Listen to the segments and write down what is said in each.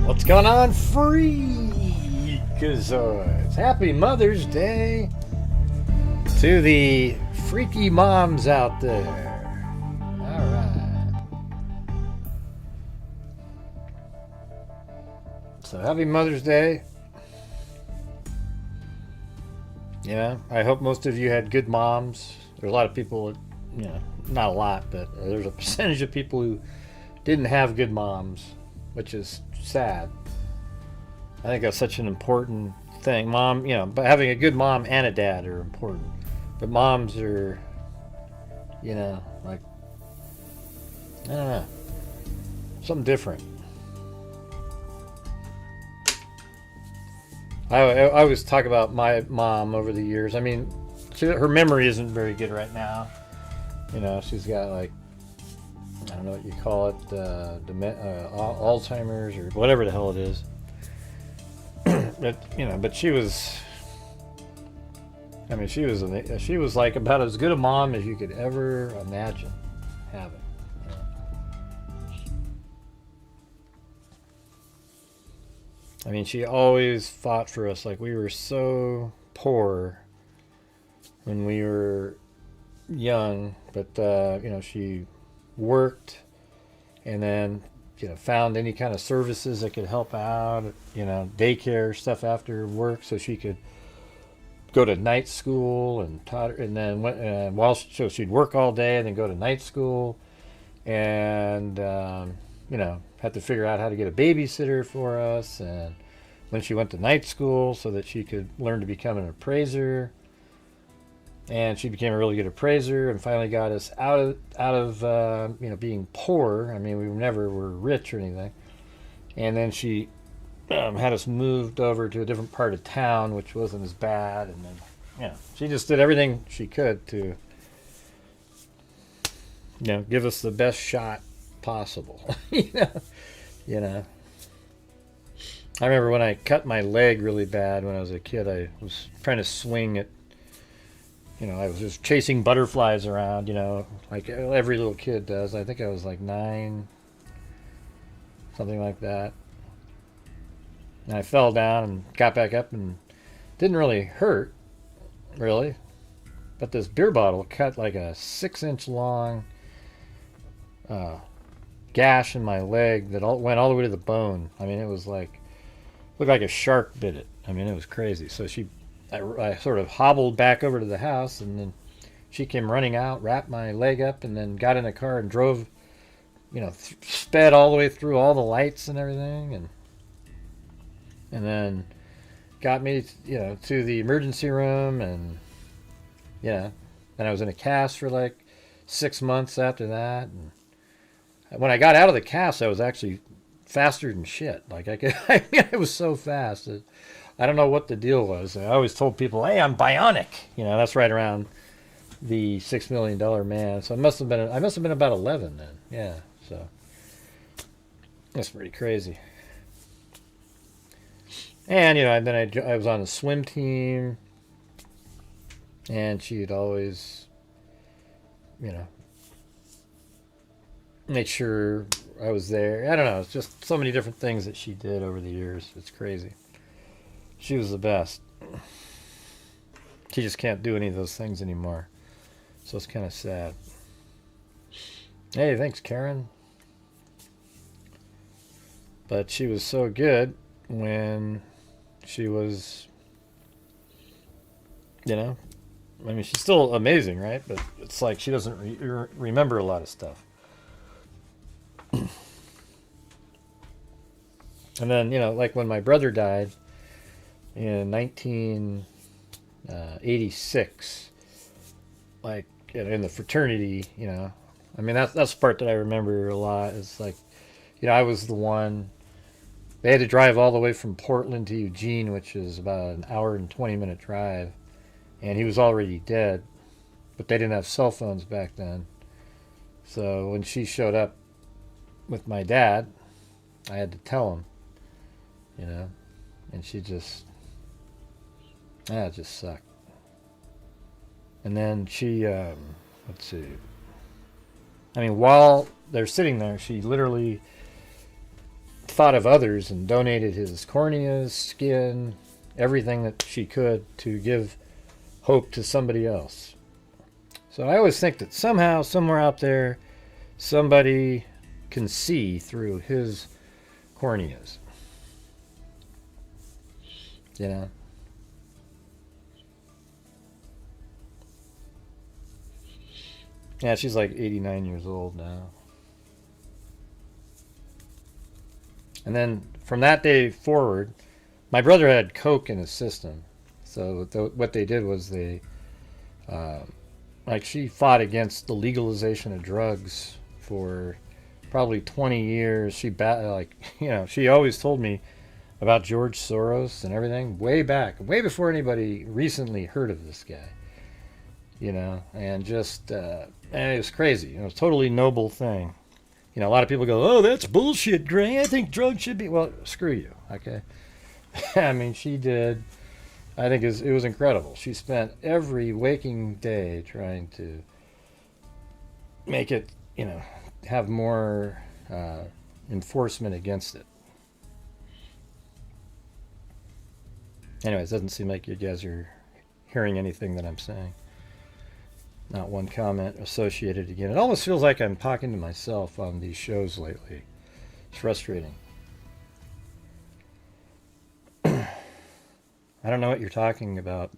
What's going on, freakazoids? Happy Mother's Day to the freaky moms out there. Alright. So happy Mother's Day. Yeah, I hope most of you had good moms. There's a lot of people, not a lot, but there's a percentage of people who didn't have good moms, which is sad. I think that's such an important thing. Mom, but having a good mom and a dad are important. But moms are, like, I don't know, something different. I always talk about my mom over the years. I mean, her memory isn't very good right now. She's got, like, I don't know what you call it, Alzheimer's or whatever the hell it is. But she was, she was like about as good a mom as you could ever imagine having. I mean, she always fought for us. Like, we were so poor when we were young, but she worked and then found any kind of services that could help out, daycare stuff after work, so she could go to night school, and taught her, and then went, so she'd work all day and then go to night school, and had to figure out how to get a babysitter for us, and when she went to night school so that she could learn to become an appraiser. And she became a really good appraiser and finally got us out of being poor. I mean, we never were rich or anything. And then she had us moved over to a different part of town, which wasn't as bad. And then, she just did everything she could to, give us the best shot possible. I remember when I cut my leg really bad when I was a kid. I was trying to swing it. I was just chasing butterflies around, like every little kid does. I think I was like 9, something like that. And I fell down and got back up and didn't really hurt, really. But this beer bottle cut like a 6-inch long gash in my leg that went all the way to the bone. I mean, it was like, looked like a shark bit it. I mean, it was crazy. So I sort of hobbled back over to the house, and then she came running out, wrapped my leg up, and then got in a car and drove, sped all the way through all the lights and everything, and then got me, to the emergency room, and, then I was in a cast for like 6 months after that, and when I got out of the cast, I was actually faster than shit. Like, it was so fast that I don't know what the deal was. I always told people, hey, I'm bionic. That's right around the $6 million man. So I must have been about 11 then. Yeah, so that's pretty crazy. And, then I was on the swim team, and she'd always, make sure I was there. I don't know. It's just so many different things that she did over the years. It's crazy. She was the best. She just can't do any of those things anymore. So it's kind of sad. Hey, thanks, Karen. But she was so good when she was, I mean, she's still amazing, right? But it's like she doesn't remember a lot of stuff. And then, like when my brother died in 1986, like in the fraternity, I mean, that's the part that I remember a lot. Is like, I was the one. They had to drive all the way from Portland to Eugene, which is about an hour and 20-minute drive, and he was already dead, but they didn't have cell phones back then. So when she showed up with my dad, I had to tell him, and she just, it just sucked. And then she, let's see, I mean, while they're sitting there, she literally thought of others and donated his corneas, skin, everything that she could to give hope to somebody else. So I always think that somehow, somewhere out there, somebody can see through his corneas. You know? Yeah, she's like 89 years old now. And then from that day forward, my brother had coke in his system. So what they did was they, like she fought against the legalization of drugs for probably 20 years. She she always told me about George Soros and everything way back, way before anybody recently heard of this guy. You know, and just, and it was crazy. It was a totally noble thing. You know, a lot of people go, "Oh, that's bullshit, Gray. I think drugs should be..." Well, screw you, okay? I mean, she did. I think it was incredible. She spent every waking day trying to make it, you know, have more enforcement against it. Anyways, it doesn't seem like you guys are hearing anything that I'm saying. Not one comment associated again. It almost feels like I'm talking to myself on these shows lately. It's frustrating. I don't know what you're talking about,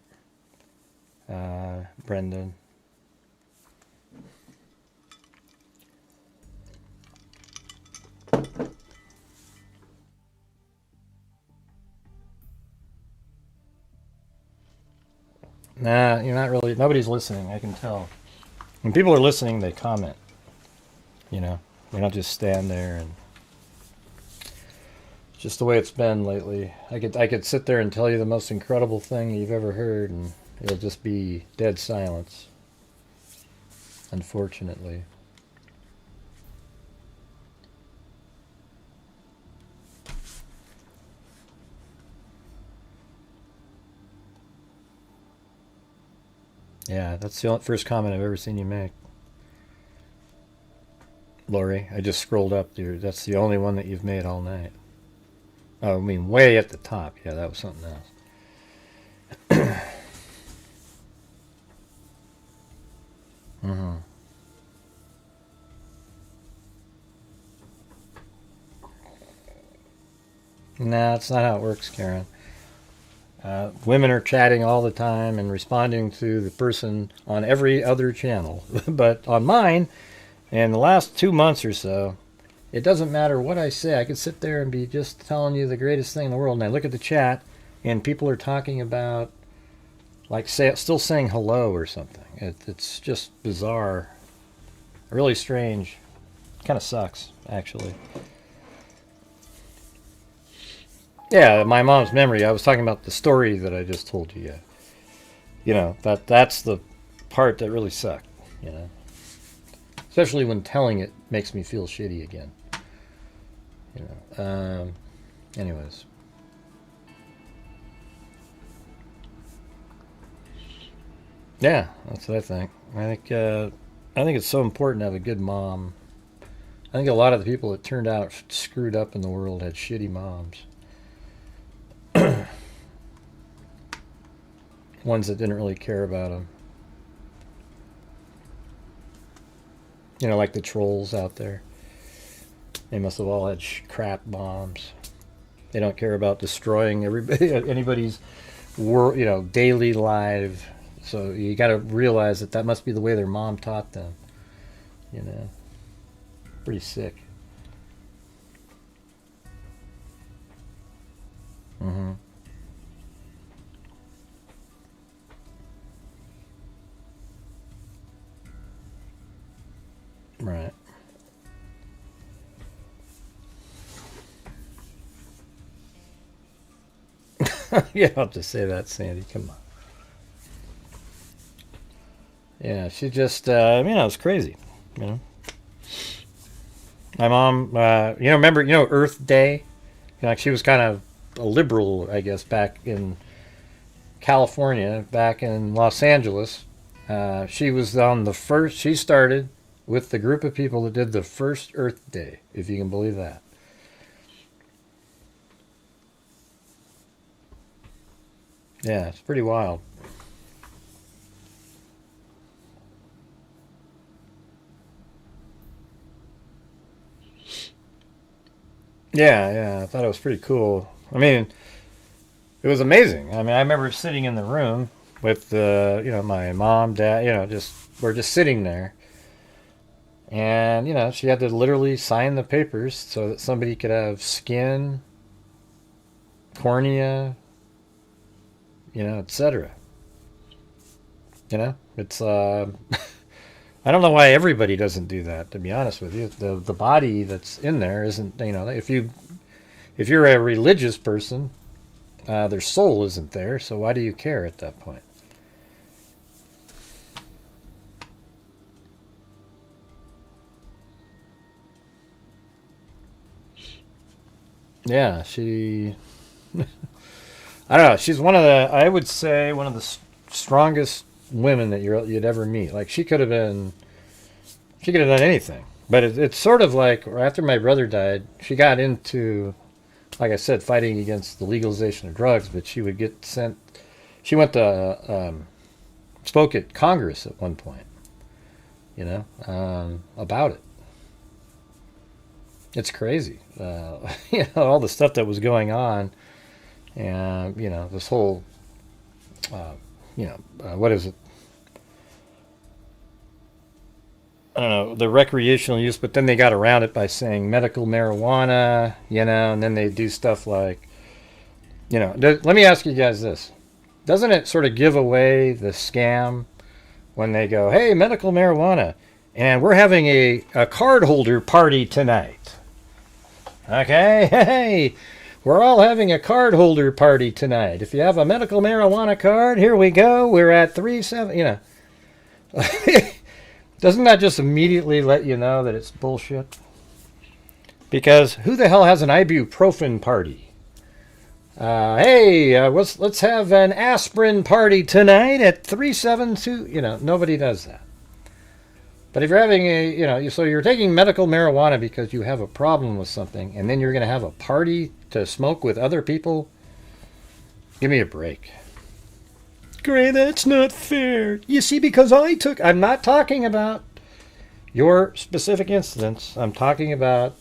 Brendan. Nah, you're not really. Nobody's listening, I can tell. When people are listening, they comment. You know, they don't just stand there and. It's just the way it's been lately. I could sit there and tell you the most incredible thing you've ever heard, and it'll just be dead silence. Unfortunately. Yeah, that's the first comment I've ever seen you make. Lori, I just scrolled up there. That's the only one that you've made all night. Oh, I mean, way at the top. Yeah, that was something else. Mm-hmm. Nah, that's not how it works, Karen. Women are chatting all the time and responding to the person on every other channel. But on mine, in the last 2 months or so, it doesn't matter what I say. I could sit there and be just telling you the greatest thing in the world, and I look at the chat, and people are talking about, like, still saying hello or something. It's just bizarre. Really strange. Kind of sucks, actually. Yeah, my mom's memory. I was talking about the story that I just told you. Yeah. You know, that's the part that really sucked, you know. Especially when telling it makes me feel shitty again. You know. Anyways. Yeah, that's what I think. I think it's so important to have a good mom. I think a lot of the people that turned out screwed up in the world had shitty moms. Ones that didn't really care about them. You know, like the trolls out there. They must have all had crap moms. They don't care about destroying anybody's world, you know, daily life. So you got to realize that must be the way their mom taught them. You know, pretty sick. Mm-hmm. Right. You don't have to say that, Sandy. Come on. Yeah, she just, it was crazy. You know. My mom, remember, Earth Day? Like she was kind of a liberal, I guess, back in California, back in Los Angeles. She was on the first, she started with the group of people that did the first Earth Day, if you can believe that. Yeah, it's pretty wild. Yeah, yeah, I thought it was pretty cool. I mean, it was amazing. I mean, I remember sitting in the room with my mom, dad, just we're just sitting there, and she had to literally sign the papers so that somebody could have skin, cornea, etc. It's I don't know why everybody doesn't do that. To be honest with you, the body that's in there isn't. If you're a religious person, their soul isn't there. So why do you care at that point? Yeah, I don't know. She's I would say, one of the strongest women that you'd ever meet. Like she could have done anything. But it's sort of like after my brother died, she got into, like I said, fighting against the legalization of drugs. But she would get sent. She went to spoke at Congress at one point. About it. It's crazy. All the stuff that was going on, and this whole, what is it? I don't know, the recreational use, but then they got around it by saying medical marijuana, and then they do stuff like, let me ask you guys this. Doesn't it sort of give away the scam when they go, hey, medical marijuana, and we're having a card holder party tonight? Okay, hey, we're all having a card holder party tonight. If you have a medical marijuana card, here we go. We're at 3-7, Doesn't that just immediately let you know that it's bullshit? Because who the hell has an ibuprofen party? Hey, let's have an aspirin party tonight at 372. Nobody does that. But if you're having so you're taking medical marijuana because you have a problem with something, and then you're going to have a party to smoke with other people. Give me a break. Gray, that's not fair. You see, because I'm not talking about your specific incidents. I'm talking about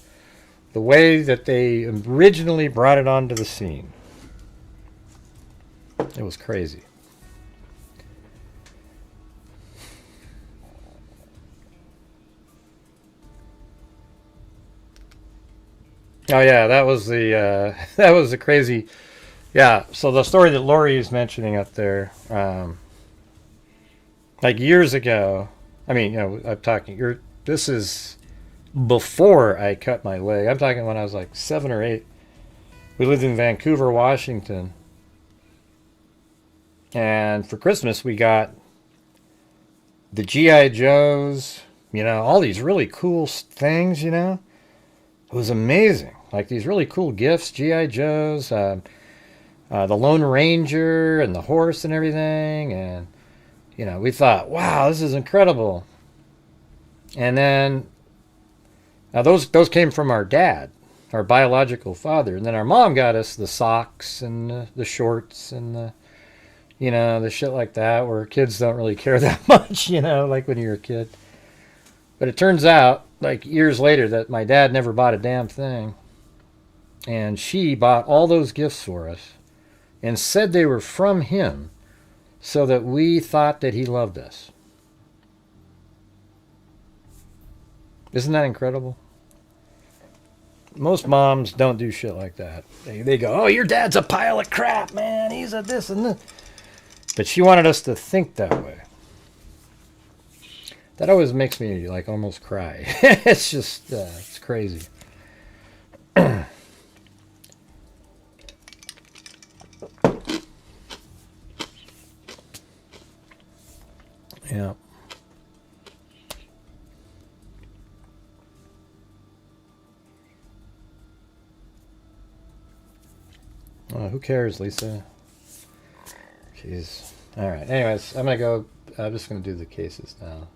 the way that they originally brought it onto the scene. It was crazy. Oh yeah, that was the crazy. Yeah, so the story that Lori is mentioning up there, like years ago. I mean, I'm talking. This is before I cut my leg. I'm talking when I was like 7 or 8. We lived in Vancouver, Washington, and for Christmas we got the GI Joes. All these really cool things. It was amazing. Like these really cool gifts, GI Joes. The Lone Ranger and the horse and everything, and we thought, wow, this is incredible. And then those came from our dad, our biological father, and then our mom got us the socks and the shorts and the shit like that, where kids don't really care that much, like when you're a kid. But it turns out, like years later, that my dad never bought a damn thing, and she bought all those gifts for us and said they were from him so that we thought that he loved us. Isn't that incredible? Most moms don't do shit like that. They go, oh, your dad's a pile of crap, man. He's a this and this. But she wanted us to think that way. That always makes me like almost cry. It's just, it's crazy. Yeah. Who cares, Lisa? Jeez. All right. Anyways, I'm just gonna do the cases now.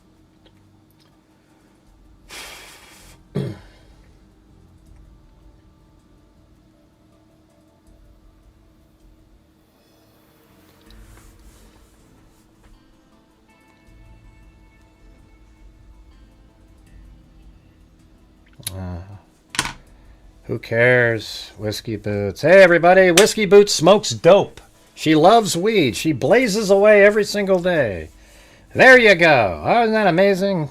Who cares? Whiskey Boots. Hey, everybody. Whiskey Boots smokes dope. She loves weed. She blazes away every single day. There you go. Oh, isn't that amazing?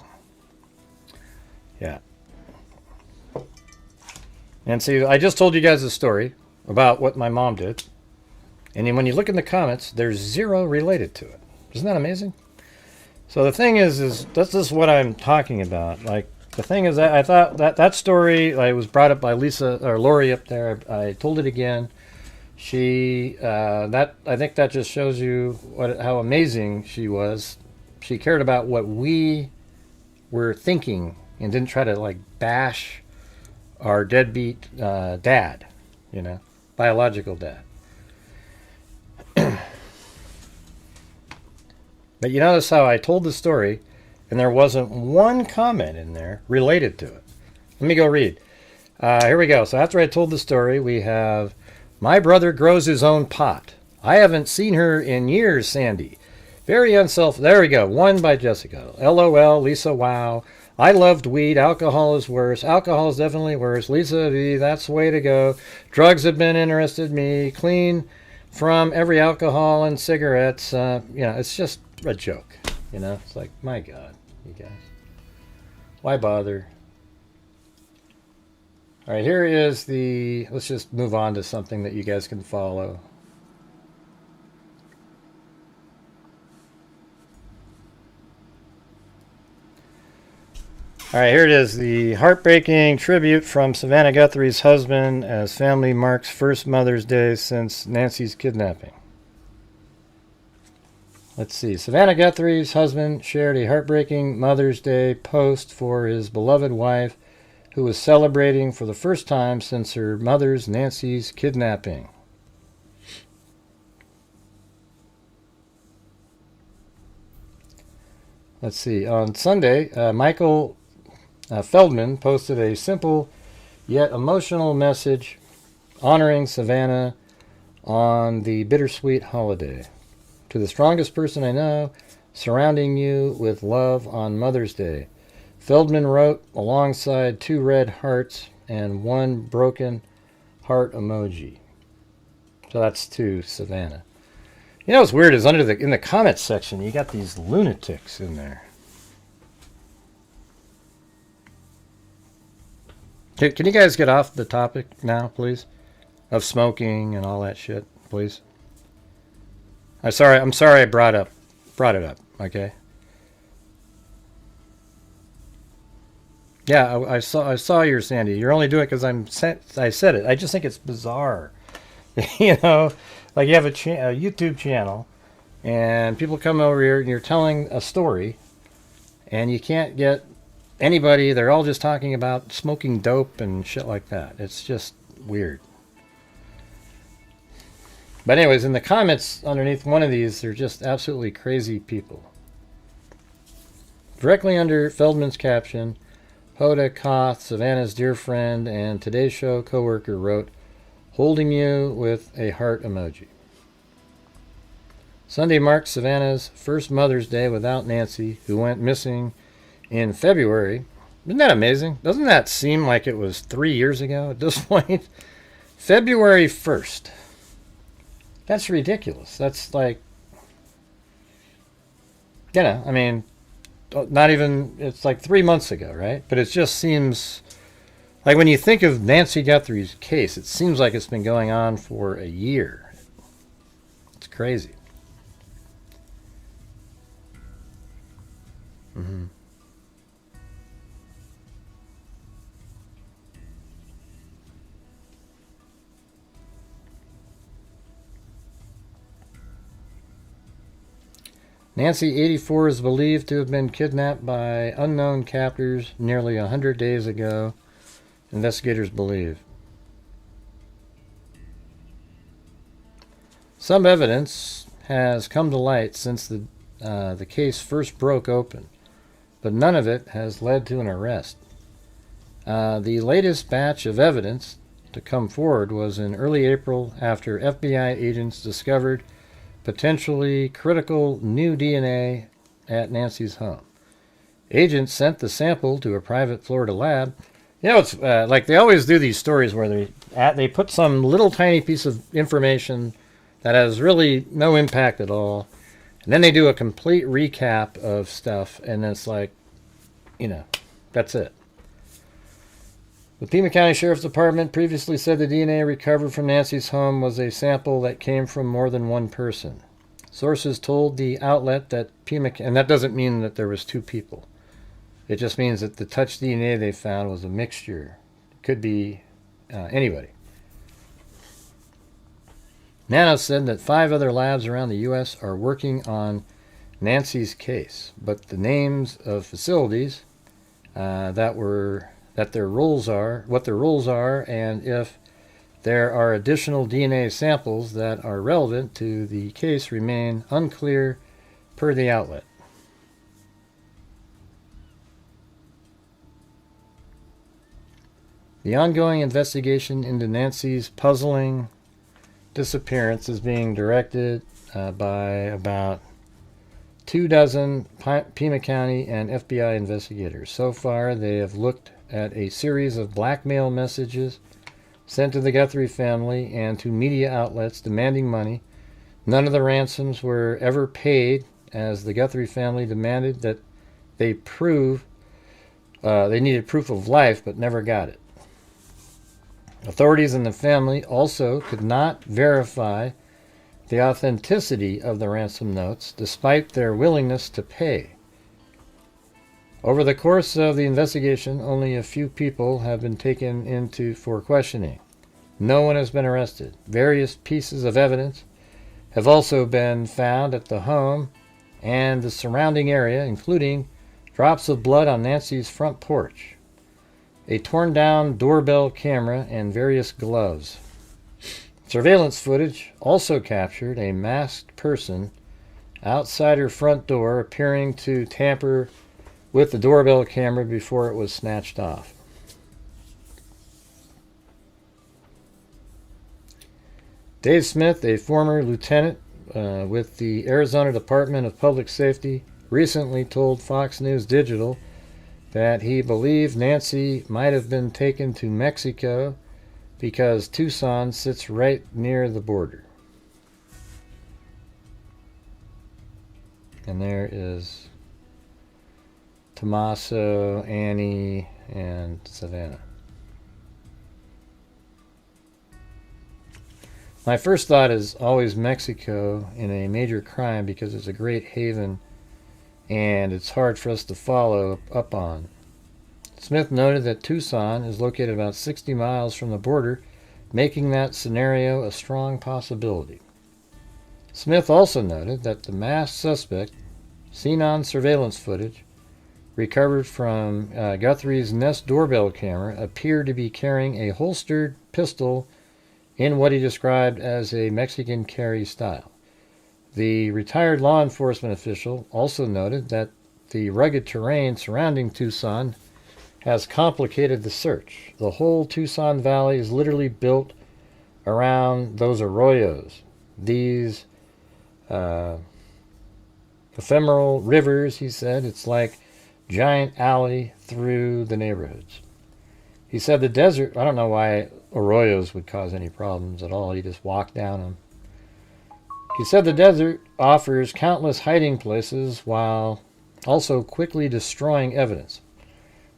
Yeah. And see, I just told you guys a story about what my mom did. And then when you look in the comments, there's zero related to it. Isn't that amazing? So the thing is this is what I'm talking about. Like, the thing is, I thought that story was brought up by Lisa or Lori up there. I told it again. She I think that just shows you how amazing she was. She cared about what we were thinking and didn't try to like bash our deadbeat dad, you know, biological dad. But you notice how I told the story and there wasn't one comment in there related to it. Let me go read. Here we go. So after I told the story, we have, my brother grows his own pot. I haven't seen her in years, Sandy. Very there we go. One by Jessica. LOL, Lisa, wow. I loved weed. Alcohol is worse. Alcohol is definitely worse. Lisa V, that's the way to go. Drugs have been interested me. Clean from every alcohol and cigarettes. You know, it's just a joke. You know, it's like, my God, you guys. Why bother? All right, here is the, let's just move on to something that you guys can follow. All right, here it is, the heartbreaking tribute from Savannah Guthrie's husband as family marks first Mother's Day since Nancy's kidnapping. Let's see. Savannah Guthrie's husband shared a heartbreaking Mother's Day post for his beloved wife, who was celebrating for the first time since her mother's, Nancy's, kidnapping. Let's see. On Sunday, Michael Feldman posted a simple yet emotional message honoring Savannah on the bittersweet holiday. To the strongest person I know, surrounding you with love on Mother's Day. Feldman wrote alongside 2 red hearts and 1 broken heart emoji. So that's to Savannah. You know what's weird is in the comments section, you got these lunatics in there. Can you guys get off the topic now, please? Of smoking and all that shit, please. I'm sorry I brought it up, okay? Yeah, I saw your Sandy. You're only doing it because I said it. I just think it's bizarre. You know, like you have a YouTube channel and people come over here and you're telling a story and you can't get anybody, they're all just talking about smoking dope and shit like that. It's just weird. But anyways, in the comments underneath one of these, they're just absolutely crazy people. Directly under Feldman's caption, Hoda Koth, Savannah's dear friend and Today's Show co-worker, wrote, holding you with a heart emoji. Sunday marked Savannah's first Mother's Day without Nancy, who went missing in February. Isn't that amazing? Doesn't that seem like it was 3 years ago at this point? February 1st. That's ridiculous. That's like, you know, I mean, not even, it's like 3 months ago, right? But it just seems like when you think of Nancy Guthrie's case, it seems like it's been going on for a year. It's crazy. Mm-hmm. Nancy, 84, is believed to have been kidnapped by unknown captors nearly 100 days ago, investigators believe. Some evidence has come to light since the case first broke open, but none of it has led to an arrest. The latest batch of evidence to come forward was in early April after FBI agents discovered potentially critical new DNA at Nancy's home. Agents sent the sample to a private Florida lab You know, it's like they always do these stories where they put some little tiny piece of information that has really no impact at all, and then they do a complete recap of stuff, and it's like, that's it. The Pima County Sheriff's Department previously said the DNA recovered from Nancy's home was a sample that came from more than one person. Sources told the outlet that Pima, and that doesn't mean that there was two people. It just means that the touch DNA they found was a mixture. It could be anybody. Nano said that 5 other labs around the U.S. are working on Nancy's case, but the names of facilities what their roles are, and if there are additional DNA samples that are relevant to the case remain unclear per the outlet. The ongoing investigation into Nancy's puzzling disappearance is being directed by about 24 Pima County and FBI investigators. So far, they have looked at a series of blackmail messages sent to the Guthrie family and to media outlets demanding money. None of the ransoms were ever paid, as the Guthrie family demanded that they needed proof of life, but never got it. Authorities in the family also could not verify the authenticity of the ransom notes, despite their willingness to pay. Over the course of the investigation, only a few people have been taken into for questioning. No one has been arrested. Various pieces of evidence have also been found at the home and the surrounding area, including drops of blood on Nancy's front porch, a torn-down doorbell camera, and various gloves. Surveillance footage also captured a masked person outside her front door appearing to tamper with the doorbell camera before it was snatched off. Dave Smith, a former lieutenant with the Arizona Department of Public Safety, recently told Fox News Digital that he believed Nancy might have been taken to Mexico because Tucson sits right near the border. And there is Tommaso, Annie, and Savannah. My first thought is always Mexico in a major crime because it's a great haven and it's hard for us to follow up on. Smith noted that Tucson is located about 60 miles from the border, making that scenario a strong possibility. Smith also noted that the masked suspect, seen on surveillance footage, recovered from Guthrie's Nest doorbell camera, appeared to be carrying a holstered pistol in what he described as a Mexican carry style. The retired law enforcement official also noted that the rugged terrain surrounding Tucson has complicated the search. The whole Tucson Valley is literally built around those arroyos, these ephemeral rivers, he said. It's like giant alley through the neighborhoods. He said the desert, I don't know why arroyos would cause any problems at all. You just walk down them. He said the desert offers countless hiding places while also quickly destroying evidence.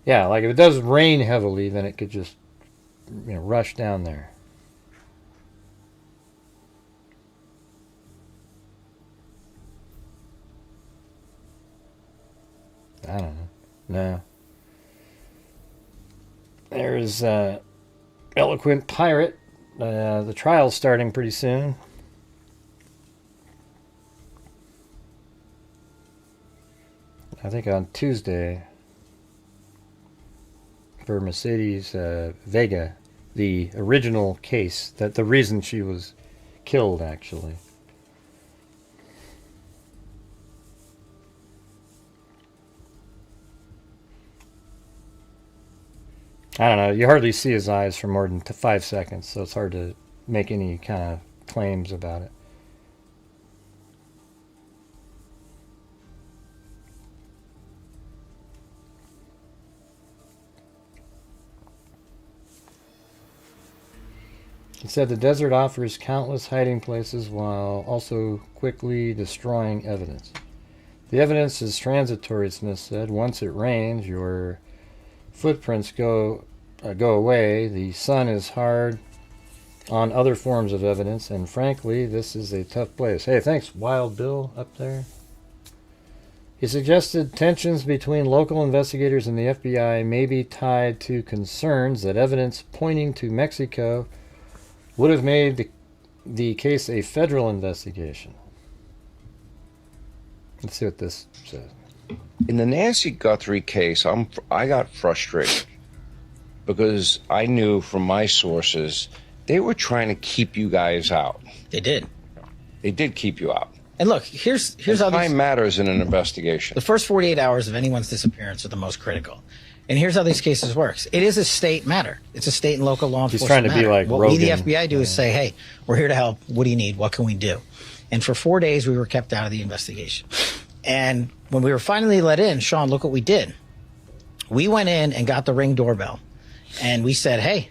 Yeah, like if it does rain heavily, then it could just, rush down there. I don't know. No. There's Eloquent Pirate. The trial's starting pretty soon. I think on Tuesday for Mercedes Vega, the original case, that the reason she was killed, actually. I don't know. You hardly see his eyes for more than 5 seconds, so it's hard to make any kind of claims about it. He said the desert offers countless hiding places while also quickly destroying evidence. The evidence is transitory, Smith said. Once it rains, your footprints go away. The sun is hard on other forms of evidence, and frankly, this is a tough place. Hey, thanks, Wild Bill up there. He suggested tensions between local investigators and the FBI may be tied to concerns that evidence pointing to Mexico would have made the case a federal investigation. Let's see what this says. In the Nancy Guthrie case, I got frustrated because I knew from my sources they were trying to keep you guys out. They did. They did keep you out. And look, here's how time matters in an investigation. The first 48 hours of anyone's disappearance are the most critical. And here's how these cases works. It is a state matter. It's a state and local law enforcement matter. He's trying to be like what Rogan. we, the FBI, do is say, hey, we're here to help. What do you need? What can we do? And for 4 days, we were kept out of the investigation. And when we were finally let in, Sean, look what we did. We went in and got the Ring doorbell. And we said, hey,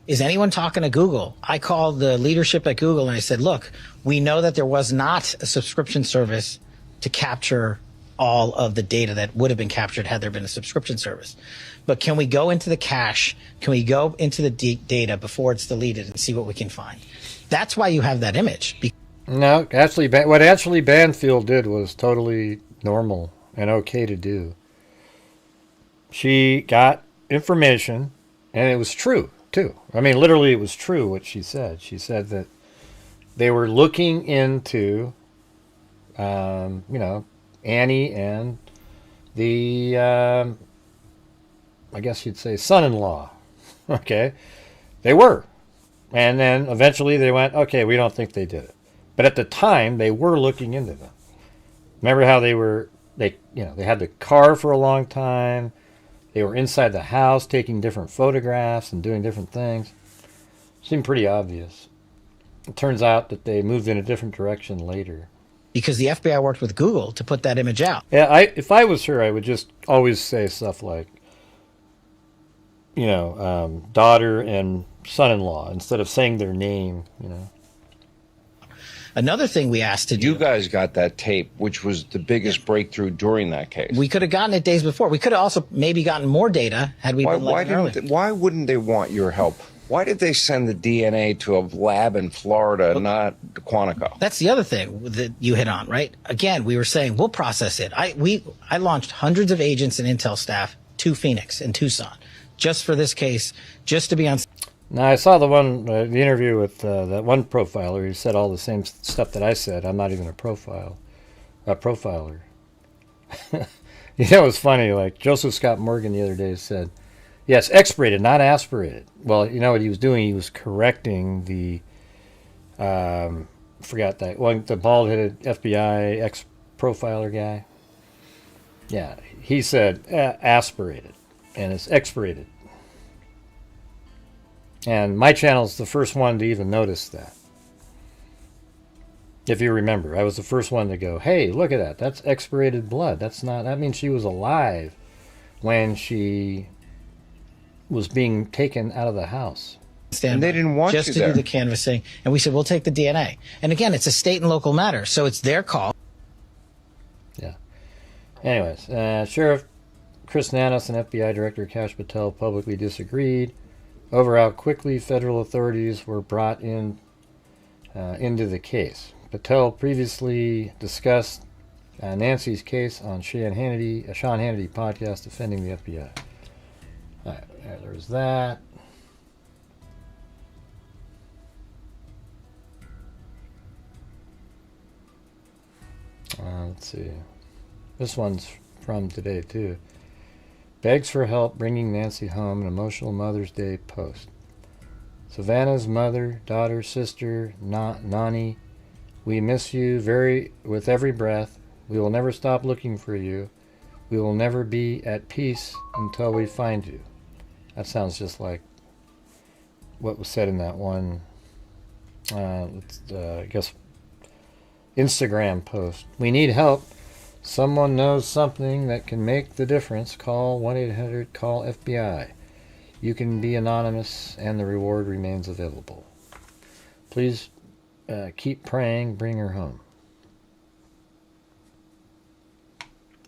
is anyone talking to Google? I called the leadership at Google and I said, look, we know that there was not a subscription service to capture all of the data that would have been captured had there been a subscription service. But can we go into the cache? Can we go into the data before it's deleted and see what we can find? That's why you have that image. No, actually, what Ashley Banfield did was totally normal and okay to do. She got information, and it was true, too. I mean, literally, it was true what she said. She said that they were looking into, Annie and the, I guess you'd say, son-in-law. Okay? They were. And then eventually they went, okay, we don't think they did it. But at the time, they were looking into them. Remember how they had the car for a long time. They were inside the house taking different photographs and doing different things. Seemed pretty obvious. It turns out that they moved in a different direction later. Because the FBI worked with Google to put that image out. Yeah, if I was her, I would just always say stuff like, daughter and son-in-law instead of saying their name, Another thing we asked to do. You guys got that tape, which was the biggest breakthrough during that case. We could have gotten it days before. We could have also maybe gotten more data had we been let in earlier. Why wouldn't they want your help? Why did they send the DNA to a lab in Florida, not Quantico? That's the other thing that you hit on, right? Again, we were saying we'll process it. I launched hundreds of agents and intel staff to Phoenix and Tucson just for this case, just to be on. Now, I saw the interview with that one profiler who said all the same stuff that I said. I'm not even a profiler. It was funny. Like Joseph Scott Morgan the other day said, yes, expirated, not aspirated. Well, you know what he was doing? He was correcting the, forgot that, the bald-headed FBI ex-profiler guy. Yeah, he said aspirated, and it's expirated. And my channel's the first one to even notice that. If you remember, I was the first one to go, hey, look at that. That's expirated blood. That means she was alive when she was being taken out of the house. And they didn't want just you to there. Do the canvassing. And we said, we'll take the DNA. And again, it's a state and local matter, so it's their call. Yeah. Anyways, Sheriff Chris Nanos and FBI Director Kash Patel publicly disagreed over how quickly federal authorities were brought in into the case. Patel previously discussed Nancy's case on Sean Hannity podcast defending the FBI. All right, there's that. Let's see. This one's from today, too. Begs for help bringing Nancy home, an emotional Mother's Day post. Savannah's mother, daughter, sister, Nani, we miss you with every breath. We will never stop looking for you. We will never be at peace until we find you. That sounds just like what was said in that one, I guess, Instagram post. We need help. Someone knows something that can make the difference. Call 1-800-CALL-FBI. You can be anonymous and the reward remains available. Please keep praying, bring her home.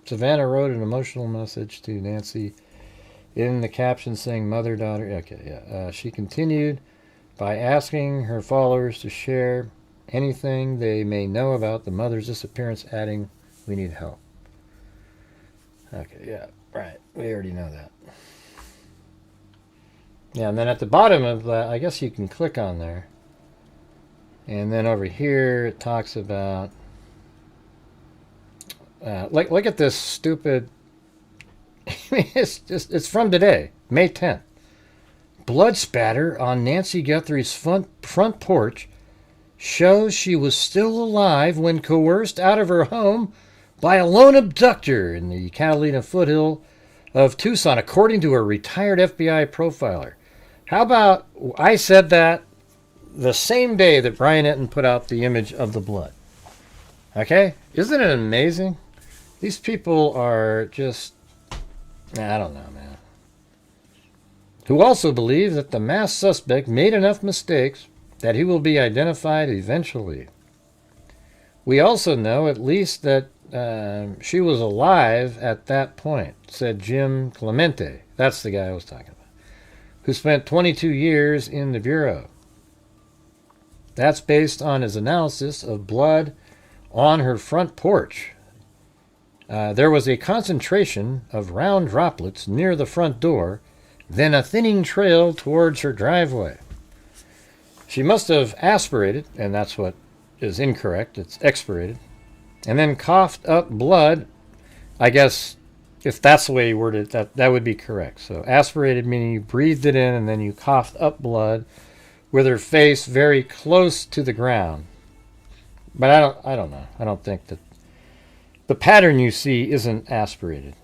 Savannah wrote an emotional message to Nancy in the caption saying mother, daughter. Okay, yeah. She continued by asking her followers to share anything they may know about the mother's disappearance, adding, we need help. Okay, yeah, right. We already know that. Yeah, and then at the bottom of that, I guess you can click on there. And then over here, it talks about, look at this stupid, it's from today, May 10th. Blood spatter on Nancy Guthrie's front porch shows she was still alive when coerced out of her home by a lone abductor in the Catalina foothill of Tucson, according to a retired FBI profiler. How about I said that the same day that Brian Etten put out the image of the blood? Okay? Isn't it amazing? These people are just, I don't know, man. Who also believe that the masked suspect made enough mistakes that he will be identified eventually. We also know at least that she was alive at that point, said Jim Clemente. That's the guy I was talking about, who spent 22 years in the Bureau. That's based on his analysis of blood on her front porch. There was a concentration of round droplets near the front door, then a thinning trail towards her driveway. She must have aspirated, and that's what is incorrect, it's expirated, and then coughed up blood. I guess if that's the way you worded it, that would be correct. So aspirated meaning you breathed it in and then you coughed up blood with her face very close to the ground. But I don't know. I don't think that the pattern you see isn't aspirated.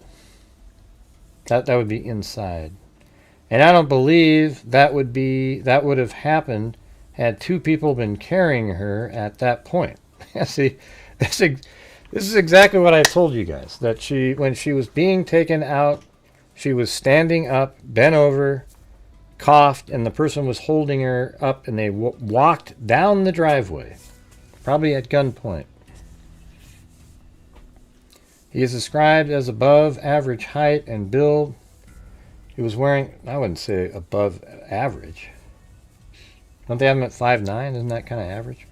That would be inside. And I don't believe that would have happened had two people been carrying her at that point. See, this is exactly what I told you guys. That when she was being taken out, she was standing up, bent over, coughed, and the person was holding her up, and they walked down the driveway, probably at gunpoint. He is described as above average height and build. He was wearing, I wouldn't say above average. Don't they have him at 5'9"? Isn't that kind of average?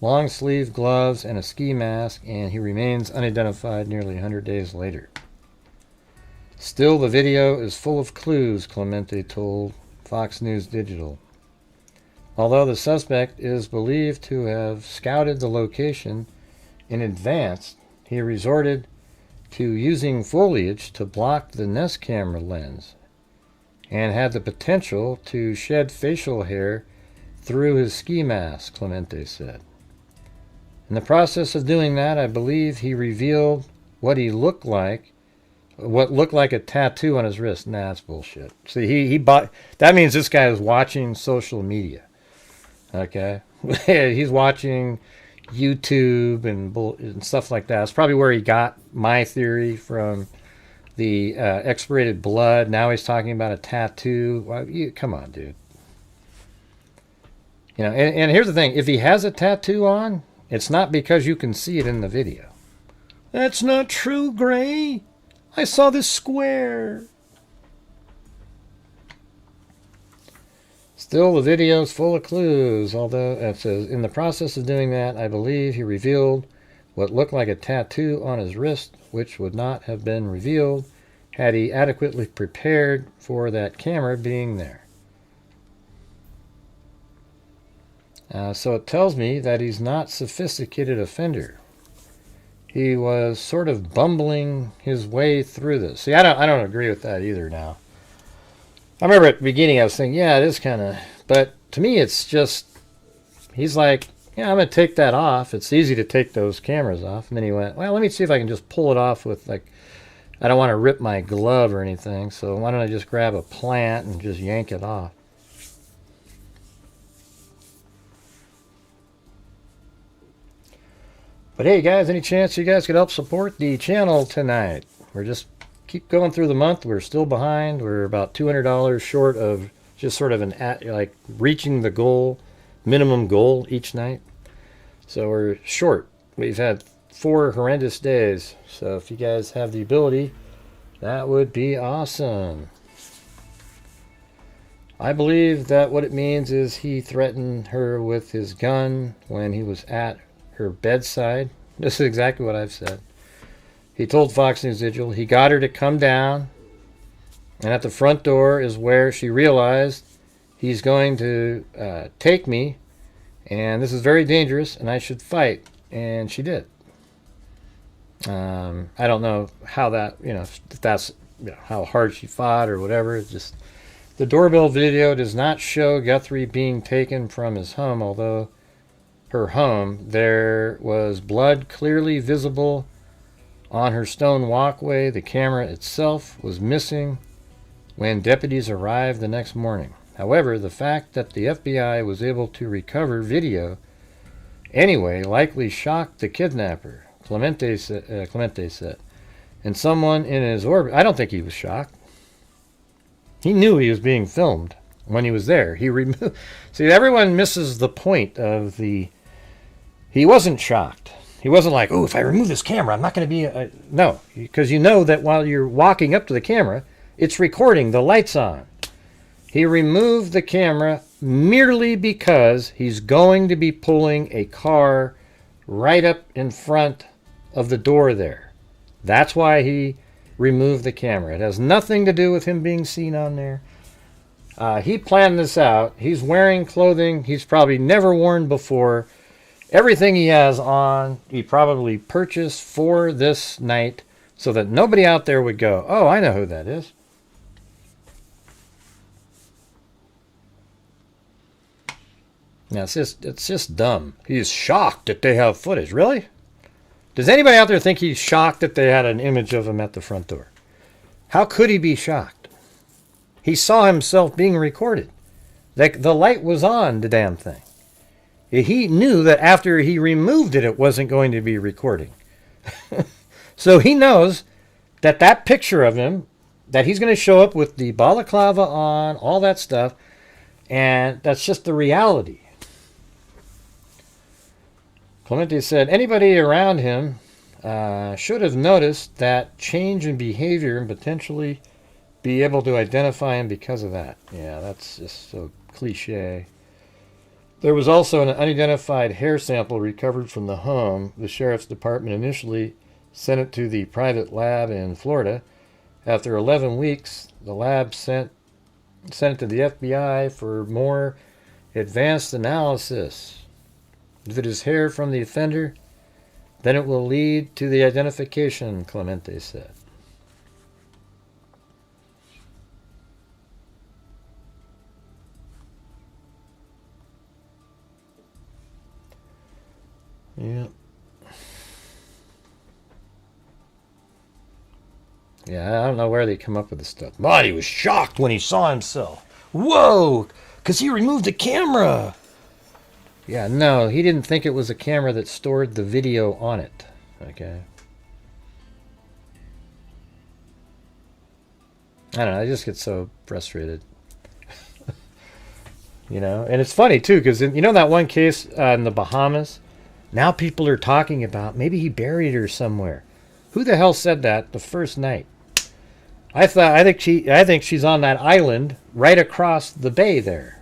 Long sleeve gloves and a ski mask, and he remains unidentified nearly 100 days later. Still, the video is full of clues, Clemente told Fox News Digital. Although the suspect is believed to have scouted the location in advance, he resorted to using foliage to block the Nest camera lens and had the potential to shed facial hair through his ski mask, Clemente said. In the process of doing that, I believe he revealed what looked like a tattoo on his wrist. Nah, that's bullshit. See, he bought. That means this guy is watching social media. Okay, he's watching YouTube and stuff like that. It's probably where he got my theory from the expirated blood. Now he's talking about a tattoo. Well, come on, dude. You know, and here's the thing: if he has a tattoo on, it's not because you can see it in the video. That's not true, Gray. I saw this square. Still, the video's full of clues, although it says, in the process of doing that, I believe he revealed what looked like a tattoo on his wrist, which would not have been revealed had he adequately prepared for that camera being there. So it tells me that he's not a sophisticated offender. He was sort of bumbling his way through this. See, I don't agree with that either now. I remember at the beginning I was thinking, yeah, it is kind of, but to me it's just, he's like, yeah, I'm going to take that off. It's easy to take those cameras off. And then he went, well, let me see if I can just pull it off with, like, I don't want to rip my glove or anything, so why don't I just grab a plant and just yank it off. But hey guys, any chance you guys could help support the channel tonight? We're just keep going through the month. We're still behind. We're about $200 short of just sort of like reaching the goal, minimum goal each night. So we're short. We've had 4 horrendous days. So if you guys have the ability, that would be awesome. I believe that what it means is he threatened her with his gun when he was at her bedside. This is exactly what I've said. He told Fox News Digital he got her to come down, and at the front door is where she realized he's going to take me, and this is very dangerous, and I should fight. And she did. I don't know how that, if that's how hard she fought or whatever. It's just the doorbell video does not show Guthrie being taken from his home, although her home, there was blood clearly visible on her stone walkway. The camera itself was missing when deputies arrived the next morning. However, the fact that the FBI was able to recover video anyway likely shocked the kidnapper, Clemente said. And someone in his orbit, I don't think he was shocked. He knew he was being filmed when he was there. He removed. See, everyone misses the point of the. He wasn't shocked. He wasn't like, oh, if I remove this camera, I'm not going to be. No, because you know that while you're walking up to the camera, it's recording. The light's on. He removed the camera merely because he's going to be pulling a car right up in front of the door there. That's why he removed the camera. It has nothing to do with him being seen on there. He planned this out. He's wearing clothing he's probably never worn before. Everything he has on, he probably purchased for this night so that nobody out there would go, oh, I know who that is. Now, it's just dumb. He's shocked that they have footage. Really? Does anybody out there think he's shocked that they had an image of him at the front door? How could he be shocked? He saw himself being recorded. The light was on, the damn thing. He knew that after he removed it, it wasn't going to be recording. So he knows that that picture of him, that he's going to show up with the balaclava on, all that stuff, and that's just the reality. Clemente said anybody around him should have noticed that change in behavior and potentially be able to identify him because of that. Yeah, that's just so cliche. There was also an unidentified hair sample recovered from the home. The sheriff's department initially sent it to the private lab in Florida. After 11 weeks, the lab sent it to the FBI for more advanced analysis. If it is hair from the offender, then it will lead to the identification, Clemente said. Yeah. Yeah, I don't know where they come up with this stuff. But he was shocked when he saw himself. Whoa! Because he removed the camera! Yeah, no, he didn't think it was a camera that stored the video on it. Okay. I don't know, I just get so frustrated. And it's funny, too, because that one case in the Bahamas? Now people are talking about maybe he buried her somewhere. Who the hell said that the first night? I think she's on that island right across the bay there.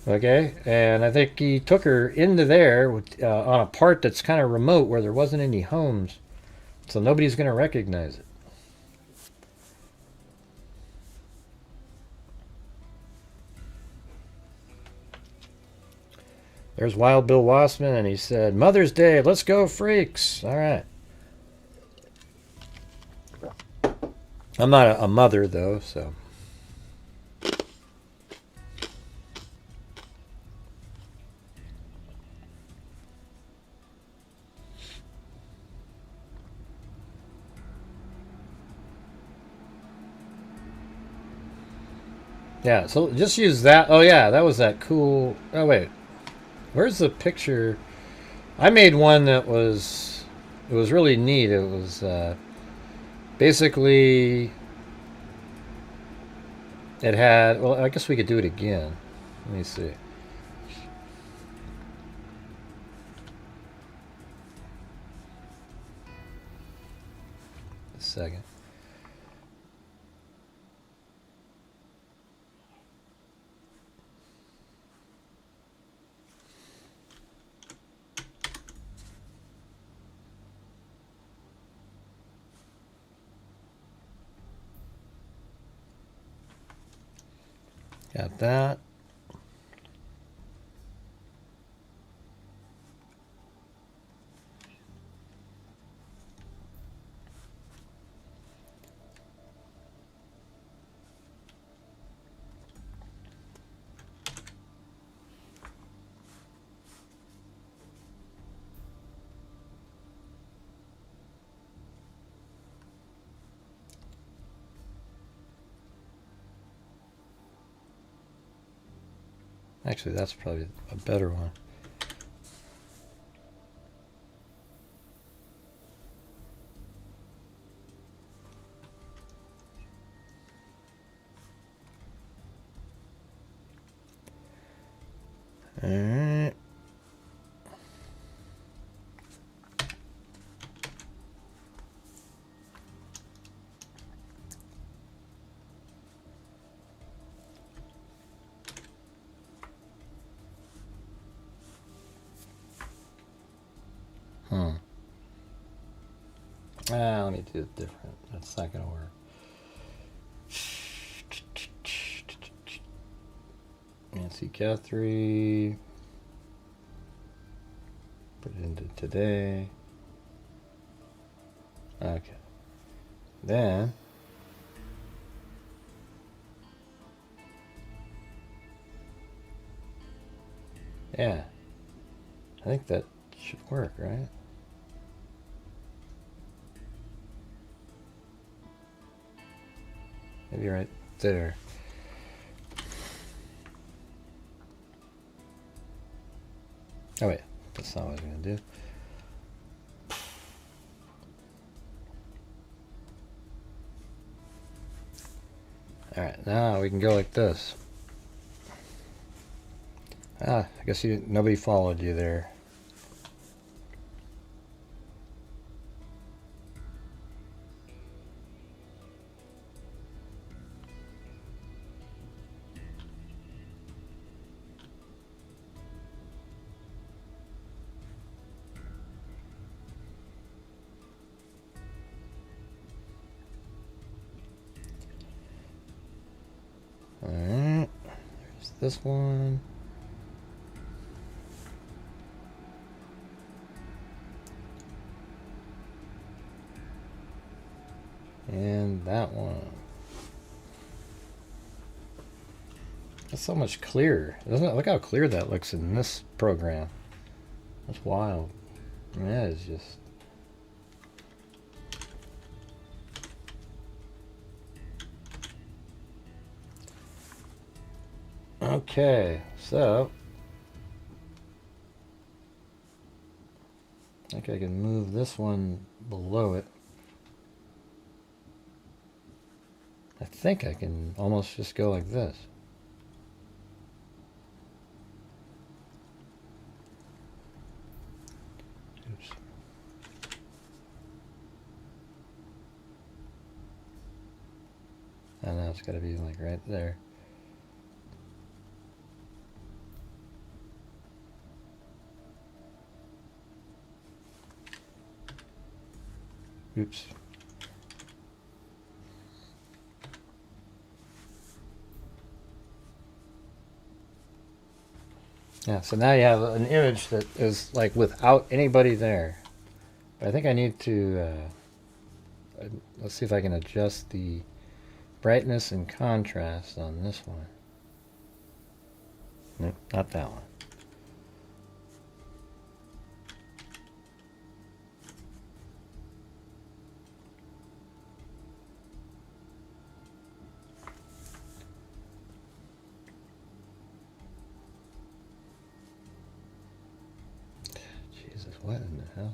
Okay, and I think he took her into there on a part that's kind of remote where there wasn't any homes, so nobody's going to recognize it. There's Wild Bill Wassman, and he said, Mother's Day, let's go freaks. All right. I'm not a mother, though, so. Yeah, so just use that. Oh, yeah, that was that cool. Oh, wait. Where's the picture? I made one that was. It was really neat. It was basically. It had, well, I guess we could do it again. Let me see. A second. Got that. Actually, that's probably a better one. All right. Let me do it different. That's not going to work. Nancy Guthrie. Put it into today. Okay. Then yeah. I think that should work, right? Maybe right there. Oh wait, that's not what I was going to do. Alright, now we can go like this. I guess nobody followed you there. Alright, there's this one. And that one. That's so much clearer. Doesn't it? Look how clear that looks in this program. That's wild. I mean, that is just... Okay, so I think I can move this one below it. I think I can almost just go like this. Oops. And now it's got to be like right there. Oops. Yeah, so now you have an image that is like without anybody there. But I think I need to, let's see if I can adjust the brightness and contrast on this one. Nope, not that one. Jesus, what in the hell?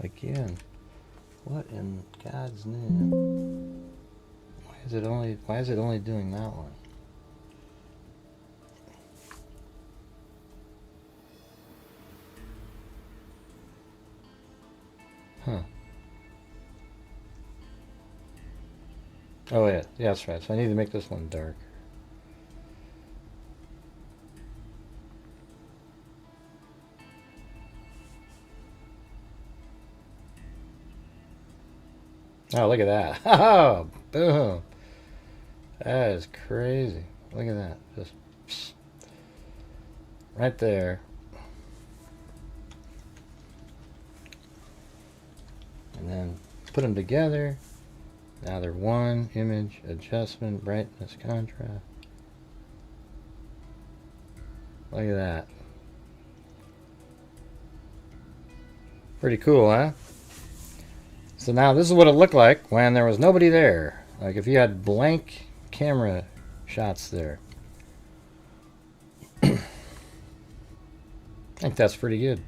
Again. What in God's name? Why is it only doing that one? Huh. Oh yeah, that's right. So I need to make this one dark. Oh, look at that. Oh, boom. That is crazy. Look at that. Just psst. Right there. And then put them together. Now they're one. Image, adjustment, brightness, contrast. Look at that. Pretty cool, huh? So now this is what it looked like when there was nobody there. Like if you had blank camera shots there. I think that's pretty good.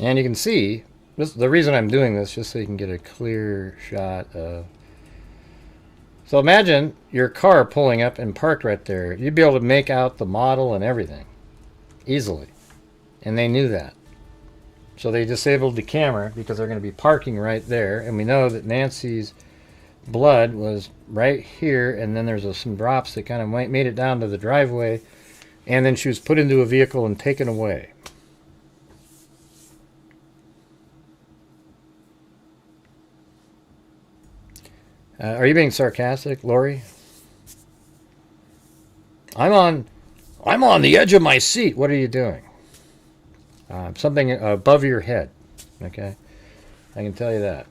And you can see, the reason I'm doing this, just so you can get a clear shot of... So imagine your car pulling up and parked right there. You'd be able to make out the model and everything easily. And they knew that. So they disabled the camera because they're going to be parking right there. And we know that Nancy's blood was right here. And then there's some drops that kind of made it down to the driveway. And then she was put into a vehicle and taken away. Are you being sarcastic, Lori? I'm on the edge of my seat. What are you doing? Something above your head. Okay, I can tell you that.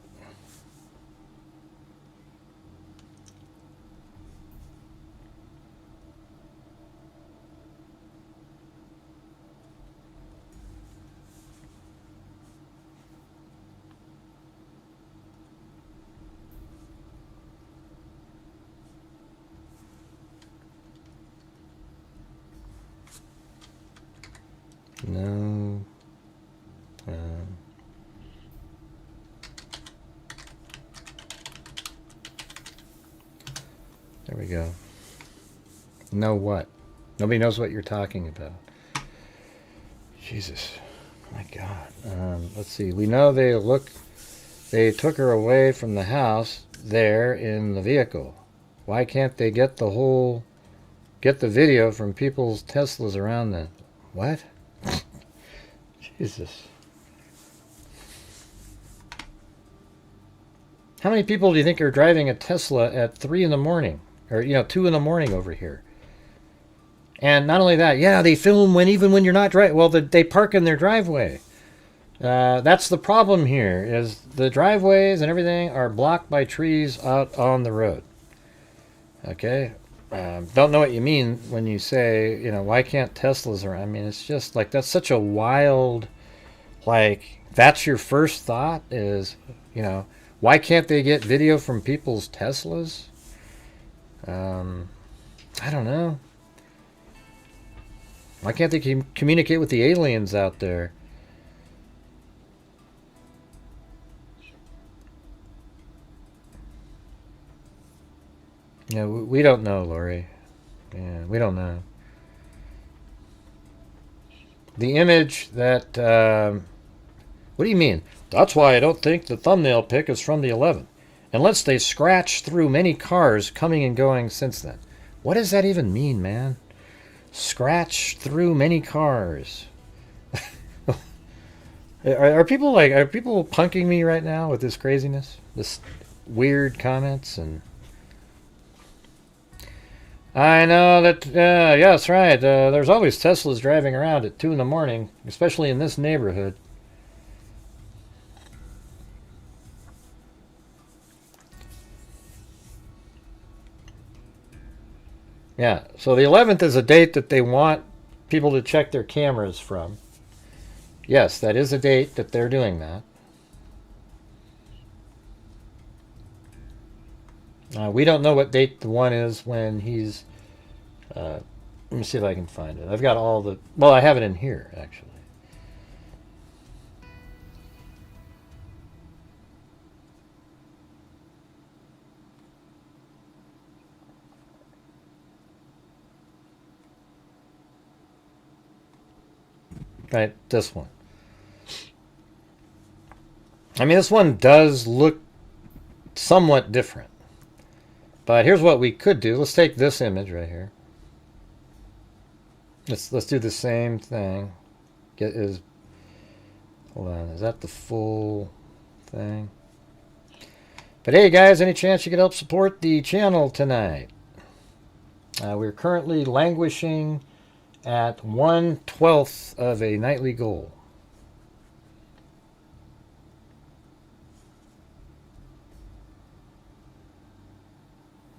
No. There we go. No what? Nobody knows what you're talking about. Jesus. My God. Let's see. We know they took her away from the house there in the vehicle. Why can't they get the video from people's Teslas around them? What? Jesus. How many people do you think are driving a Tesla at 3 in the morning? Or, 2 in the morning over here? And not only that, yeah, they film even when you're not driving. Well, they park in their driveway. That's the problem here, is the driveways and everything are blocked by trees out on the road. Okay? Don't know what you mean when you say, why can't Teslas around? I mean, it's just like, that's such a wild, like, that's your first thought is, why can't they get video from people's Teslas? I don't know. Why can't they communicate with the aliens out there? We don't know, Lori. Yeah, we don't know. The image that... what do you mean? That's why I don't think the thumbnail pic is from the 11. Unless they scratched through many cars coming and going since then. What does that even mean, man? Scratch through many cars. Are people punking me right now with this craziness? This weird comments and... I know that, yeah, that's right. There's always Teslas driving around at 2 in the morning, especially in this neighborhood. Yeah, so the 11th is a date that they want people to check their cameras from. Yes, that is a date that they're doing that. We don't know what date the one is when he's... let me see if I can find it. I've got all the... Well, I have it in here, actually. Right, this one. I mean, this one does look somewhat different. But here's what we could do. Let's take this image right here. Let's do the same thing. Hold on, is that the full thing? But hey guys, any chance you could help support the channel tonight? We're currently languishing at 1/12 of a nightly goal.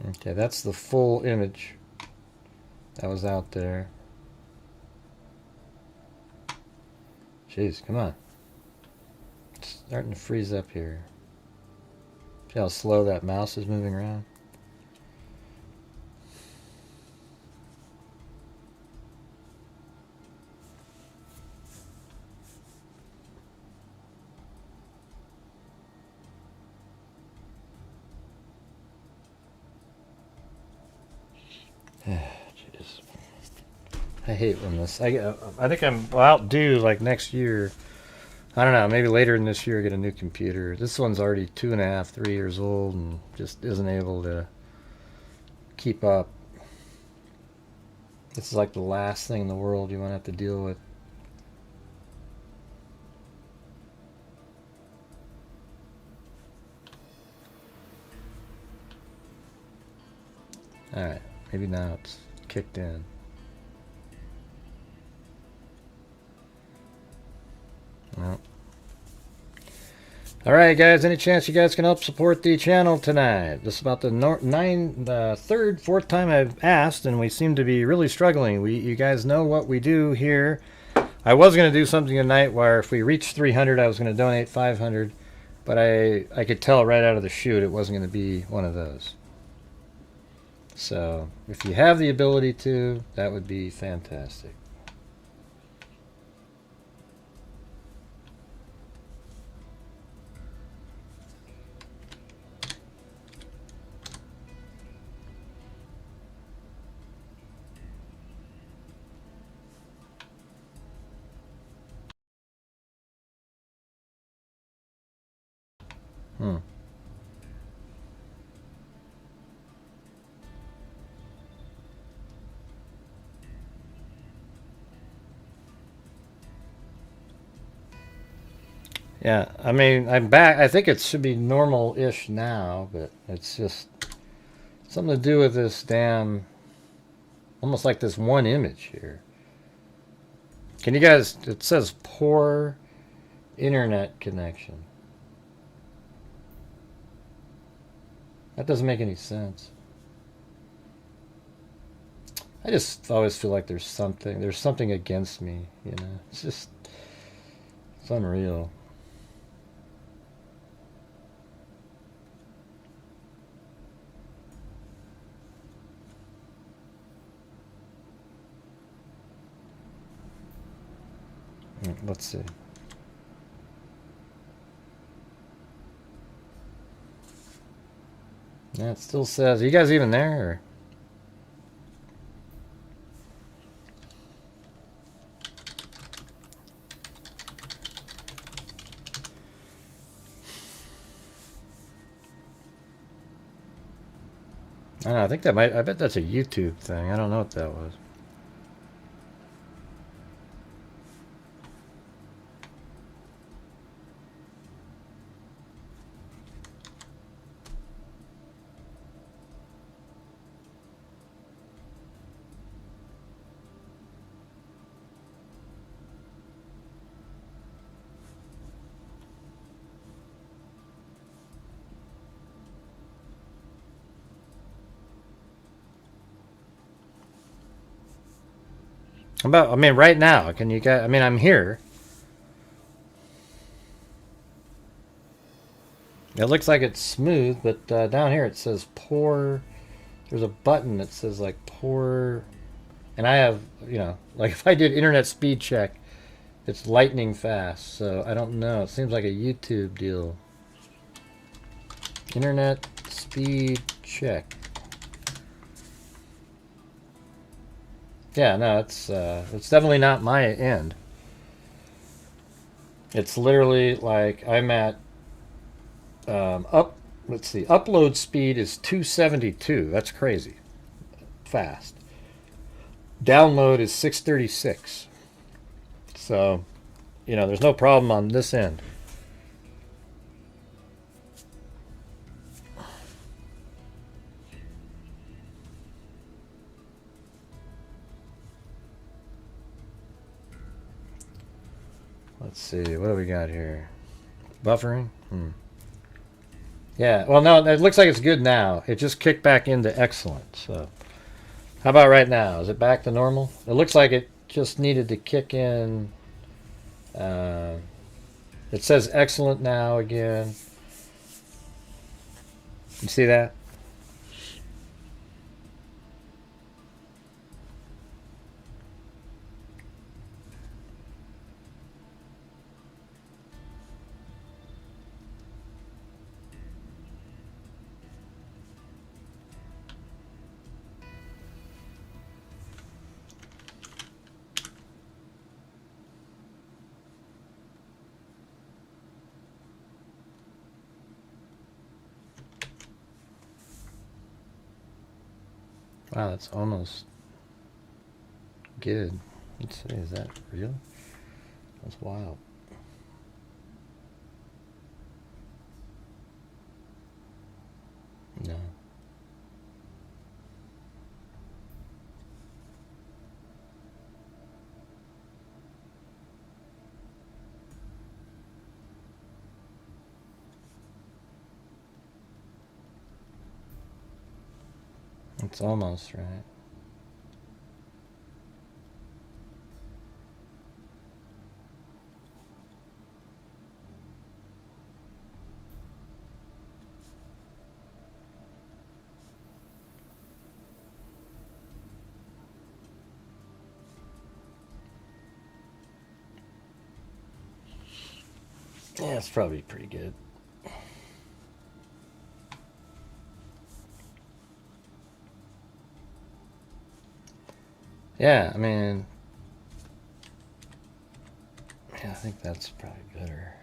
Okay, that's the full image that was out there. Jeez, come on. It's starting to freeze up here. See how slow that mouse is moving around? Jeez. I hate when this... I think I'll outdo like next year. I don't know, maybe later in this year get a new computer. This one's already 2.5, 3 years old and just isn't able to keep up. This is like the last thing in the world you want to have to deal with. Alright, maybe now it's kicked in. Well. Alright guys, any chance you guys can help support the channel tonight? This is about the fourth time I've asked, and we seem to be really struggling. You guys know what we do here. I was going to do something tonight where if we reached 300 I was going to donate 500, but I could tell right out of the chute it wasn't going to be one of those. So if you have the ability to, that would be fantastic. Yeah, I mean, I'm back. I think it should be normal-ish now, but it's just something to do with this damn, almost like this one image here. Can you guys, it says poor internet connection. That doesn't make any sense. I just always feel like there's something against me, you know. It's unreal. Let's see. Yeah, it still says, are you guys even there? Or? I don't know, I think that I bet that's a YouTube thing. I don't know what that was. I mean, right now, can you guys, I mean, I'm here. It looks like it's smooth, but down here it says poor. There's a button that says like poor, and I have, you know, like if I did internet speed check, it's lightning fast. So I don't know. It seems like a YouTube deal. Internet speed check. Yeah, no, it's definitely not my end. It's literally like I'm at let's see, upload speed is 272. That's crazy fast. Download is 636. So, you know, there's no problem on this end. Let's see, what do we got here? Buffering? Yeah, well, no, it looks like it's good now. It just kicked back into excellent. So, how about right now? Is it back to normal? It looks like it just needed to kick in. It says excellent now again. You see that? Wow, that's almost good. Let's see, is that real? That's wild. No. It's almost right. Yeah, it's probably pretty good. Yeah, I mean, yeah, I think that's probably better.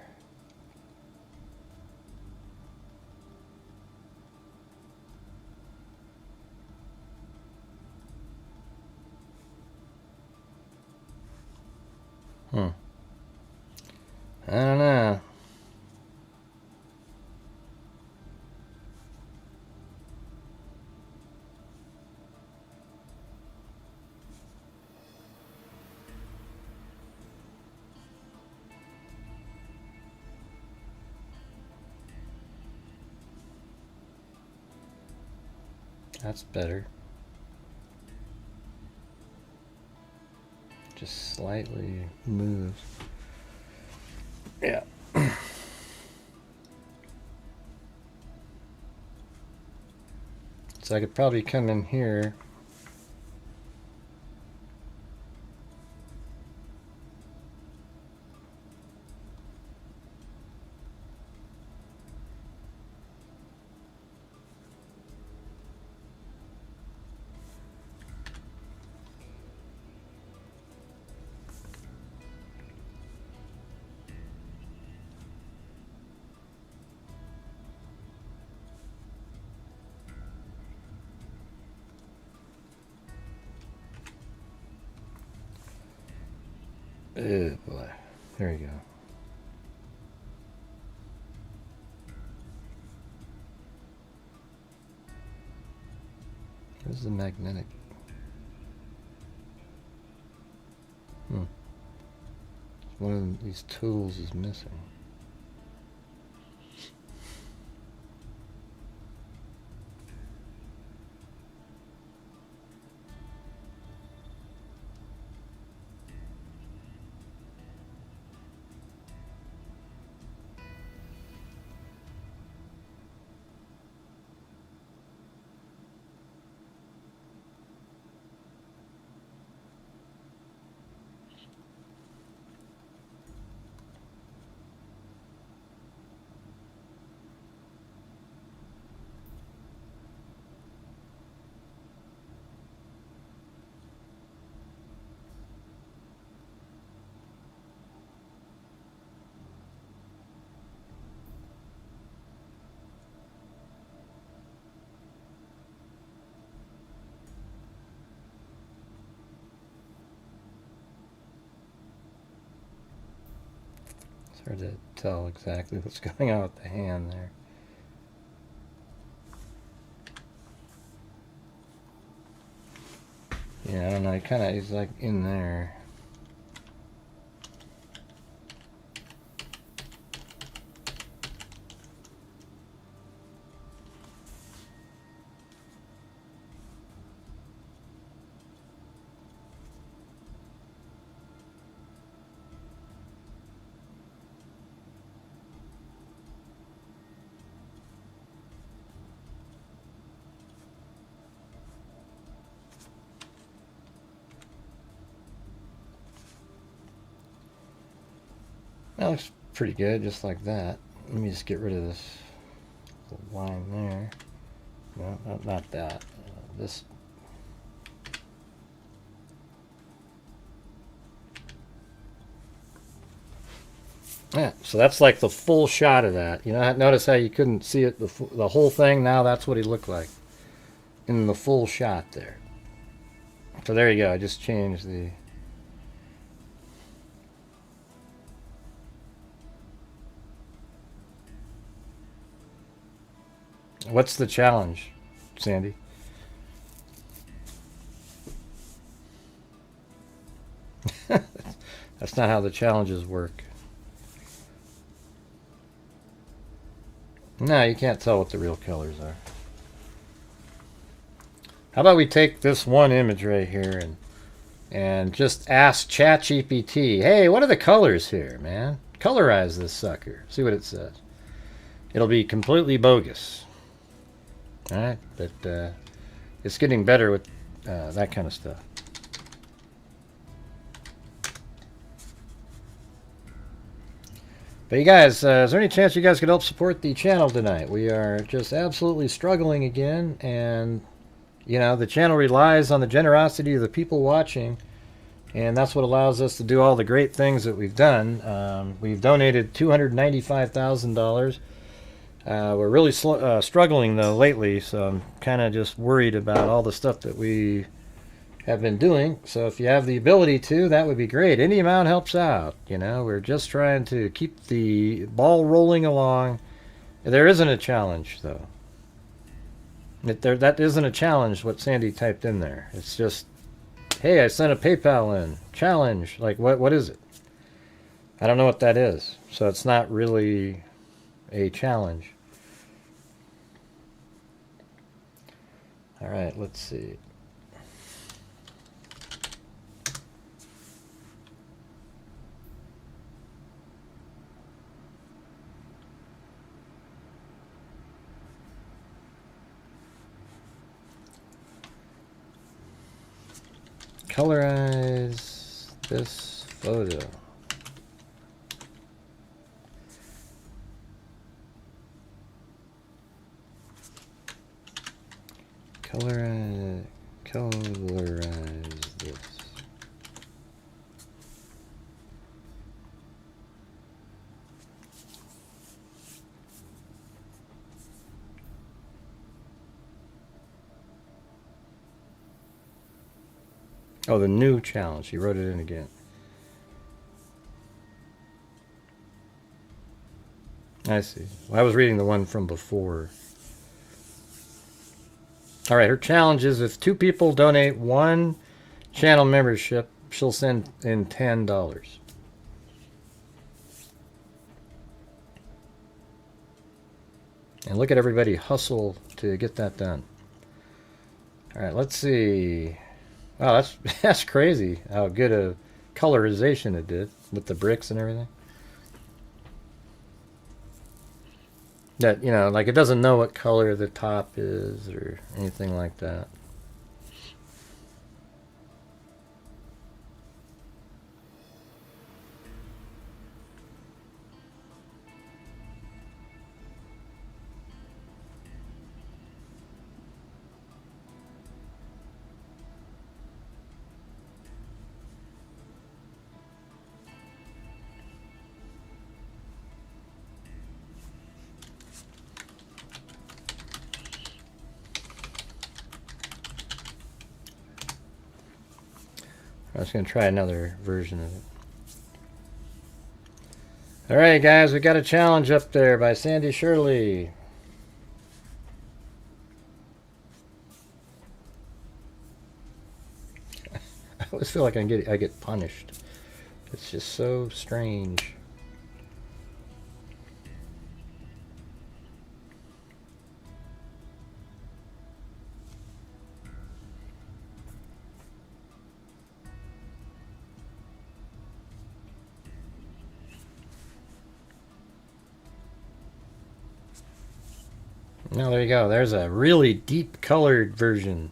I don't know. That's better. Just slightly moves. Yeah. So I could probably come in here. Oh boy. There you go. Where's the magnetic? One of these tools is missing. hard to tell exactly what's going on with the hand there. Yeah, I don't know. He's like in there. That looks pretty good, just like that. Let me just get rid of this line there. No, not that. This. Yeah, so that's like the full shot of that. You know, notice how you couldn't see it, the whole thing? Now that's what he looked like in the full shot there. So there you go. I just changed the... What's the challenge, Sandy? That's not how the challenges work. No, you can't tell what the real colors are. How about we take this one image right here and just ask ChatGPT, hey, what are the colors here, man? Colorize this sucker. See what it says. It'll be completely bogus. All right, but it's getting better with that kind of stuff. But you guys, is there any chance you guys could help support the channel tonight? We are just absolutely struggling again, and you know, the channel relies on the generosity of the people watching, and that's what allows us to do all the great things that we've done. We've donated $295,000. We're really struggling though lately, so I'm kind of just worried about all the stuff that we have been doing. So if you have the ability to, that would be great. Any amount helps out. You know, we're just trying to keep the ball rolling along. There isn't a challenge though. That isn't a challenge what Sandy typed in there. It's just, hey, I sent a PayPal in. Challenge. Like what is it? I don't know what that is. So it's not really a challenge. All right, let's see. Colorize this photo. Colorize this. Oh, the new challenge. He wrote it in again. I see. Well, I was reading the one from before. All right, her challenge is if 2 people donate 1 channel membership, she'll send in $10. And look at everybody hustle to get that done. All right, let's see. Wow, that's crazy how good a colorization it did with the bricks and everything. That, you know, like it doesn't know what color the top is or anything like that. I was going to try another version of it. All right, guys, we got a challenge up there by Sandy Shirley. I always feel like I get punished. It's just so strange. Now there you go. There's a really deep colored version.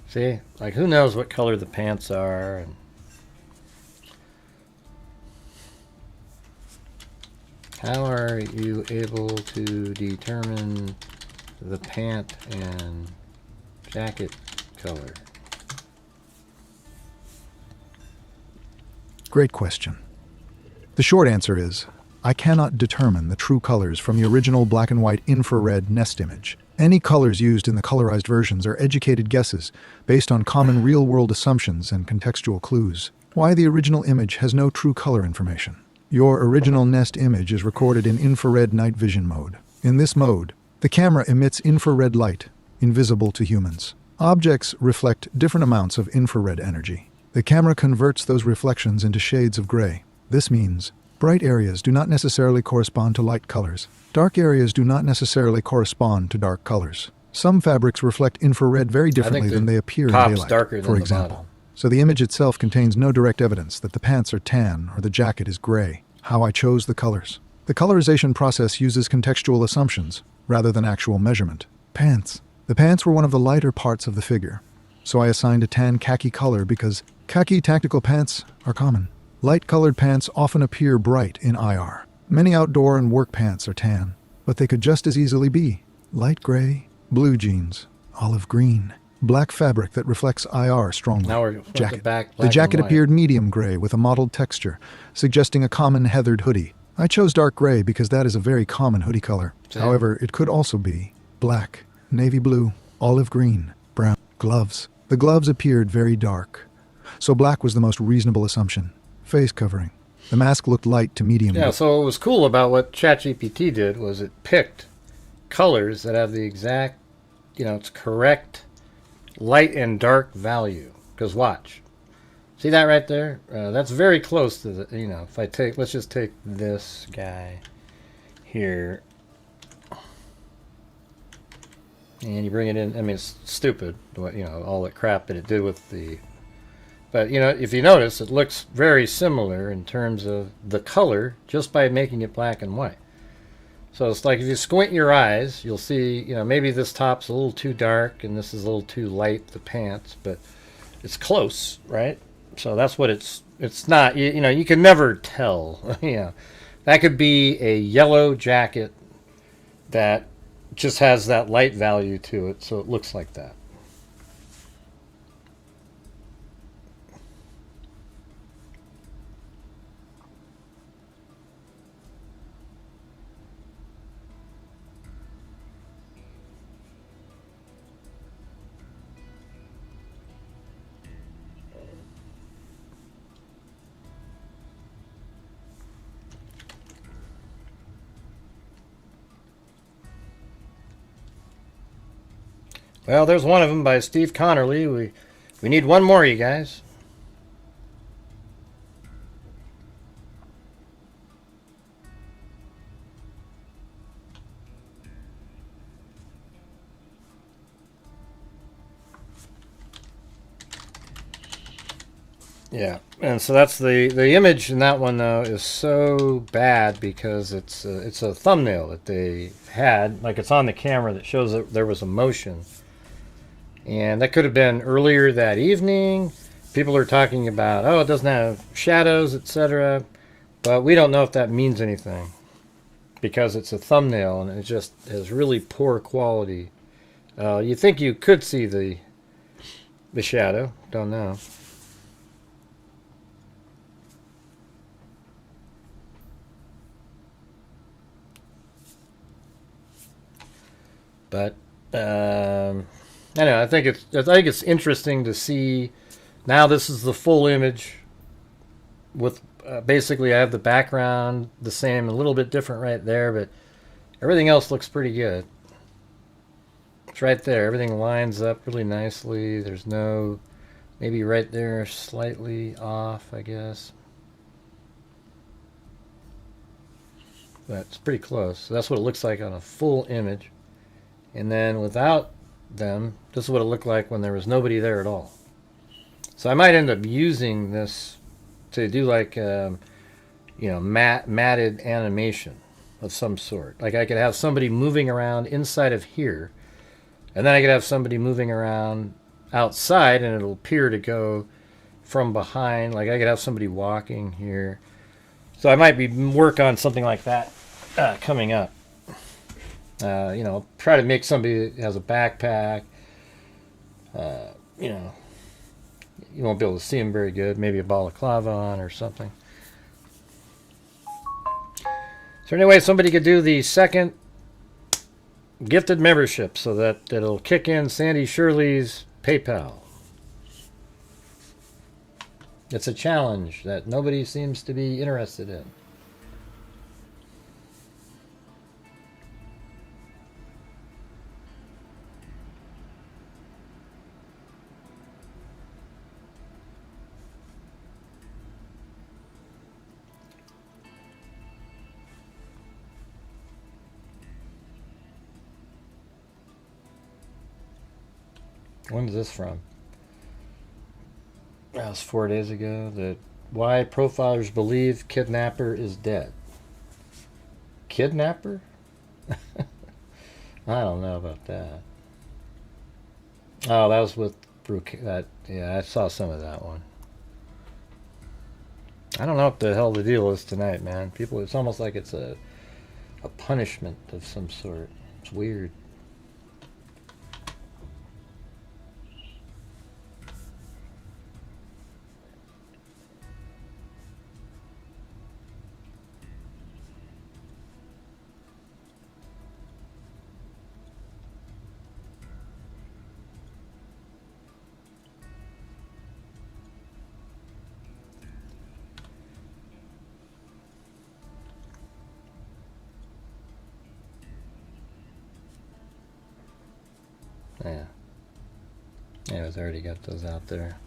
See? Like, who knows what color the pants are. And how are you able to determine the pant and jacket color? Great question. The short answer is, I cannot determine the true colors from the original black and white infrared nest image. Any colors used in the colorized versions are educated guesses based on common real-world assumptions and contextual clues. Why the original image has no true color information. Your original nest image is recorded in infrared night vision mode. In this mode, the camera emits infrared light, invisible to humans. Objects reflect different amounts of infrared energy. The camera converts those reflections into shades of gray. This means bright areas do not necessarily correspond to light colors. Dark areas do not necessarily correspond to dark colors. Some fabrics reflect infrared very differently than they appear in daylight, for example. So the image itself contains no direct evidence that the pants are tan or the jacket is gray. How I chose the colors. The colorization process uses contextual assumptions rather than actual measurement. Pants. The pants were one of the lighter parts of the figure, so I assigned a tan khaki color because khaki tactical pants are common. Light-colored pants often appear bright in IR. Many outdoor and work pants are tan, but they could just as easily be light gray, blue jeans, olive green, black fabric that reflects IR strongly. Now we're jacket. The jacket appeared medium gray with a mottled texture, suggesting a common heathered hoodie. I chose dark gray because that is a very common hoodie color. Same. However, it could also be black, navy blue, olive green, brown. Gloves. The gloves appeared very dark, so black was the most reasonable assumption. Face covering. The mask looked light to medium. Yeah, so what was cool about what ChatGPT did was it picked colors that have the exact, it's correct light and dark value. Because watch. See that right there? That's very close to the, if I take, let's just take this guy here. And you bring it in, I mean, it's stupid, all that crap that it did with the, but, if you notice, it looks very similar in terms of the color just by making it black and white. So it's like if you squint your eyes, you'll see, maybe this top's a little too dark and this is a little too light, the pants, but it's close, right? So that's what it's not, you can never tell. That could be a yellow jacket that just has that light value to it, so it looks like that. Well, there's one of them by Steve Connerly. We need one more, you guys. Yeah, and so that's the image in that one though is so bad because it's a thumbnail that they had, like it's on the camera that shows that there was a motion. And that could have been earlier that evening. People are talking about, oh, it doesn't have shadows, etc. But we don't know if that means anything because it's a thumbnail and it just has really poor quality. You think you could see the shadow. Don't know. But I know. I think it's interesting to see. Now this is the full image with basically I have the background the same, a little bit different right there, but everything else looks pretty good. It's right there. Everything lines up really nicely. There's no, maybe right there slightly off, I guess. But it's pretty close. So that's what it looks like on a full image. And then without them, this is what it looked like when there was nobody there at all. So I might end up using this to do like, matted animation of some sort. Like I could have somebody moving around inside of here, and then I could have somebody moving around outside, and it'll appear to go from behind. Like I could have somebody walking here. So I might be work on something like that coming up. Try to make somebody that has a backpack. You won't be able to see them very good. Maybe a balaclava on or something. So anyway, somebody could do the second gifted membership so that it'll kick in Sandy Shirley's PayPal. It's a challenge that nobody seems to be interested in. When is this from? That was 4 days ago. That why profilers believe kidnapper is dead. Kidnapper? I don't know about that. Oh, that was with Brooke. I saw some of that one. I don't know what the hell the deal is tonight, man. People, it's almost like it's a punishment of some sort. It's weird. Yeah. Anyways, I already got those out there.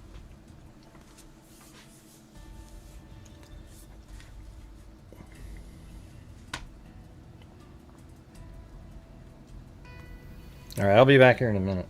Alright, I'll be back here in a minute.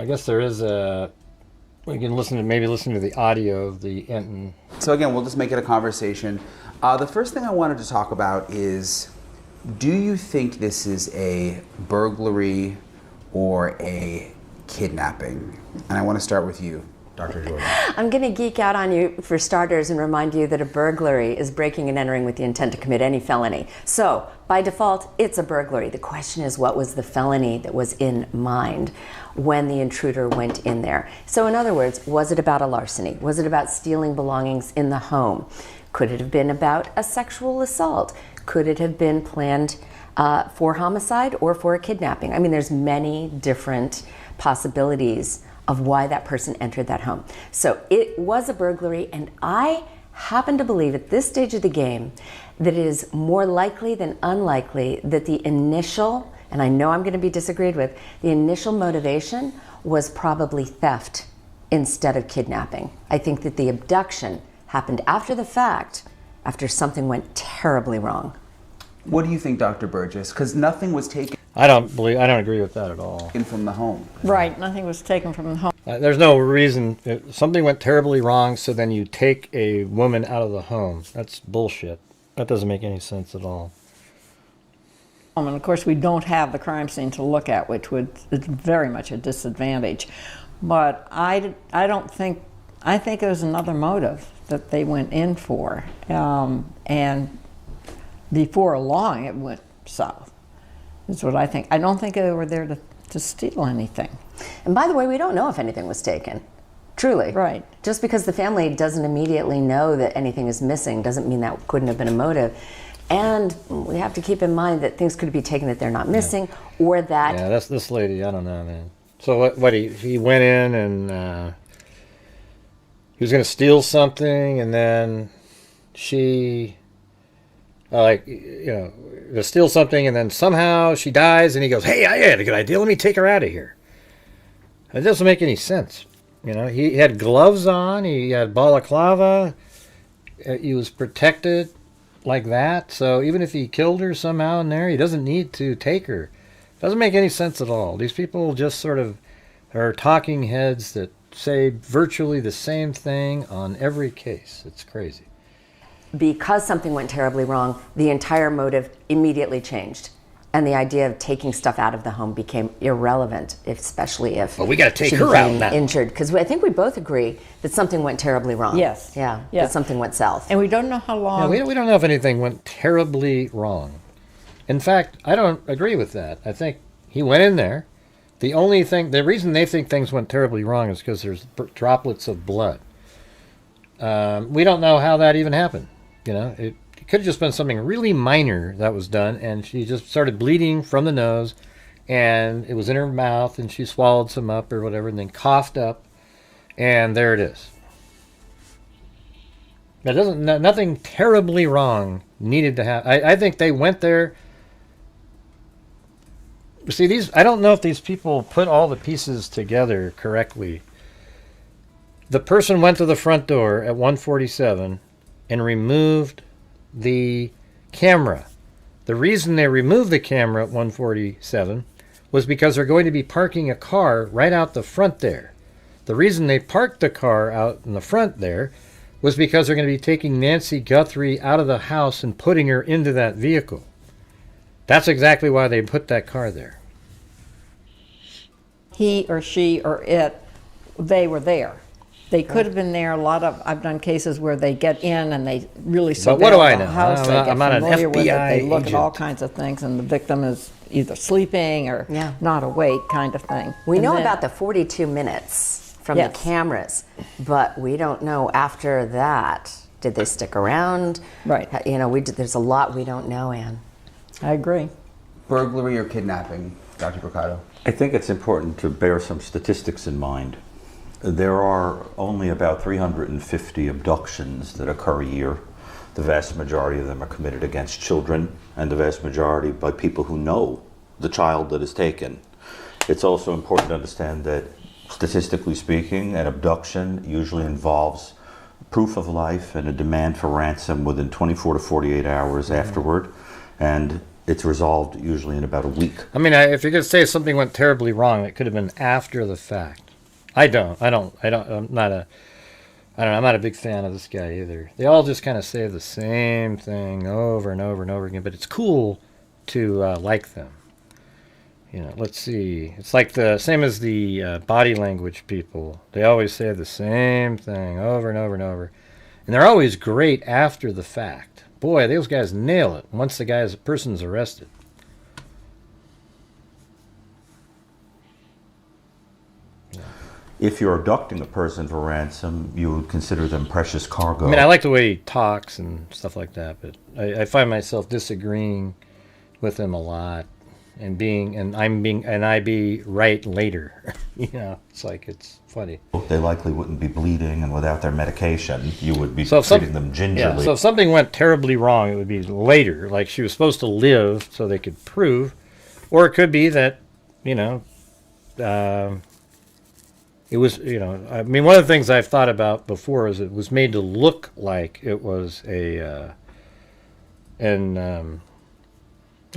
I guess there is a. We can maybe listen to the audio of the Enton. So again, we'll just make it a conversation. The first thing I wanted to talk about is, do you think this is a burglary or a kidnapping? And I want to start with you, Dr. Jordan. I'm going to geek out on you for starters and remind you that a burglary is breaking and entering with the intent to commit any felony. So, by default, it's a burglary. The question is, what was the felony that was in mind when the intruder went in there? So, in other words, was it about a larceny? Was it about stealing belongings in the home? Could it have been about a sexual assault? Could it have been planned for homicide or for a kidnapping? I mean, there's many different possibilities of why that person entered that home. So it was a burglary, and I happen to believe at this stage of the game that it is more likely than unlikely that the initial, and I know I'm going to be disagreed with, the initial motivation was probably theft instead of kidnapping. I think that the abduction happened after the fact, after something went terribly wrong. What do you think, Dr. Burgess? Because nothing was taken I don't agree with that at all. from the home. Right, nothing was taken from the home. There's no reason. Something went terribly wrong, so then you take a woman out of the home. That's bullshit. That doesn't make any sense at all. And of course, we don't have the crime scene to look at, which is very much a disadvantage. But I think there's another motive that they went in for. And before long, it went south. Is what I think. I don't think they were there to steal anything. And by the way, we don't know if anything was taken. Truly. Right. Just because the family doesn't immediately know that anything is missing doesn't mean that couldn't have been a motive. And we have to keep in mind that things could be taken that they're not missing, or that... Yeah, that's this lady. I don't know, man. So what he went in and he was going to steal something, and then she... to steal something, and then somehow she dies, and he goes, "Hey, I had a good idea. Let me take her out of here." It doesn't make any sense. He had gloves on. He had balaclava. He was protected like that. So even if he killed her somehow in there, he doesn't need to take her. Doesn't make any sense at all. These people just sort of are talking heads that say virtually the same thing on every case. It's crazy. Because something went terribly wrong, the entire motive immediately changed. And the idea of taking stuff out of the home became irrelevant, especially if we got to take she her out became now. Injured. Because I think we both agree that something went terribly wrong. Yes. Yeah, Yeah. that something went south. And we don't know how long. No, we don't know if anything went terribly wrong. In fact, I don't agree with that. I think he went in there. The reason they think things went terribly wrong is because there's droplets of blood. We don't know how that even happened. It could have just been something really minor that was done, and she just started bleeding from the nose, and it was in her mouth, and she swallowed some up or whatever, and then coughed up, and there it is. Nothing terribly wrong needed to happen. I think they went there. See, I don't know if these people put all the pieces together correctly. The person went to the front door at 1:47 and removed the camera. The reason they removed the camera at 1:47 was because they're going to be parking a car right out the front there. The reason they parked the car out in the front there was because they're going to be taking Nancy Guthrie out of the house and putting her into that vehicle. That's exactly why they put that car there. He or she or it, they were there. They could have been there. I've done cases where they get in and they really surveil what do I the know? house. They get I'm not an familiar with it. FBI They look at all agent. kinds of things, and the victim is either sleeping or not awake, kind of thing. We And know then- about the 42 minutes from Yes. the cameras, but we don't know after that. Did they stick around? Right. There's a lot we don't know, Ann. I agree. Burglary or kidnapping, Dr. Bricado? I think it's important to bear some statistics in mind. There are only about 350 abductions that occur a year. The vast majority of them are committed against children, and the vast majority by people who know the child that is taken. It's also important to understand that, statistically speaking, an abduction usually involves proof of life and a demand for ransom within 24 to 48 hours afterward. And It's resolved usually in about a week. I mean, if you're going to say something went terribly wrong, it could have been after the fact. I'm not a big fan of this guy either. They all just kind of say the same thing over and over and over again, but it's cool to like them. You know, let's see. It's like the same as the body language people. They always say the same thing over and over and over. And they're always great after the fact. Boy, those guys nail it once the person's arrested. If you're abducting a person for ransom, you would consider them precious cargo. I mean, I like the way he talks and stuff like that, but I find myself disagreeing with him a lot, and I be right later. You know, it's funny. They likely wouldn't be bleeding, and without their medication, you would be treating them gingerly. Yeah, so if something went terribly wrong, it would be later, like she was supposed to live so they could prove, or it could be that, you know, it was, you know, I mean, one of the things I've thought about before is it was made to look like it was an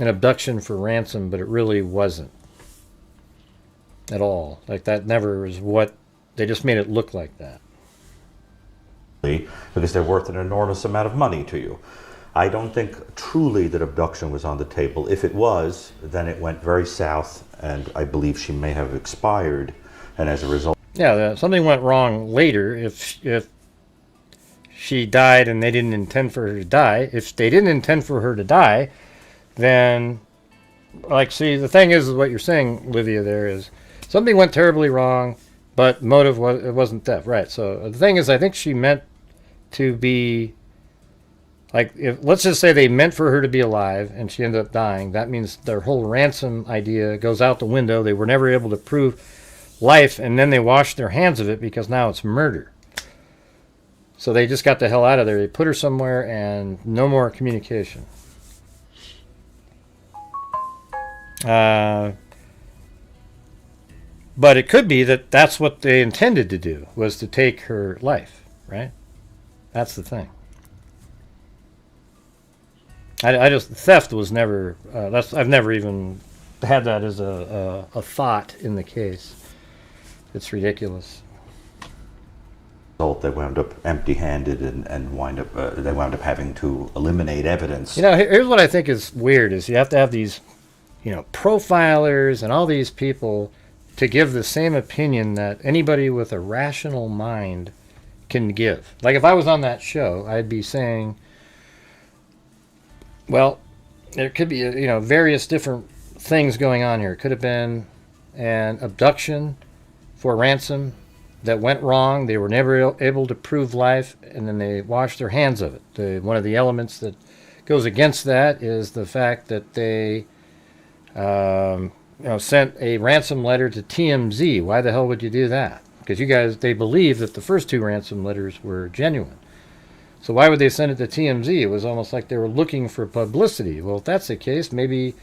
abduction for ransom, but it really wasn't at all. Like, that never is what, they just made it look like that. Because they're worth an enormous amount of money to you. I don't think truly that abduction was on the table. If it was, then it went very south, and I believe she may have expired, and as a result... Yeah, something went wrong later if she died and they didn't intend for her to die. If they didn't intend for her to die, then, like, see, the thing is what you're saying, Livia, there is something went terribly wrong, but motive it wasn't theft. Right, so the thing is, I think she meant to be, like, let's just say they meant for her to be alive and she ended up dying. That means their whole ransom idea goes out the window. They were never able to prove life, and then they washed their hands of it because now it's murder. So they just got the hell out of there. They put her somewhere and no more communication. But it could be that that's what they intended to do, was to take her life, right? That's the thing. Theft was never, I've never even had that as a thought in the case. It's ridiculous. They wound up empty-handed and they wound up having to eliminate evidence. You know, here's what I think is weird: is you have to have these, you know, profilers and all these people to give the same opinion that anybody with a rational mind can give. Like, if I was on that show, I'd be saying, well, there could be, you know, various different things going on here. It could have been an abduction for ransom that went wrong. They were never able to prove life, and then they washed their hands of it. One of the elements that goes against that is the fact that they sent a ransom letter to TMZ. Why the hell would you do that? Because they believe that the first two ransom letters were genuine. So why would they send it to TMZ? It was almost like they were looking for publicity. Well, if that's the case, maybe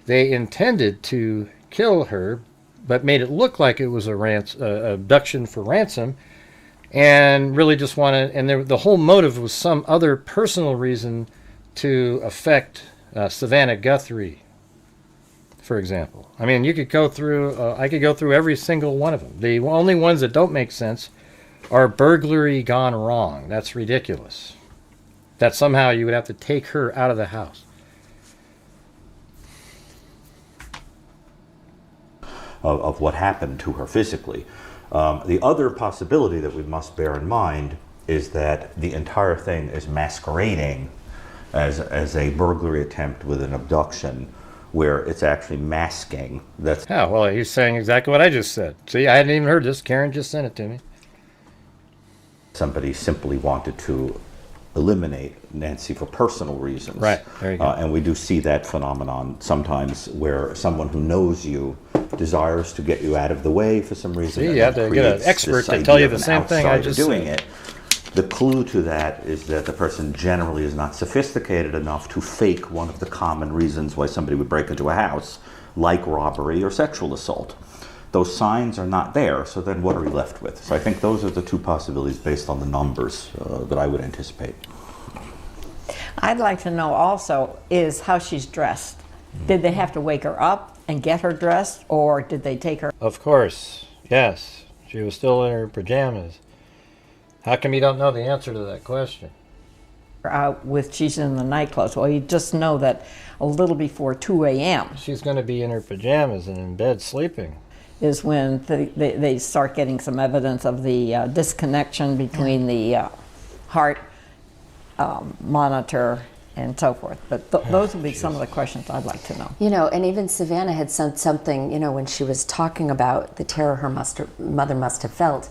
they intended to kill her, but made it look like it was a abduction for ransom, and really just wanted, and the whole motive was some other personal reason to affect Savannah Guthrie, for example. I mean, you could go through, I could go through every single one of them. The only ones that don't make sense are burglary gone wrong. That's ridiculous. That somehow you would have to take her out of the house. Of what happened to her physically. The other possibility that we must bear in mind is that the entire thing is masquerading as a burglary attempt with an abduction, where it's actually masking. That's well, he's saying exactly what I just said. See, I hadn't even heard this. Karen just sent it to me. Somebody simply wanted to eliminate Nancy for personal reasons. Right, there you go. And we do see that phenomenon sometimes, where someone who knows you desires to get you out of the way for some reason. See, you have to get an expert to tell you the same thing I just doing said. It. The clue to that is that the person generally is not sophisticated enough to fake one of the common reasons why somebody would break into a house, like robbery or sexual assault. Those signs are not there, so then what are we left with? So I think those are the two possibilities based on the numbers that I would anticipate. I'd like to know also is how she's dressed. Did they have to wake her up and get her dressed, or did they take her? Of course, yes. She was still in her pajamas. How come you don't know the answer to that question? Out with she's in the nightclothes. Well, you just know that a little before 2 a.m. She's going to be in her pajamas and in bed sleeping. is when they start getting some evidence of the disconnection between the heart monitor and so forth. But those would be some of the questions I'd like to know. You know, and even Savannah had said something, you know, when she was talking about the terror her mother must have felt.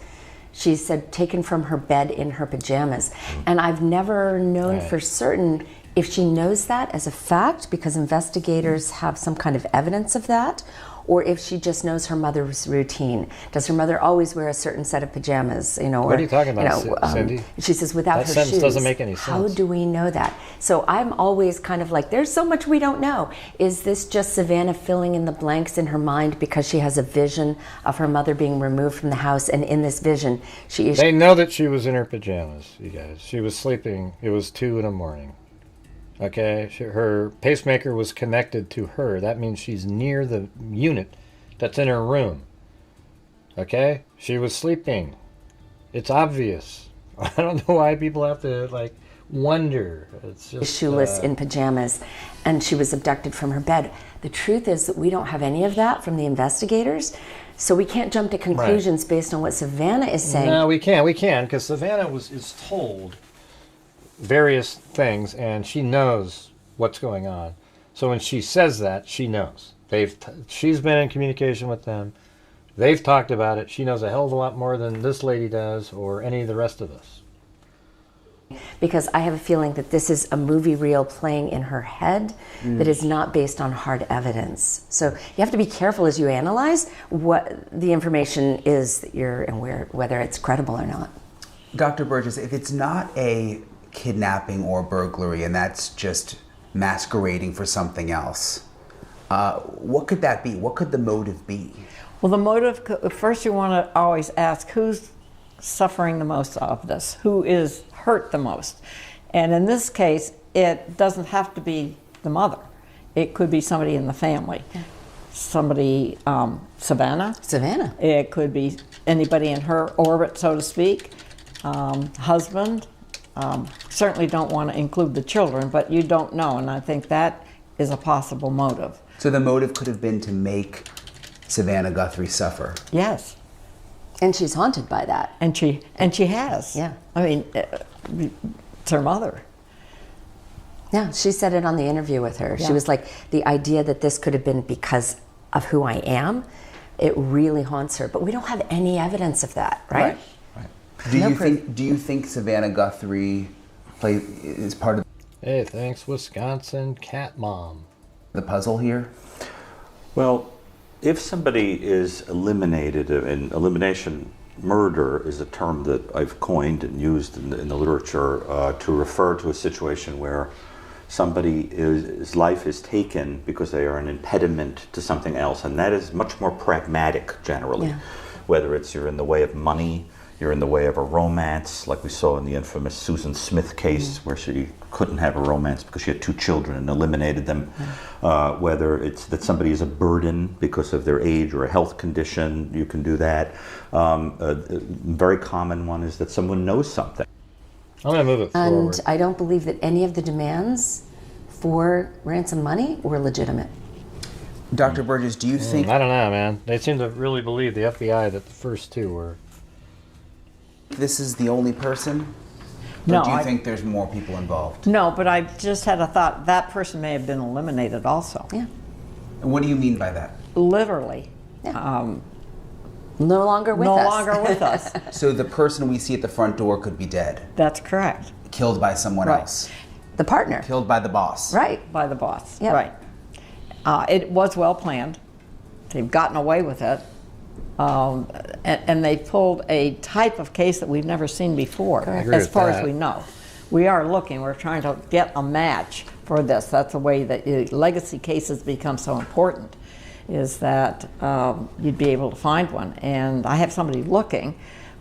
She said taken from her bed in her pajamas. And I've never known for certain if she knows that as a fact, because investigators have some kind of evidence of that, or if she just knows her mother's routine. Does her mother always wear a certain set of pajamas? You know, what are you talking about, Cindy? She says without that her sentence shoes. Doesn't make any sense. How do we know that? So I'm always kind of like, there's so much we don't know. Is this just Savannah filling in the blanks in her mind because she has a vision of her mother being removed from the house, and in this vision, she is... They know that she was in her pajamas, you guys. She was sleeping. It was 2 a.m. Okay? Her pacemaker was connected to her. That means she's near the unit that's in her room. Okay? She was sleeping. It's obvious. I don't know why people have to, like, wonder. It's just... shoeless in pajamas, and she was abducted from her bed. The truth is that we don't have any of that from the investigators, so we can't jump to conclusions based on what Savannah is saying. No, we can, because Savannah is told various things, and she knows what's going on. So when she says that, she knows. She's been in communication with them. They've talked about it. She knows a hell of a lot more than this lady does, or any of the rest of us. Because I have a feeling that this is a movie reel playing in her head that is not based on hard evidence. So you have to be careful as you analyze what the information is that you're, and whether it's credible or not. Dr. Burgess, if it's not a kidnapping or burglary, and that's just masquerading for something else, what could that be? What could the motive be? Well, the motive, first you want to always ask who's suffering the most of this, who is hurt the most. And in this case, it doesn't have to be the mother. It could be somebody in the family. Somebody, Savannah. It could be anybody in her orbit, so to speak. Husband. Certainly don't want to include the children, but you don't know, and I think that is a possible motive. So the motive could have been to make Savannah Guthrie suffer. Yes. And she's haunted by that. And she has. Yeah. I mean, it's her mother. Yeah, she said it on the interview with her. Yeah. She was like, the idea that this could have been because of who I am, it really haunts her. But we don't have any evidence of that, right? Do you think Savannah Guthrie is part of... Hey, thanks, Wisconsin Cat Mom. ...the puzzle here? Well, if somebody is eliminated, and elimination, murder is a term that I've coined and used in the literature to refer to a situation where somebody's life is taken because they are an impediment to something else, and that is much more pragmatic generally. Yeah. Whether it's you're in the way of money, you're in the way of a romance, like we saw in the infamous Susan Smith case, where she couldn't have a romance because she had 2 children and eliminated them. Whether it's that somebody is a burden because of their age or a health condition, you can do that. A very common one is that someone knows something. I'm going to move it forward. And I don't believe that any of the demands for ransom money were legitimate. Dr. Burgess, do you think... I don't know, man. They seem to really believe, the FBI, that the first 2 were... This is the only person? No. Or do you think there's more people involved? No, but I just had a thought, that person may have been eliminated also. Yeah. And what do you mean by that? Literally. Yeah. No longer with us. No longer with us. So the person we see at the front door could be dead? That's correct. Killed by someone else? The partner. Killed by the boss? Right. By the boss. Yep. Right. It was well planned. They've gotten away with it. And they pulled a type of case that we've never seen before, as far as we know. We are looking, we're trying to get a match for this. That's the way that legacy cases become so important, is that you'd be able to find one. And I have somebody looking,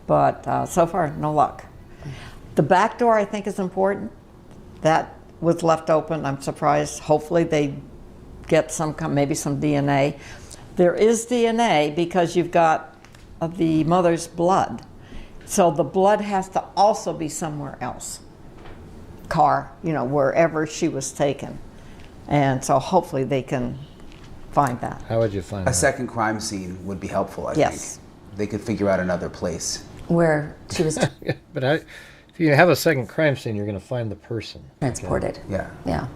but so far, no luck. The back door, I think, is important. That was left open. I'm surprised. Hopefully they get maybe some DNA. There is DNA because you've got the mother's blood. So the blood has to also be somewhere else. Car, wherever she was taken. And so hopefully they can find that. How would you find A that? second crime scene would be helpful, I Yes. think. They could figure out another place. Where she was But if you have a second crime scene, you're going to find the person. transported. Yeah. Yeah.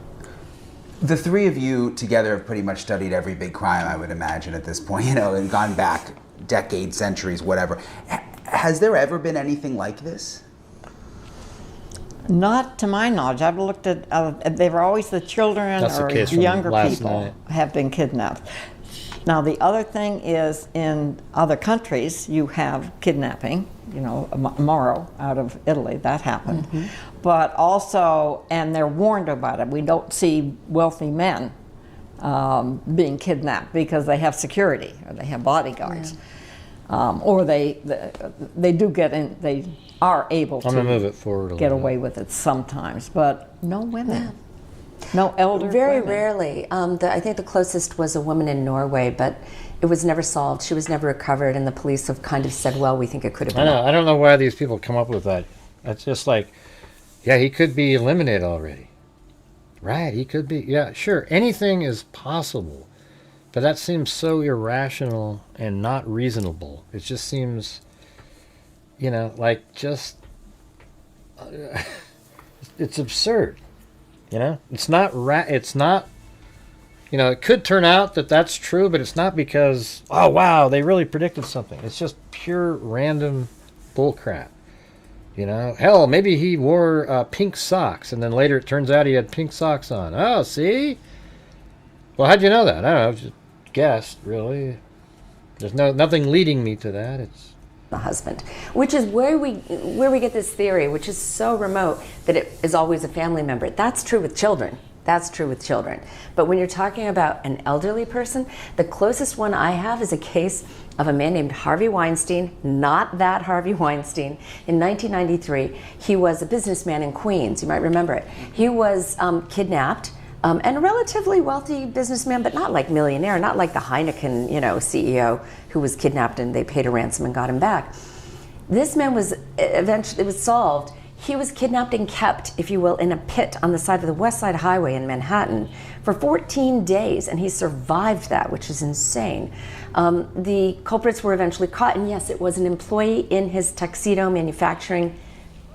The three of you together have pretty much studied every big crime, I would imagine, at this point, and gone back decades, centuries, whatever. Has there ever been anything like this? Not to my knowledge. I've looked at, they were always the children That's the or case from younger last people night. have been kidnapped. Now, the other thing is in other countries, you have kidnapping, Moro out of Italy, that happened. But also, and they're warned about it, we don't see wealthy men being kidnapped because they have security or they have bodyguards. Or they do get in, they are able I'm going to move to it forward a get little away with it sometimes, but no women. No elder Very women. rarely. I think the closest was a woman in Norway, but it was never solved. She was never recovered, and the police have kind of said, well, we think it could have I been. know. I don't know why these people come up with that. That's just like, yeah, he could be eliminated already. Right, he could be. Yeah, sure. Anything is possible. But that seems so irrational and not reasonable. It just seems, like just... it's absurd. It's not... It's not... it could turn out that that's true, but it's not because, oh, wow, they really predicted something. It's just pure random bullcrap. Hell, maybe he wore pink socks, and then later it turns out he had pink socks on. Oh, see? Well, how'd you know that? I don't know. Just guessed, really. There's nothing leading me to that. It's The husband, which is where we get this theory, which is so remote that it is always a family member. That's true with children. That's true with children. But when you're talking about an elderly person, the closest one I have is a case of a man named Harvey Weinstein, not that Harvey Weinstein. In 1993, he was a businessman in Queens. You might remember it. He was kidnapped, and a relatively wealthy businessman, but not like millionaire, not like the Heineken, CEO who was kidnapped and they paid a ransom and got him back. This man was eventually, it was solved. He was kidnapped and kept, if you will, in a pit on the side of the West Side Highway in Manhattan for 14 days, and he survived that, which is insane. The culprits were eventually caught, and yes, it was an employee in his tuxedo manufacturing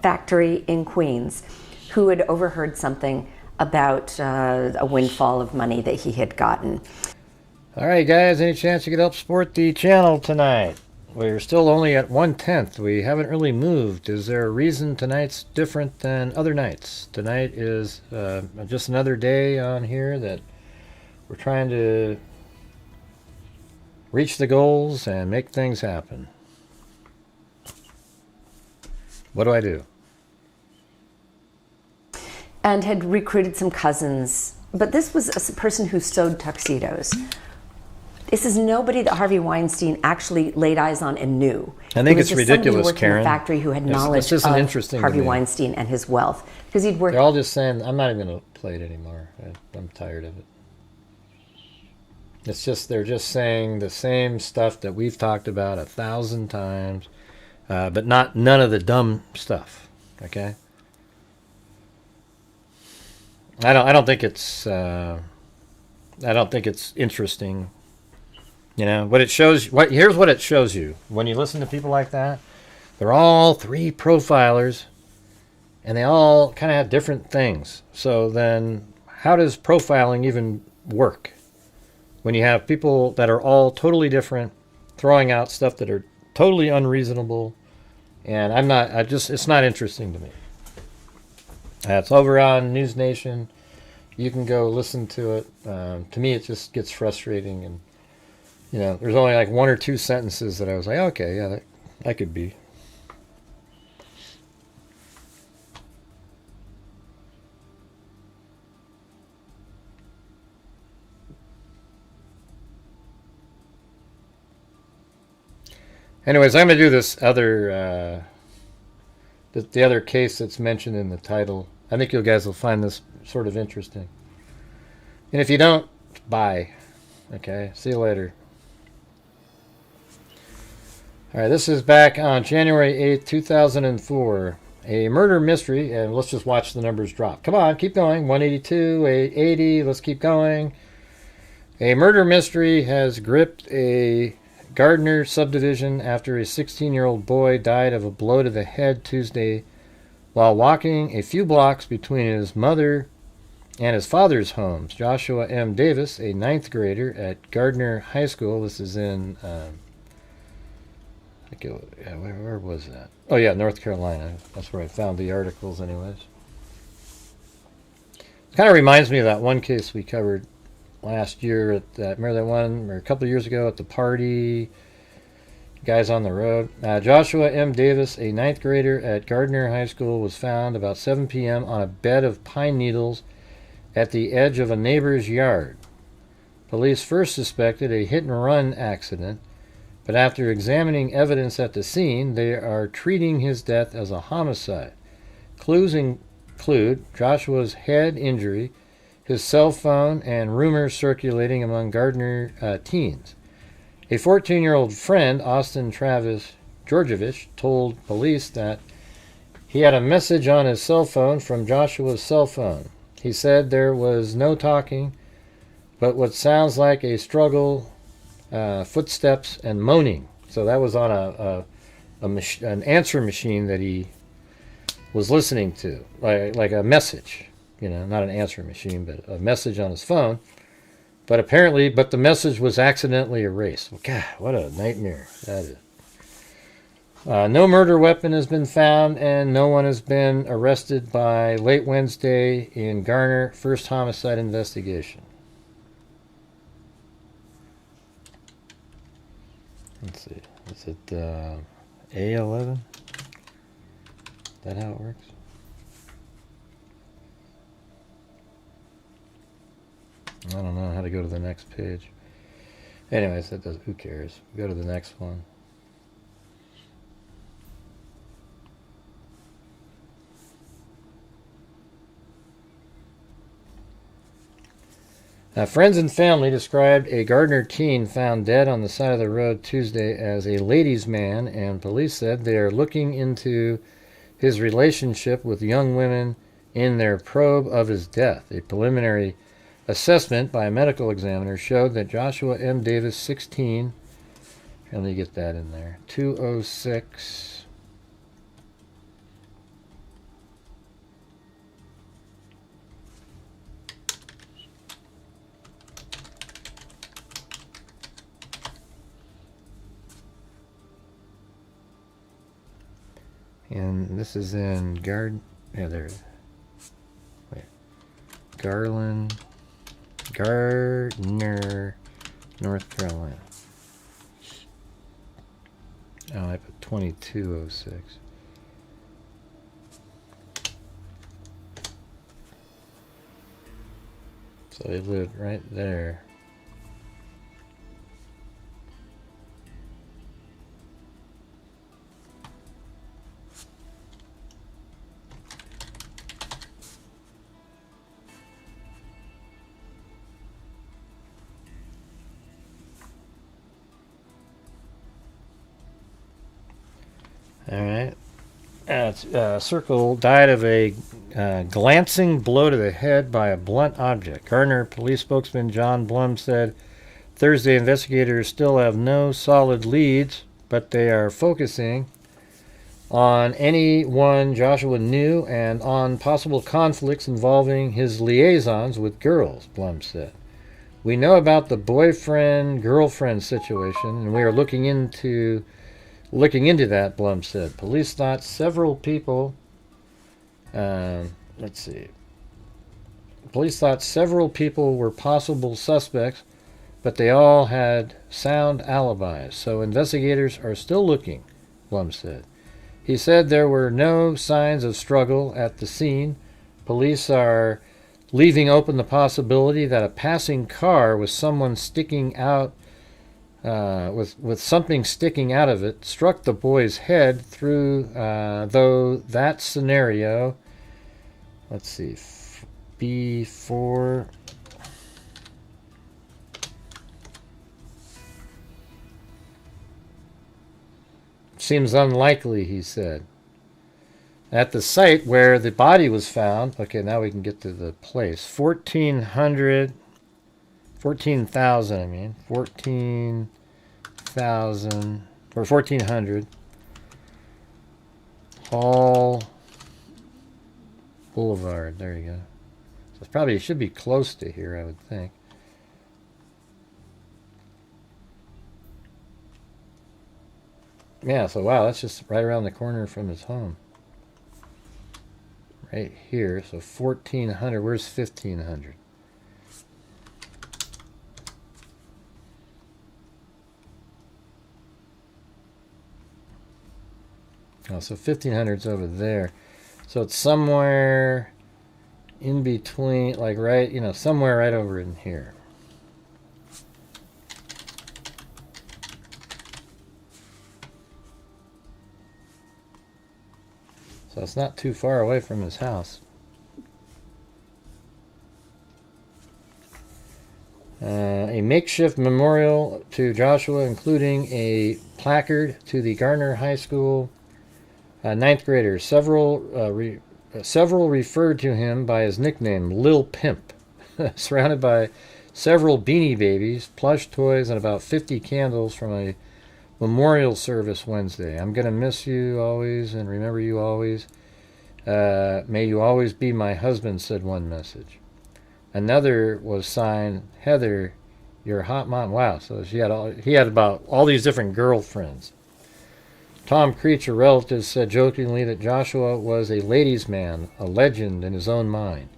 factory in Queens who had overheard something about a windfall of money that he had gotten. all right, guys. Any chance you could help support the channel tonight? We're still only at 1/10. We haven't really moved. Is there a reason tonight's different than other nights? Tonight is just another day on here that we're trying to reach the goals and make things happen. What do I do? And had recruited some cousins. But this was a person who sewed tuxedos. This is nobody that Harvey Weinstein actually laid eyes on and knew. I think It was it's just somebody ridiculous, working Karen. in a factory who had This knowledge isn't of interesting to Harvey me. Weinstein and his wealth. Because he'd worked. They're all just saying, I'm not even going to play it anymore. I'm tired of it. It's just, they're just saying the same stuff that we've talked about 1,000 times, but none of the dumb stuff. Okay. I don't think it's interesting. What it shows. Here's what it shows you when you listen to people like that. They're all three profilers, and they all kind of have different things. So then, how does profiling even work when you have people that are all totally different, throwing out stuff that are totally unreasonable? And it's not interesting to me. It's over on News Nation. You can go listen to it. To me, it just gets frustrating. And, there's only like one or two sentences that I was like, okay, yeah, that could be. Anyways, I'm going to do this other, the other case that's mentioned in the title. I think you guys will find this sort of interesting. And if you don't Bye. Okay, see you later. All right, this is back on January 8th, 2004. A murder mystery, and let's just watch the numbers drop. Come on, keep going. 182, 880, let's keep going. A murder mystery has gripped a Gardner subdivision after a 16-year-old boy died of a blow to the head Tuesday while walking a few blocks between his mother and his father's homes. Joshua M. Davis, a ninth grader at Gardner High School, this is in, where was that? Oh yeah, North Carolina. That's where I found the articles anyways. It kind of reminds me of that one case we covered last year at that, remember that one, or a couple of years ago at the party, guys on the road. Joshua M. Davis, a ninth grader at Gardner High School, was found about 7 p.m. on a bed of pine needles at the edge of a neighbor's yard. Police first suspected a hit-and-run accident, but after examining evidence at the scene, they are treating his death as a homicide. Clues include Joshua's head injury, his cell phone, and rumors circulating among Gardner teens. A 14-year-old friend, Austin Travis Georgievich, told police that he had a message on his cell phone from Joshua's cell phone. He said there was no talking, but what sounds like a struggle, footsteps, and moaning. So that was on an answer machine that he was listening to, like a message. You know, not an answering machine, but a message on his phone. But the message was accidentally erased. Well, God, what a nightmare that is. No murder weapon has been found, and no one has been arrested by late Wednesday in Garner first homicide investigation. Let's see. Is it A11? Is that how it works? I don't know how to go to the next page. Anyways, who cares? Go to the next one. Friends and family described a Gardner teen found dead on the side of the road Tuesday as a ladies' man, and police said they are looking into his relationship with young women in their probe of his death. A preliminary assessment by a medical examiner showed that Joshua M. Davis, 16, let me get that in there, 206. And this is in Gardner, North Carolina. Oh, I put 2206. So they lived right there. Alright. Circle died of a glancing blow to the head by a blunt object. Gardner police spokesman John Blum said Thursday investigators still have no solid leads, but they are focusing on anyone Joshua knew and on possible conflicts involving his liaisons with girls, Blum said. We know about the boyfriend-girlfriend situation, and we are looking into that, Blum said. Police thought several people, Police thought several people were possible suspects, but they all had sound alibis, so investigators are still looking, Blum said. He said there were no signs of struggle at the scene. Police are leaving open the possibility that a passing car with someone sticking out with something sticking out of it, struck the boy's head through, though that scenario, let's see, B4, seems unlikely, he said. At the site where the body was found, okay, now we can get to the place. 14,000, I mean, 14,000, or 1,400. Hall Boulevard, there you go. So it's probably, it should be close to here, I would think. Yeah, so wow, that's just right around the corner from his home. Right here, so 1,400. Where's 1,500? Oh, so 1,500's over there. So it's somewhere in between, like right, you know, somewhere right over in here. So it's not too far away from his house. A makeshift memorial to Joshua, including a placard to the Garner High School ninth graders. Several referred to him by his nickname, Lil Pimp. Surrounded by several Beanie Babies, plush toys, and about 50 candles from a memorial service Wednesday. I'm going to miss you always and remember you always. May you always be my husband, said one message. Another was signed, Heather, your hot mom. Wow, so he had about all these different girlfriends. Tom Creech, a relative, said jokingly that Joshua was a ladies' man, a legend in his own mind.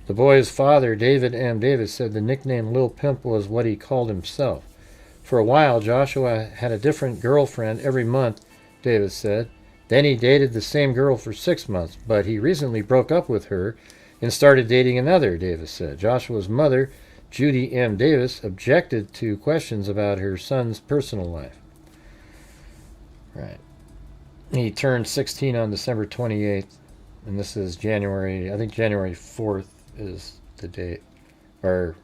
The boy's father, David M. Davis, said the nickname Lil Pimp was what he called himself. For a while, Joshua had a different girlfriend every month, Davis said. Then he dated the same girl for 6 months, but he recently broke up with her and started dating another, Davis said. Joshua's mother, Judy M. Davis, objected to questions about her son's personal life. Right. He turned 16 on December 28th, and this is January, I think January 4th is the date. Or,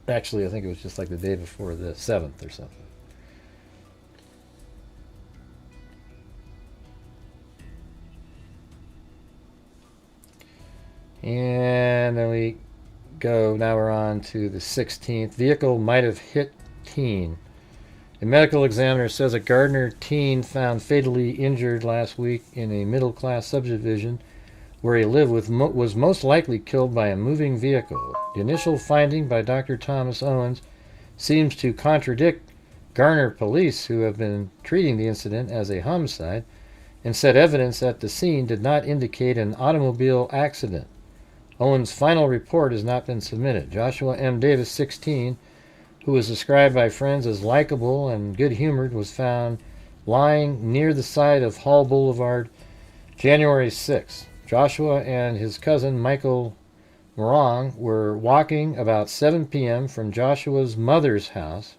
actually, I think it was just like the day before the 7th or something. And then we go, now we're on to the 16th. Vehicle might have hit teen. A medical examiner says a Gardner teen found fatally injured last week in a middle-class subdivision where he lived was most likely killed by a moving vehicle. The initial finding by Dr. Thomas Owens seems to contradict Garner police, who have been treating the incident as a homicide, and said evidence at the scene did not indicate an automobile accident. Owens' final report has not been submitted. Joshua M. Davis, 16, who was described by friends as likable and good-humored, was found lying near the side of Hall Boulevard January 6. Joshua and his cousin Michael Morong were walking about 7 p.m. from Joshua's mother's house.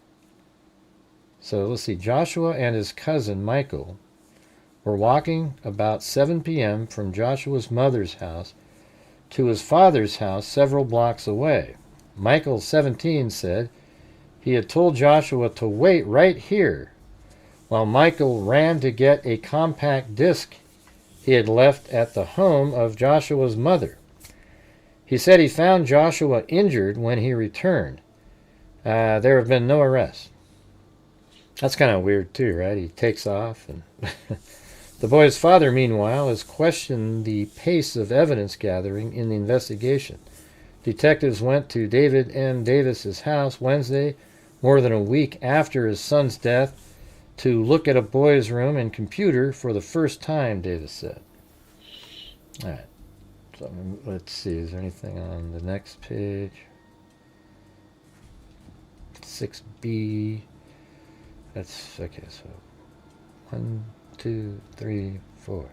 So let's see, Joshua and his cousin Michael were walking about 7 p.m. from Joshua's mother's house to his father's house several blocks away. Michael, 17, said he had told Joshua to wait right here while Michael ran to get a compact disc he had left at the home of Joshua's mother. He said he found Joshua injured when he returned. There have been no arrests. That's kind of weird too, right? He takes off. And the boy's father, meanwhile, has questioned the pace of evidence gathering in the investigation. Detectives went to David M. Davis's house Wednesday, more than a week after his son's death, to look at a boy's room and computer for the first time, Davis said. All right. So let's see. Is there anything on the next page? 6B. That's okay. So 1, 2, 3, 4.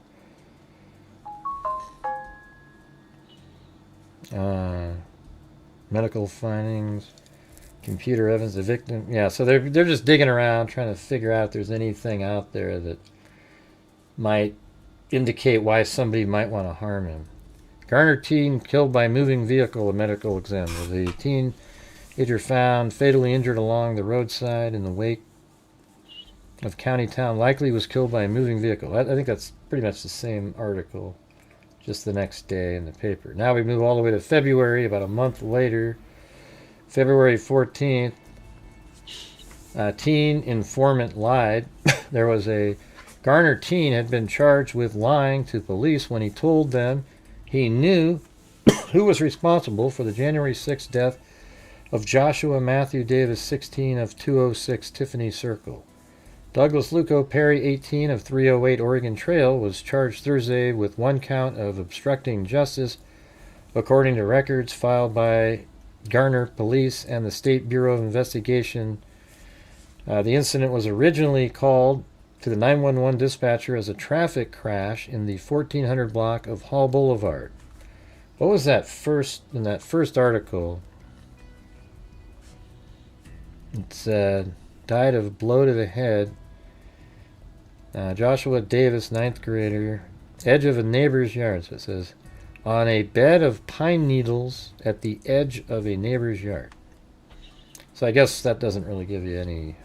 Medical findings. Computer evidence, the victim. Yeah, so they're just digging around, trying to figure out if there's anything out there that might indicate why somebody might want to harm him. Garner teen killed by moving vehicle, a medical examiner. The teenager found fatally injured along the roadside in the wake of County Town likely was killed by a moving vehicle. I think that's pretty much the same article, just the next day in the paper. Now we move all the way to February, about a month later. February 14th, a teen informant lied. There was a Garner teen had been charged with lying to police when he told them he knew who was responsible for the January 6th death of Joshua Matthew Davis, 16, of 206 Tiffany Circle. Douglas Luco Perry, 18, of 308 Oregon Trail, was charged Thursday with one count of obstructing justice, according to records filed by Garner Police and the State Bureau of Investigation. The incident was originally called to the 911 dispatcher as a traffic crash in the 1400 block of Hall Boulevard. What was that in that first article? It said, died of blow to the head. Joshua Davis, 9th grader, edge of a neighbor's yard. So it says, on a bed of pine needles at the edge of a neighbor's yard. So I guess that doesn't really give you any,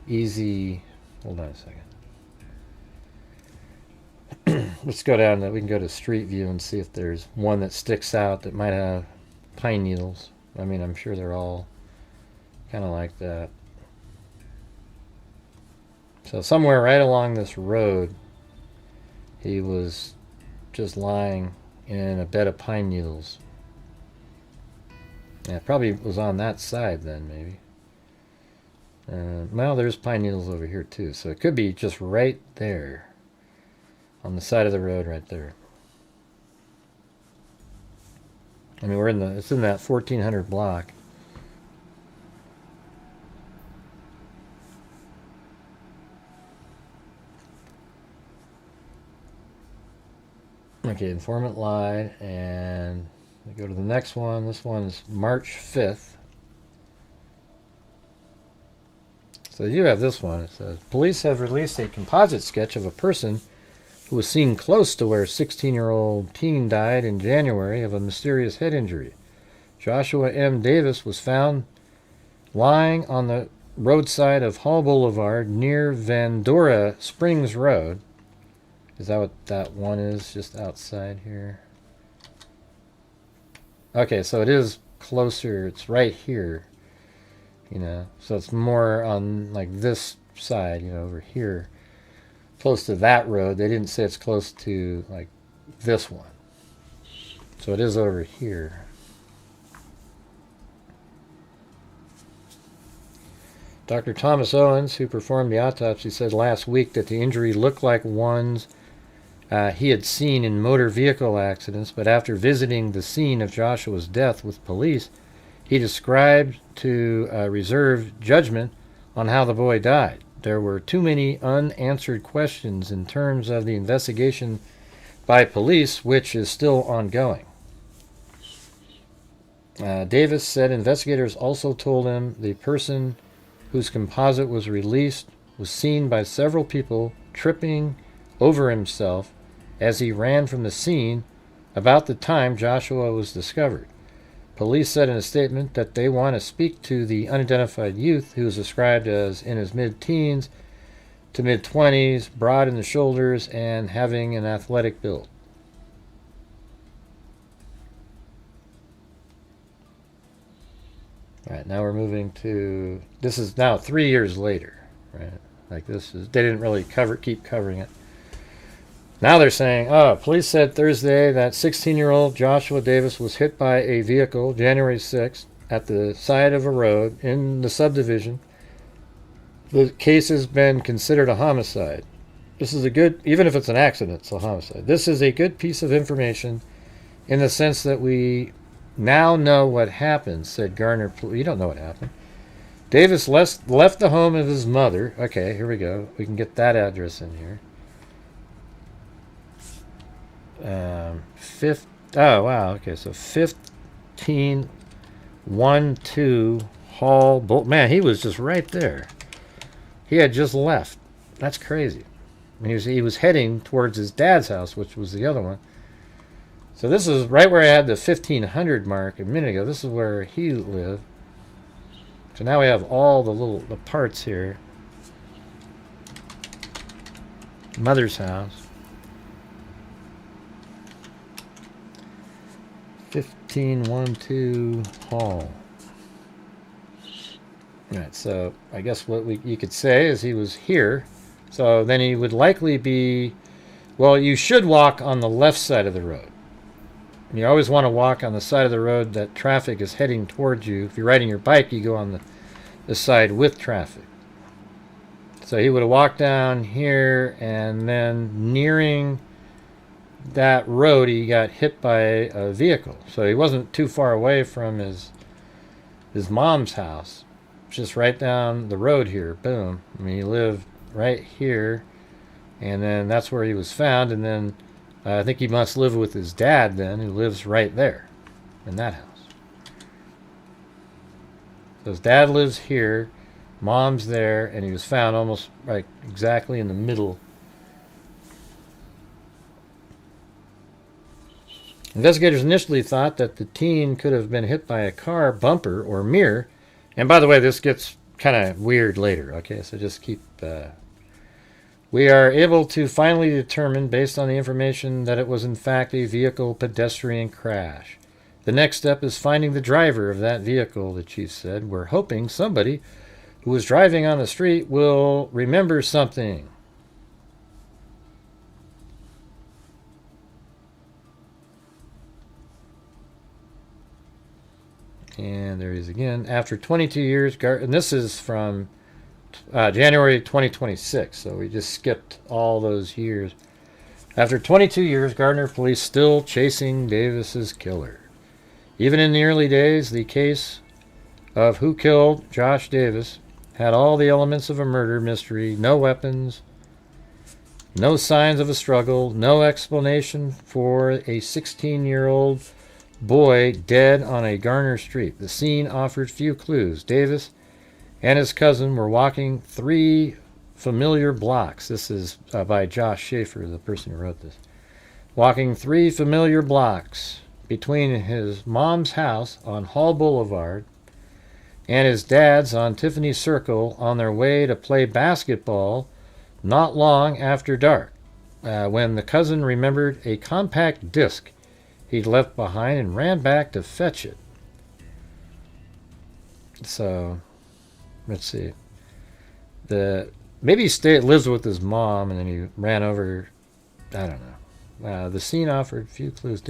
easy. Hold on a second. Let's go down. We can go to Street View and see if there's one that sticks out that might have pine needles. I mean, I'm sure they're all kind of like that. So somewhere right along this road, he was just lying in a bed of pine needles. Yeah, it probably was on that side then, maybe. Well, there's pine needles over here too, so it could be just right there on the side of the road right there. I mean, it's in that 1400 block. Okay, informant lied, and we go to the next one. This one's March 5th. So you have this one. It says, police have released a composite sketch of a person who was seen close to where 16-year-old teen died in January of a mysterious head injury. Joshua M. Davis was found lying on the roadside of Hall Boulevard near Vandora Springs Road. Is that what that one is, just outside here? Okay, so it is closer. It's right here. So it's more on like this side, over here, close to that road. They didn't say it's close to like this one. So it is over here. Dr. Thomas Owens, who performed the autopsy, said last week that the injury looked like ones he had seen in motor vehicle accidents, but after visiting the scene of Joshua's death with police, he described to reserve judgment on how the boy died. There were too many unanswered questions in terms of the investigation by police, which is still ongoing. Davis said investigators also told him the person whose composite was released was seen by several people tripping over himself as he ran from the scene about the time Joshua was discovered. Police said in a statement that they want to speak to the unidentified youth who is described as in his mid-teens to mid-20s, broad in the shoulders, and having an athletic build. All right, now we're moving to, this is now 3 years later, right? Like this is, they didn't really keep covering it. Now they're saying, police said Thursday that 16-year-old Joshua Davis was hit by a vehicle January 6th at the side of a road in the subdivision. The case has been considered a homicide. This is a good, even if it's an accident, it's a homicide. This is a good piece of information in the sense that we now know what happened, said Garner. You don't know what happened. Davis left the home of his mother. Okay, here we go. We can get that address in here. Oh wow, okay, so 1512 Hall man, he was just right there. He had just left. That's crazy. I mean, he was heading towards his dad's house, which was the other one. So this is right where I had the 1500 mark a minute ago. This is where he lived. So now we have all the parts here. Mother's house. 1512 hall. Alright, so I guess what you could say is he was here. So then he would likely be, well, you should walk on the left side of the road. And you always want to walk on the side of the road that traffic is heading towards you. If you're riding your bike, you go on the side with traffic. So he would have walked down here, and then nearing that road, he got hit by a vehicle. So he wasn't too far away from his mom's house. Just right down the road here. Boom. I mean, he lived right here, and then that's where he was found. And then I think he must live with his dad then, who lives right there in that house. So his dad lives here, mom's there, and he was found almost like exactly in the middle. Investigators initially thought that the teen could have been hit by a car bumper or mirror. And by the way, this gets kind of weird later, okay? So just keep... We are able to finally determine, based on the information, that it was in fact a vehicle pedestrian crash. The next step is finding the driver of that vehicle, the chief said. We're hoping somebody who was driving on the street will remember something. And there he is again. After 22 years, and this is from January 2026, so we just skipped all those years. After 22 years, Gardner police still chasing Davis's killer. Even in the early days, the case of who killed Josh Davis had all the elements of a murder mystery. No weapons, no signs of a struggle, no explanation for a 16-year-old boy dead on a Garner street. The scene offered few clues. Davis and his cousin were walking 3 familiar blocks. This is by Josh Schaefer, the person who wrote this. Walking 3 familiar blocks between his mom's house on Hall Boulevard and his dad's on Tiffany Circle on their way to play basketball not long after dark, when the cousin remembered a compact disc he'd left behind and ran back to fetch it. So, let's see. Maybe he lives with his mom, and then he ran over. I don't know. The scene offered few clues.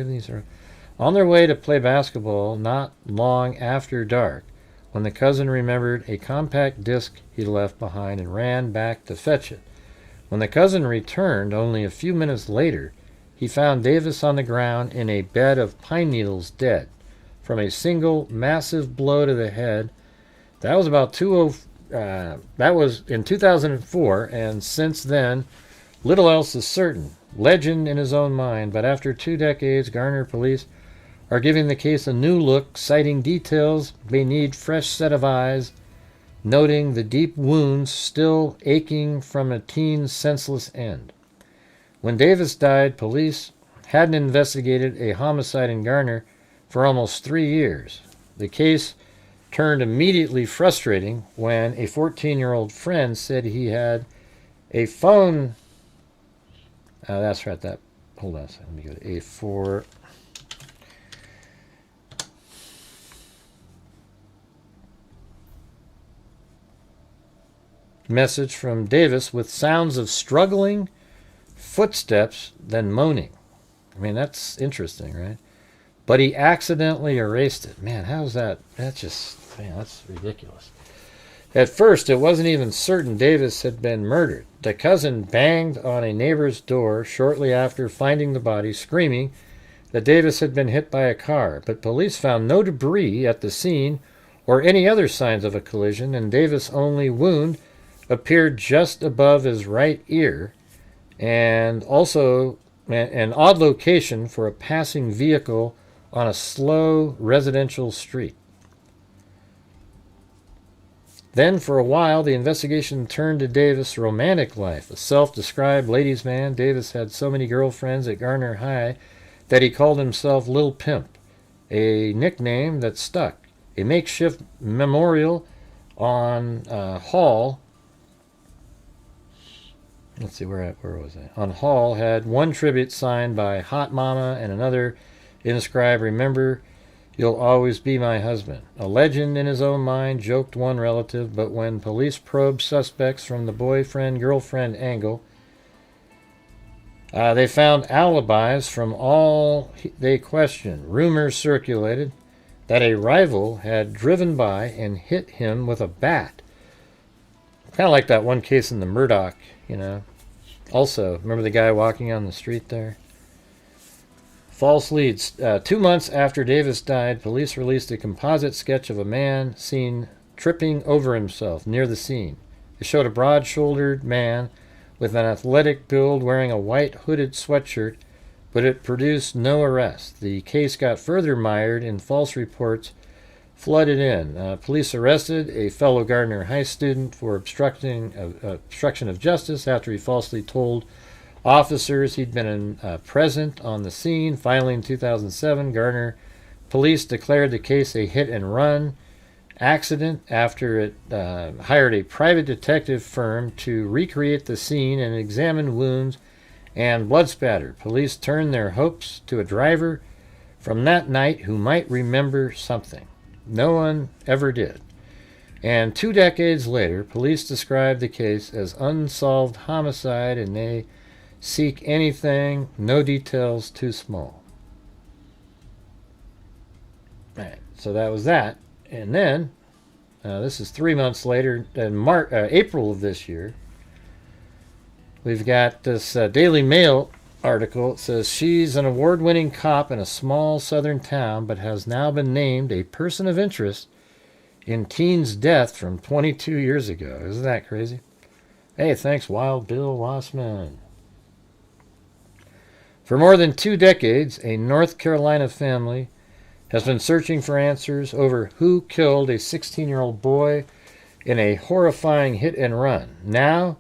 On their way to play basketball not long after dark, when the cousin remembered a compact disc he left behind and ran back to fetch it. When the cousin returned only a few minutes later, he found Davis on the ground in a bed of pine needles, dead from a single massive blow to the head. That was about that was in 2004, and since then, little else is certain. Legend in his own mind, but after 2 decades, Garner police are giving the case a new look, citing details may need fresh set of eyes, noting the deep wounds still aching from a teen's senseless end. When Davis died, police hadn't investigated a homicide in Garner for almost 3 years. The case turned immediately frustrating when a 14-year-old friend said he had a phone. That's right. Hold on a second. Let me go to A4. Message from Davis with sounds of struggling footsteps, then moaning. I mean, that's interesting, right? But he accidentally erased it. Man, how's that? That's ridiculous. At first, it wasn't even certain Davis had been murdered. The cousin banged on a neighbor's door shortly after finding the body, screaming that Davis had been hit by a car. But police found no debris at the scene or any other signs of a collision, and Davis' only wound appeared just above his right ear, and also an odd location for a passing vehicle on a slow residential street. Then, for a while, the investigation turned to Davis' romantic life. A self-described ladies' man, Davis had so many girlfriends at Garner High that he called himself Lil Pimp, a nickname that stuck. A makeshift memorial on Hall. Let's see, where was I? On Hall had one tribute signed by Hot Mama and another inscribed, "Remember, you'll always be my husband." A legend in his own mind, joked one relative, but when police probed suspects from the boyfriend-girlfriend angle, they found alibis from all they questioned. Rumors circulated that a rival had driven by and hit him with a bat. Kind of like that one case in the Murdoch, you know. Also, remember the guy walking on the street there? False leads. 2 months after Davis died, police released a composite sketch of a man seen tripping over himself near the scene. It showed a broad-shouldered man with an athletic build wearing a white hooded sweatshirt, but it produced no arrest. The case got further mired in false reports flooded in. Police arrested a fellow Gardner High student for obstruction of justice after he falsely told officers he'd been present on the scene. Finally, in 2007, Gardner police declared the case a hit-and-run accident after it hired a private detective firm to recreate the scene and examine wounds and blood spatter. Police turned their hopes to a driver from that night who might remember something. No one ever did. And 2 decades later, police described the case as unsolved homicide, and they seek anything, no details too small. All right, so that was that. And then, this is 3 months later, in April of this year, we've got this Daily Mail article. It says, she's an award-winning cop in a small southern town, but has now been named a person of interest in teen's death from 22 years ago. Isn't that crazy? Hey, thanks, Wild Bill Wassman. For more than 2 decades, a North Carolina family has been searching for answers over who killed a 16-year-old boy in a horrifying hit-and-run. Now,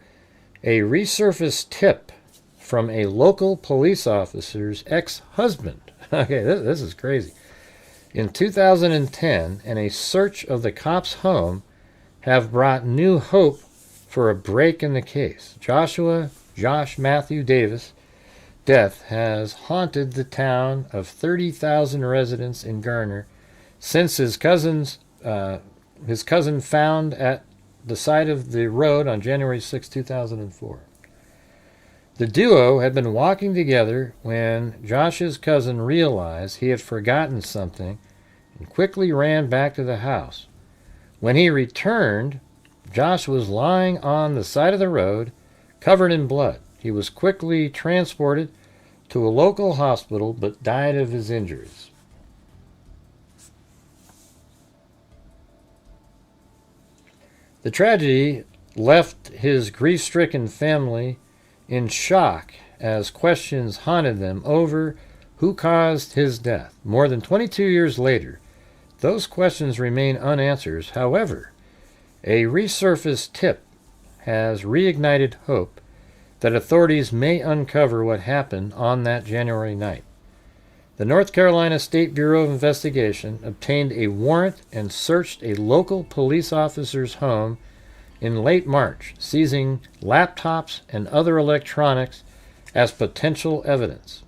a resurfaced tip from a local police officer's ex-husband. Okay, this is crazy. In 2010, and a search of the cop's home have brought new hope for a break in the case. Josh Matthew Davis' death has haunted the town of 30,000 residents in Garner since his cousin found at the side of the road on January 6, 2004. The duo had been walking together when Josh's cousin realized he had forgotten something and quickly ran back to the house. When he returned, Josh was lying on the side of the road, covered in blood. He was quickly transported to a local hospital, but died of his injuries. The tragedy left his grief-stricken family in shock as questions haunted them over who caused his death. More than 22 years later, those questions remain unanswered. However, a resurfaced tip has reignited hope that authorities may uncover what happened on that January night. The North Carolina State Bureau of Investigation obtained a warrant and searched a local police officer's home in late March, seizing laptops and other electronics as potential evidence.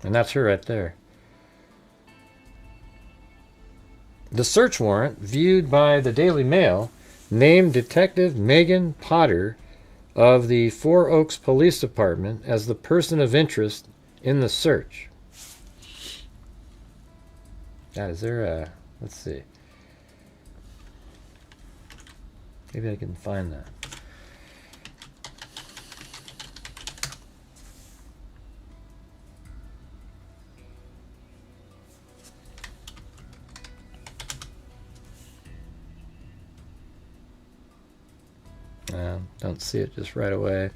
And that's her right there. The search warrant, viewed by the Daily Mail, named Detective Megan Potter of the Four Oaks Police Department as the person of interest in the search. God, is there a... let's see. Maybe I can find that. Don't see it just right away.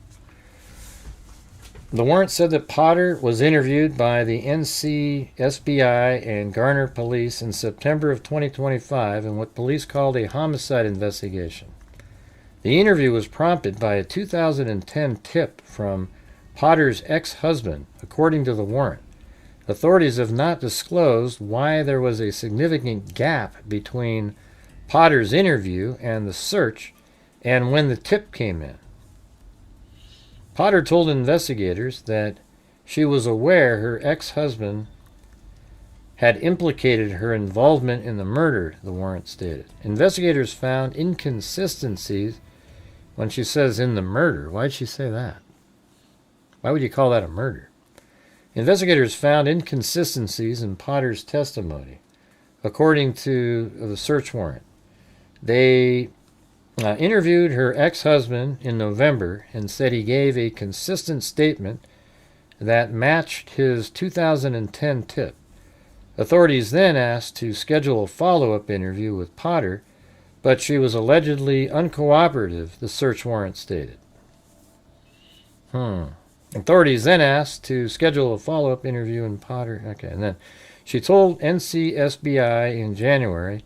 The warrant said that Potter was interviewed by the NC SBI and Garner Police in September of 2025 in what police called a homicide investigation. The interview was prompted by a 2010 tip from Potter's ex-husband, according to the warrant. Authorities have not disclosed why there was a significant gap between Potter's interview and the search, and when the tip came in. Potter told investigators that she was aware her ex-husband had implicated her involvement in the murder, the warrant stated. Investigators found inconsistencies when she says in the murder. Why'd she say that? Why would you call that a murder? Investigators found inconsistencies in Potter's testimony. According to the search warrant, they interviewed her ex-husband in November and said he gave a consistent statement that matched his 2010 tip. Authorities then asked to schedule a follow-up interview with Potter, but she was allegedly uncooperative, the search warrant stated. Authorities then asked to schedule a follow-up interview in Potter. Okay, and then she told NCSBI in January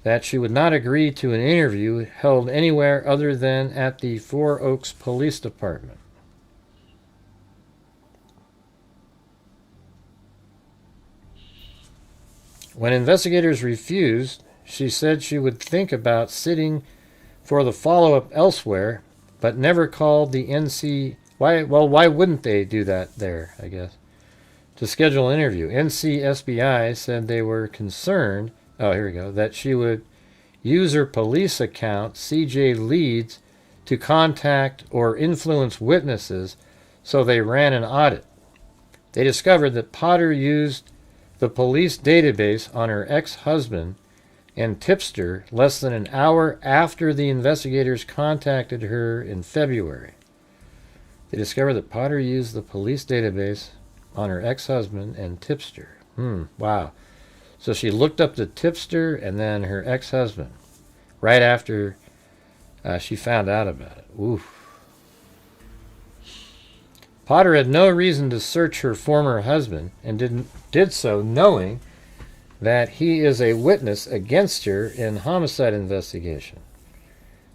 that she would not agree to an interview held anywhere other than at the Four Oaks Police Department. When investigators refused, she said she would think about sitting for the follow-up elsewhere, but never called the NC. Why wouldn't they do that there, I guess? To schedule an interview. NCSBI said they were concerned, that she would use her police account, CJ Leads, to contact or influence witnesses, so they ran an audit. They discovered that Potter used the police database on her ex-husband and tipster less than an hour after the investigators contacted her in February. They discovered that Potter used the police database on her ex-husband and tipster. Wow. So she looked up the tipster and then her ex-husband right after she found out about it. Oof. Potter had no reason to search her former husband and did so knowing that he is a witness against her in homicide investigation.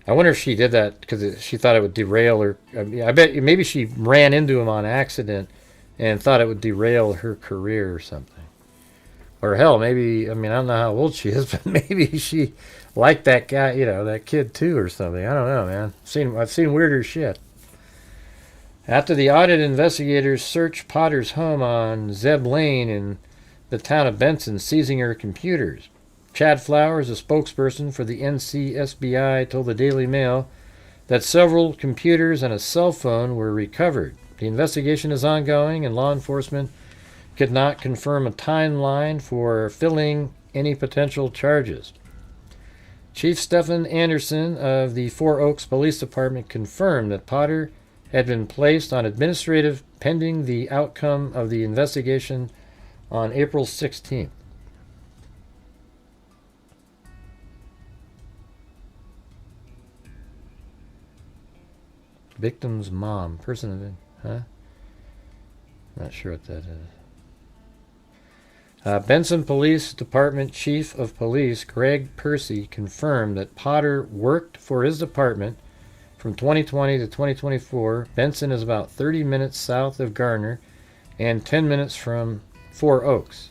I wonder if she did that because she thought it would derail her. I bet maybe she ran into him on accident and thought it would derail her career or something. Or hell, maybe, I don't know how old she is, but maybe she liked that guy, that kid too or something. I don't know, man. I've seen weirder shit. After the audit, investigators searched Potter's home on Zeb Lane in the town of Benson, seizing her computers. Chad Flowers, a spokesperson for the NCSBI, told the Daily Mail that several computers and a cell phone were recovered. The investigation is ongoing, and law enforcement could not confirm a timeline for filling any potential charges. Chief Stephen Anderson of the Four Oaks Police Department confirmed that Potter had been placed on administrative pending the outcome of the investigation on April 16th. Victim's mom. Not sure what that is. Benson Police Department Chief of Police Greg Percy confirmed that Potter worked for his department from 2020 to 2024. Benson is about 30 minutes south of Garner and 10 minutes from Four Oaks.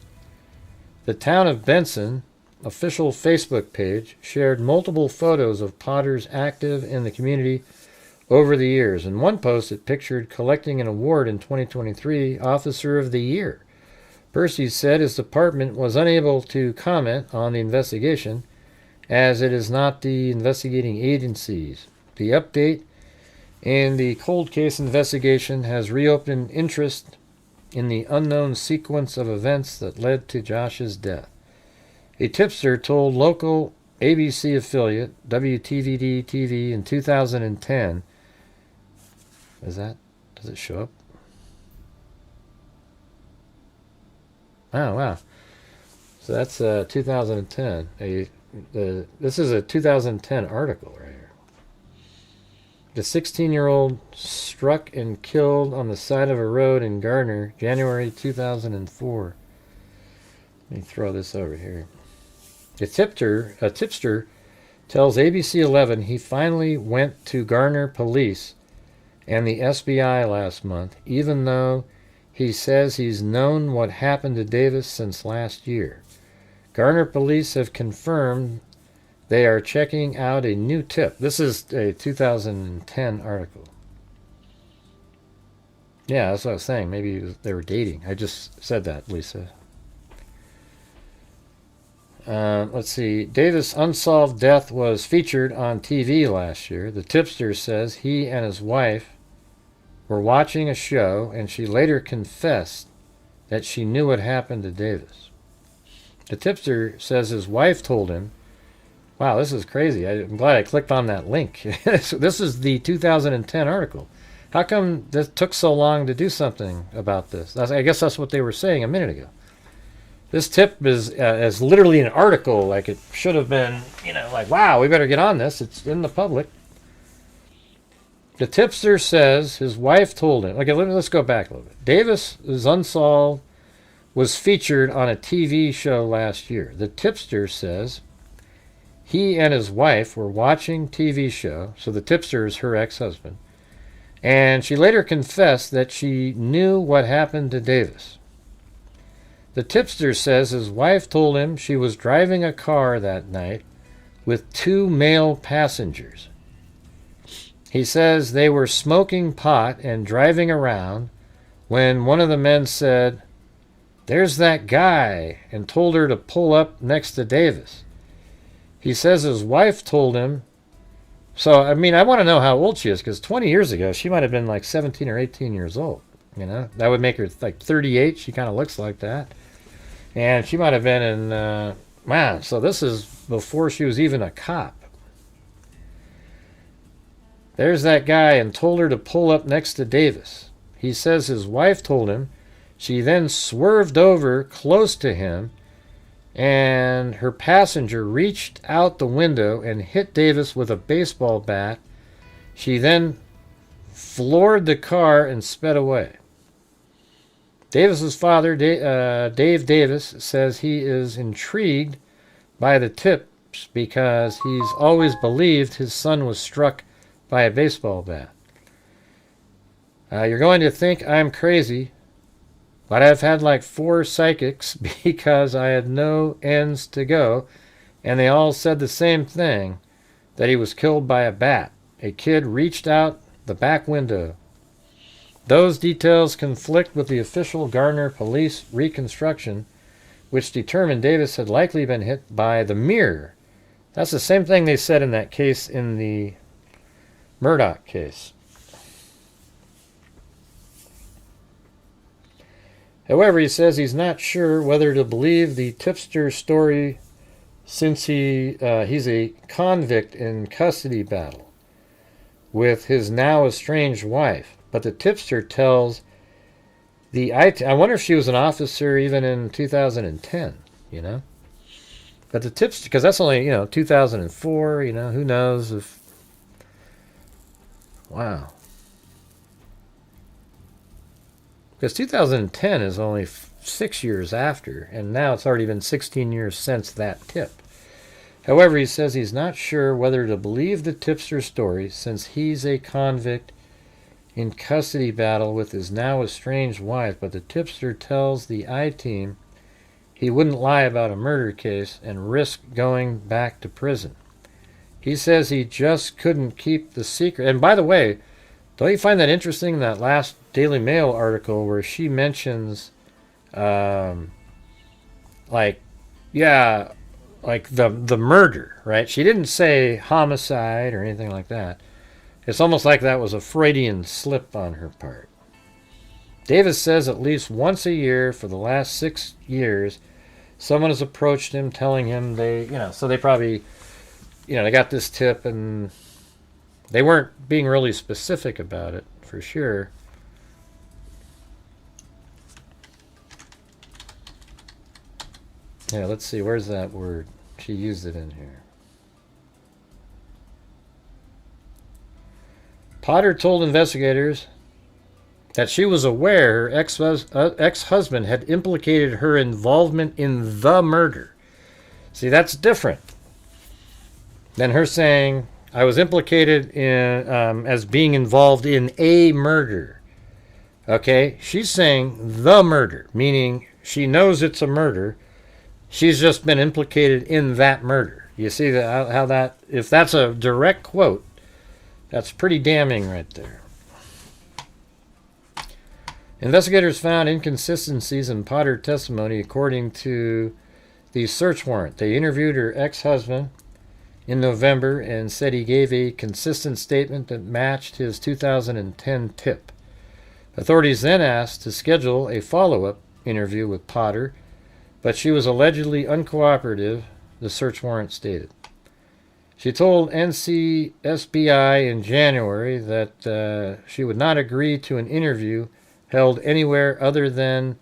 The town of Benson official Facebook page shared multiple photos of Potters active in the community over the years. In one post, it pictured collecting an award in 2023, Officer of the Year. Percy said his department was unable to comment on the investigation, as it is not the investigating agencies. The update in the cold case investigation has reopened interest in the unknown sequence of events that led to Josh's death. A tipster told local ABC affiliate WTVD-TV in 2010. Does it show up? Oh, wow. So that's 2010. This is a 2010 article right here. The 16-year-old struck and killed on the side of a road in Gardner, January 2004. Let me throw this over here. A tipster tells ABC 11 he finally went to Garner Police and the SBI last month, even though he says he's known what happened to Davis since last year. Garner Police have confirmed They are checking out a new tip. This is a 2010 article. Yeah, that's what I was saying. Maybe they were dating. I just said that, Lisa. Let's see. Davis' unsolved death was featured on TV last year. The tipster says he and his wife were watching a show, and she later confessed that she knew what happened to Davis. The tipster says his wife told him, wow, this is crazy. I'm glad I clicked on that link. This is the 2010 article. How come this took so long to do something about this? I guess that's what they were saying a minute ago. This tip is literally an article. Like, it should have been, like, wow, we better get on this. It's in the public. The tipster says his wife told him. Okay, let's go back a little bit. Davis' unsolved was featured on a TV show last year. The tipster says he and his wife were watching TV show. So the tipster is her ex-husband. And she later confessed that she knew what happened to Davis. The tipster says his wife told him she was driving a car that night with 2 male passengers. He says they were smoking pot and driving around when one of the men said, "There's that guy," and told her to pull up next to Davis. He says his wife told him. So, I mean, I want to know how old she is, because 20 years ago, she might have been like 17 or 18 years old. That would make her like 38. She kind of looks like that. And she might have been in, wow, so this is before she was even a cop. There's that guy, and told her to pull up next to Davis. He says his wife told him. She then swerved over close to him, and her passenger reached out the window and hit Davis with a baseball bat. She then floored the car and sped away. Davis's father, Dave Davis, says he is intrigued by the tips because he's always believed his son was struck by a baseball bat. You're going to think I'm crazy, but I've had like 4 psychics because I had no ends to go, and they all said the same thing, that he was killed by a bat. A kid reached out the back window. Those details conflict with the official Gardner police reconstruction, which determined Davis had likely been hit by the mirror. That's the same thing they said in that case, in the Murdoch case. However, he says he's not sure whether to believe the tipster's story, since he's a convict in custody battle with his now estranged wife. But the tipster tells I wonder if she was an officer even in 2010, But the tipster, because that's only, 2004, who knows if... Wow. Because 2010 is only 6 years after, and now it's already been 16 years since that tip. However, he says he's not sure whether to believe the tipster's story, since he's a convict in custody battle with his now estranged wife, but the tipster tells the I-Team he wouldn't lie about a murder case and risk going back to prison. He says he just couldn't keep the secret. And by the way, don't you find that interesting, that last Daily Mail article where she mentions, the murder, right? She didn't say homicide or anything like that. It's almost like that was a Freudian slip on her part. Davis says at least once a year for the last 6 years, someone has approached him telling him so they probably, they got this tip and they weren't being really specific about it, for sure. Yeah, let's see, where's that word? She used it in here. Potter told investigators that she was aware her ex-husband had implicated her involvement in the murder. See, that's different than her saying, I was implicated in as being involved in a murder. Okay? She's saying the murder, meaning she knows it's a murder. She's just been implicated in that murder. You see how that, if that's a direct quote, that's pretty damning right there. Investigators found inconsistencies in Potter's testimony according to the search warrant. They interviewed her ex-husband in November and said he gave a consistent statement that matched his 2010 tip. Authorities then asked to schedule a follow-up interview with Potter, but she was allegedly uncooperative, the search warrant stated. She told NCSBI in January that she would not agree to an interview held anywhere other than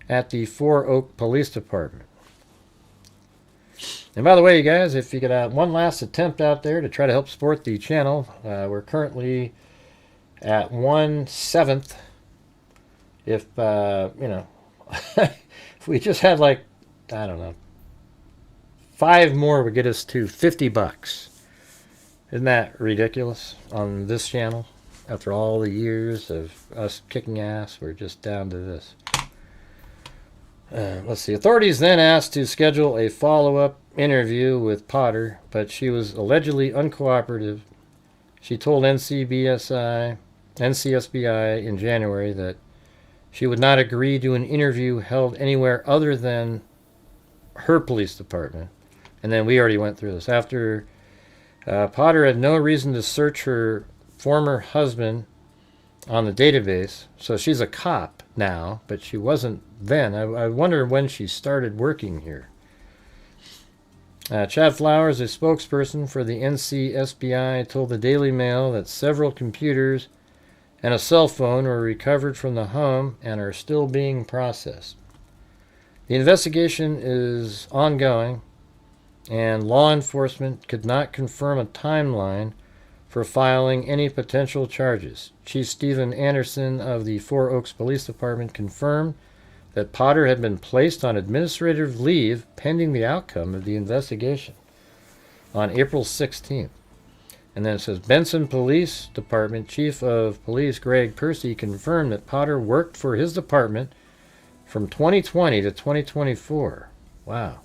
at the Four Oak Police Department. And by the way, you guys, if you could have one last attempt out there to try to help support the channel, we're currently at 1/7. If, if we just had like, I don't know, 5 more would get us to $50. Isn't that ridiculous on this channel? After all the years of us kicking ass, we're just down to this. Let's see. Authorities then asked to schedule a follow-up interview with Potter, but she was allegedly uncooperative. She told NCSBI in January that she would not agree to an interview held anywhere other than her police department. And then we already went through this. After Potter had no reason to search her former husband on the database, so she's a cop now, but she wasn't then. I wonder when she started working here. Chad Flowers, a spokesperson for the NCSBI, told the Daily Mail that several computers and a cell phone were recovered from the home and are still being processed. The investigation is ongoing, and law enforcement could not confirm a timeline for filing any potential charges. Chief Stephen Anderson of the Four Oaks Police Department confirmed that Potter had been placed on administrative leave pending the outcome of the investigation on April 16th. And then it says, Benson Police Department Chief of Police Greg Percy confirmed that Potter worked for his department from 2020 to 2024. Wow.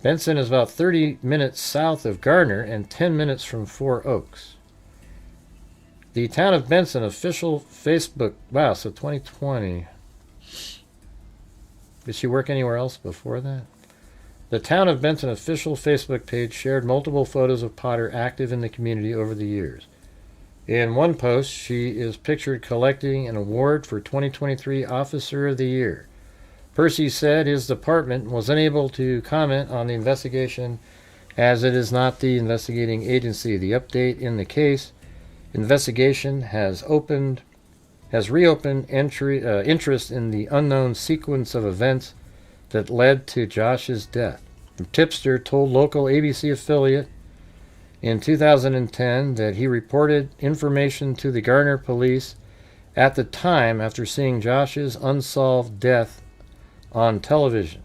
Benson is about 30 minutes south of Gardner and 10 minutes from Four Oaks. The Town of Benson official Facebook... Wow, so 2020. Did she work anywhere else before that? The Town of Benson official Facebook page shared multiple photos of Potter active in the community over the years. In one post, she is pictured collecting an award for 2023 Officer of the Year. Percy said his department was unable to comment on the investigation as it is not the investigating agency. The update in the case investigation has reopened interest in the unknown sequence of events that led to Josh's death. The tipster told local ABC affiliate in 2010 that he reported information to the Gardner police at the time after seeing Josh's unsolved death on television.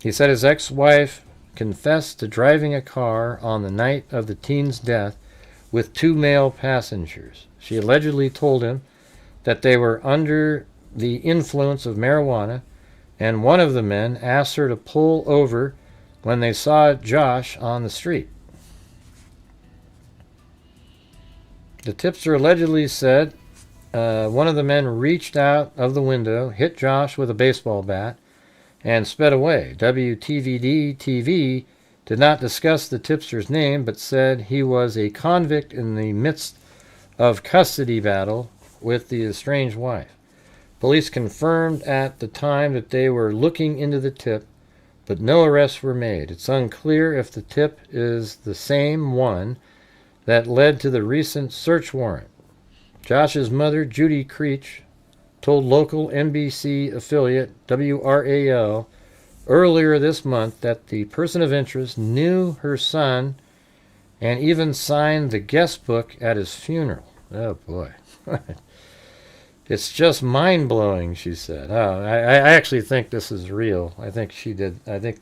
He said his ex-wife confessed to driving a car on the night of the teen's death with 2 male passengers. She allegedly told him that they were under the influence of marijuana, and one of the men asked her to pull over when they saw Josh on the street. The tipster allegedly said one of the men reached out of the window, hit Josh with a baseball bat, and sped away. WTVD-TV did not discuss the tipster's name, but said he was a convict in the midst of custody battle with the estranged wife. Police confirmed at the time that they were looking into the tip, but no arrests were made. It's unclear if the tip is the same one that led to the recent search warrant. Josh's mother, Judy Creech, told local NBC affiliate WRAL earlier this month that the person of interest knew her son and even signed the guest book at his funeral. Oh boy. It's just mind-blowing, she said. Oh, I actually think this is real. I think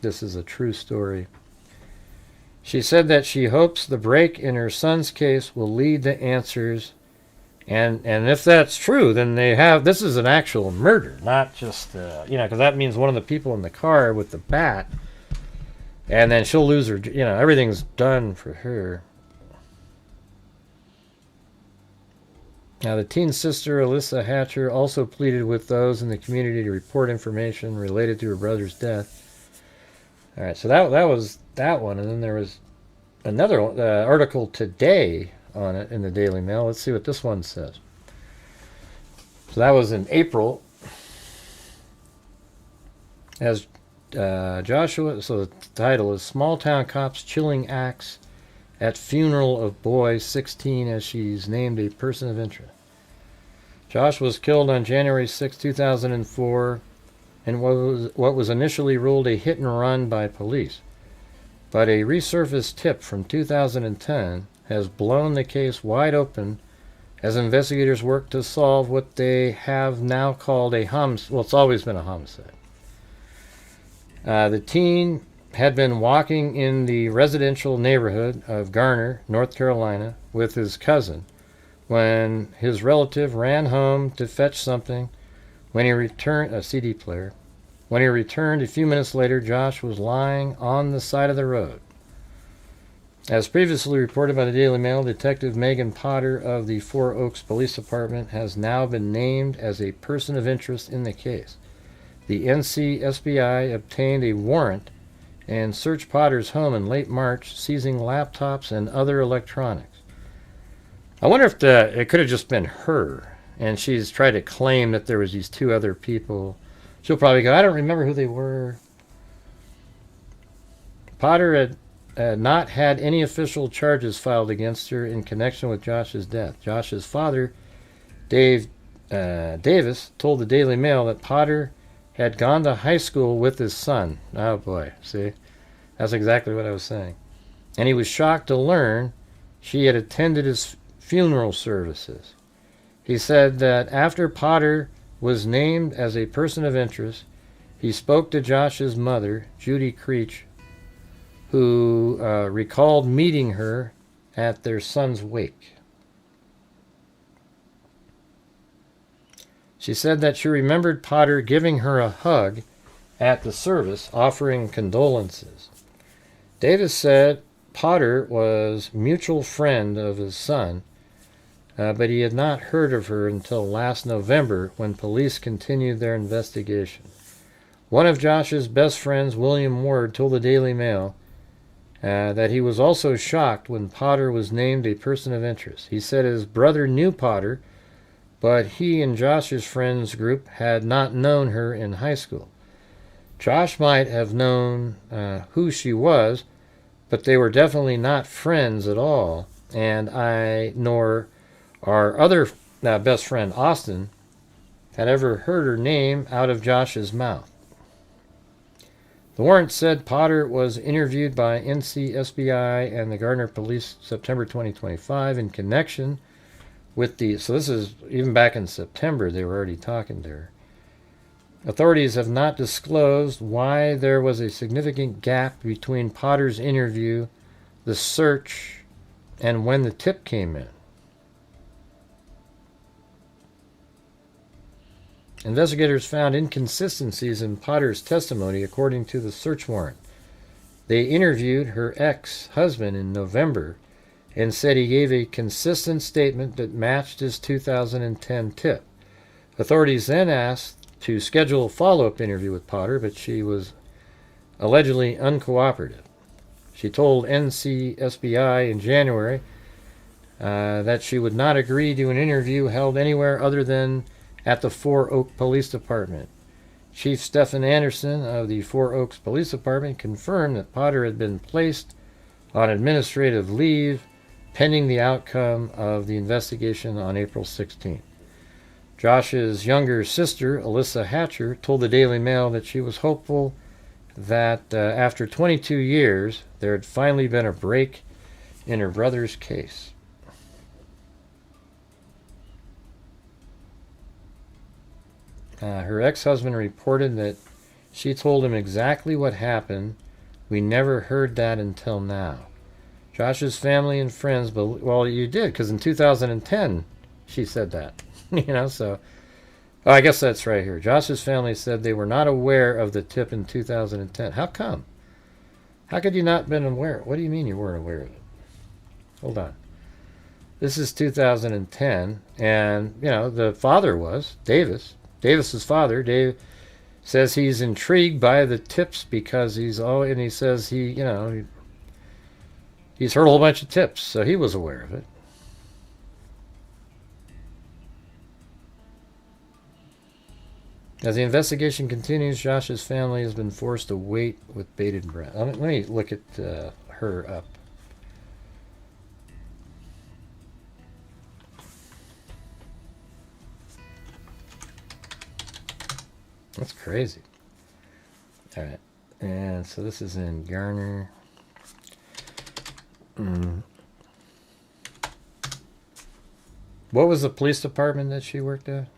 this is a true story. She said that she hopes the break in her son's case will lead to answers. And if that's true, then this is an actual murder, not just, because that means one of the people in the car with the bat And then she'll lose her, everything's done for her. Now, the teen sister, Alyssa Hatcher, also pleaded with those in the community to report information related to her brother's death. All right, so that was that one. And then there was another article today on it in the Daily Mail. Let's see what this one says. So that was in April. As Joshua, so the title is Small Town Cops Chilling Axe at Funeral of Boy 16 as she's named a person of interest. Josh was killed on January 6, 2004 in what was initially ruled a hit and run by police. But a resurfaced tip from 2010 has blown the case wide open as investigators work to solve what they have now called a homicide. Well, it's always been a homicide. The teen had been walking in the residential neighborhood of Garner, North Carolina, with his cousin when his relative ran home to fetch something. When he returned, a CD player. When he returned a few minutes later, Josh was lying on the side of the road. As previously reported by the Daily Mail, Detective Megan Potter of the Four Oaks Police Department has now been named as a person of interest in the case. The NCSBI obtained a warrant and searched Potter's home in late March, seizing laptops and other electronics. I wonder if it could have just been her, and she's tried to claim that there was these two other people. She'll probably go, I don't remember who they were. Potter had not had any official charges filed against her in connection with Josh's death. Josh's father, Dave Davis, told the Daily Mail that Potter had gone to high school with his son. Oh boy, see? That's exactly what I was saying. And he was shocked to learn she had attended his funeral services. He said that after Potter was named as a person of interest, he spoke to Josh's mother, Judy Creech, who recalled meeting her at their son's wake. She said that she remembered Potter giving her a hug at the service, offering condolences. Davis said Potter was a mutual friend of his son, but he had not heard of her until last November when police continued their investigation. One of Josh's best friends, William Ward, told the Daily Mail that he was also shocked when Potter was named a person of interest. He said his brother knew Potter, but he and Josh's friends group had not known her in high school. Josh might have known who she was, but they were definitely not friends at all, and I nor our other best friend, Austin, had ever heard her name out of Josh's mouth. The warrant said Potter was interviewed by NCSBI and the Gardner Police September 2025 in connection with so this is even back in September, they were already talking to her. Authorities have not disclosed why there was a significant gap between Potter's interview, the search, and when the tip came in. Investigators found inconsistencies in Potter's testimony according to the search warrant. They interviewed her ex-husband in November and said he gave a consistent statement that matched his 2010 tip. Authorities then asked to schedule a follow-up interview with Potter, but she was allegedly uncooperative. She told NCSBI in January that she would not agree to an interview held anywhere other than at the Four Oaks Police Department. Chief Stephen Anderson of the Four Oaks Police Department confirmed that Potter had been placed on administrative leave pending the outcome of the investigation on April 16th. Josh's younger sister, Alyssa Hatcher, told the Daily Mail that she was hopeful that after 22 years, there had finally been a break in her brother's case. Her ex-husband reported that she told him exactly what happened. We never heard that until now. Josh's family and friends, well, you did, because in 2010, she said that. So I guess that's right here. Josh's family said they were not aware of the tip in 2010. How come? How could you not been aware? What do you mean you weren't aware of it? Hold on. This is 2010, and, you know, the father was, Davis's father, Dave, says he's intrigued by the tips because and he says he's heard a whole bunch of tips, so he was aware of it. As the investigation continues, Josh's family has been forced to wait with bated breath. Let me look at her up. That's crazy. All right. And so this is in Garner. What was the police department that she worked at?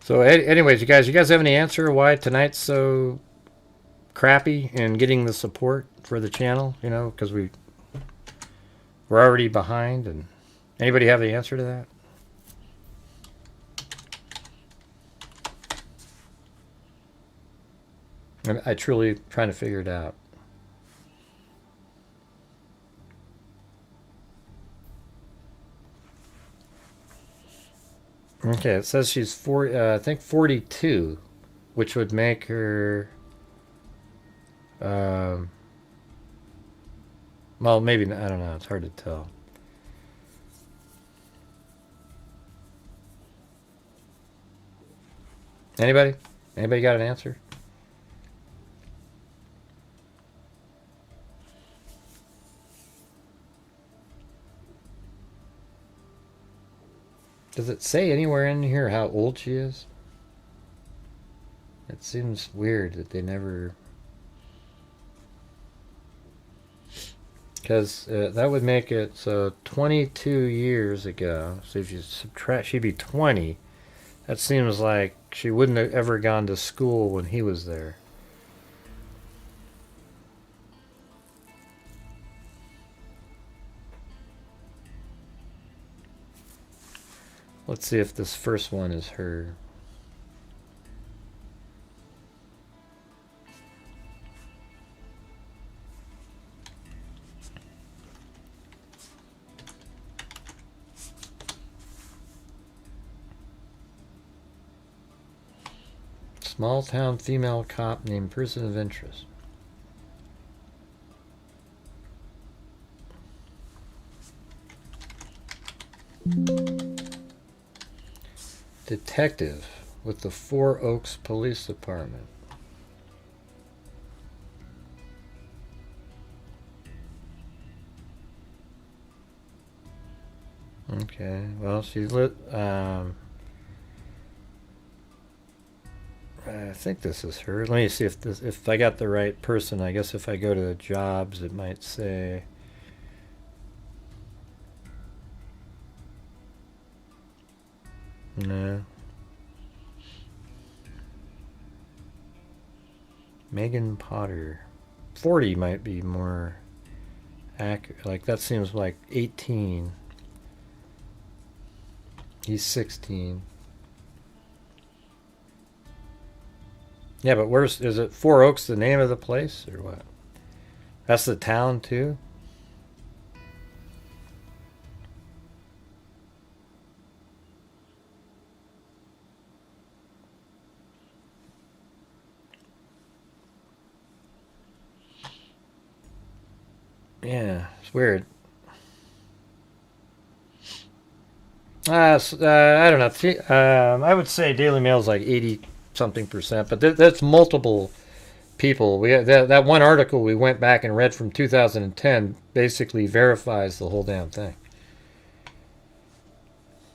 So anyways, you guys have any answer why tonight's so crappy in getting the support for the channel? You know, because we're already behind. And anybody have the answer to that? I truly trying to figure it out. Okay, it says she's 42, which would make her, well, maybe, I don't know, it's hard to tell. Anybody? Anybody got an answer? Does it say anywhere in here how old she is? It seems weird that they never... Because that would make it, so 22 years ago, so if you subtract, she'd be 20. That seems like she wouldn't have ever gone to school when he was there. Let's see if this first one is her. Small town female cop named Person of Interest. Detective with the Four Oaks Police Department. Okay, well, she lit. I think this is her. Let me see if I got the right person. I guess if I go to the jobs, it might say. No. Megan Potter. 40 might be more accurate. Like, that seems like 18. He's 16. Yeah, but is it Four Oaks the name of the place or what? That's the town too? Yeah, it's weird. I don't know. I would say Daily Mail is like 80-something%, but that's multiple people. We that one article we went back and read from 2010 basically verifies the whole damn thing.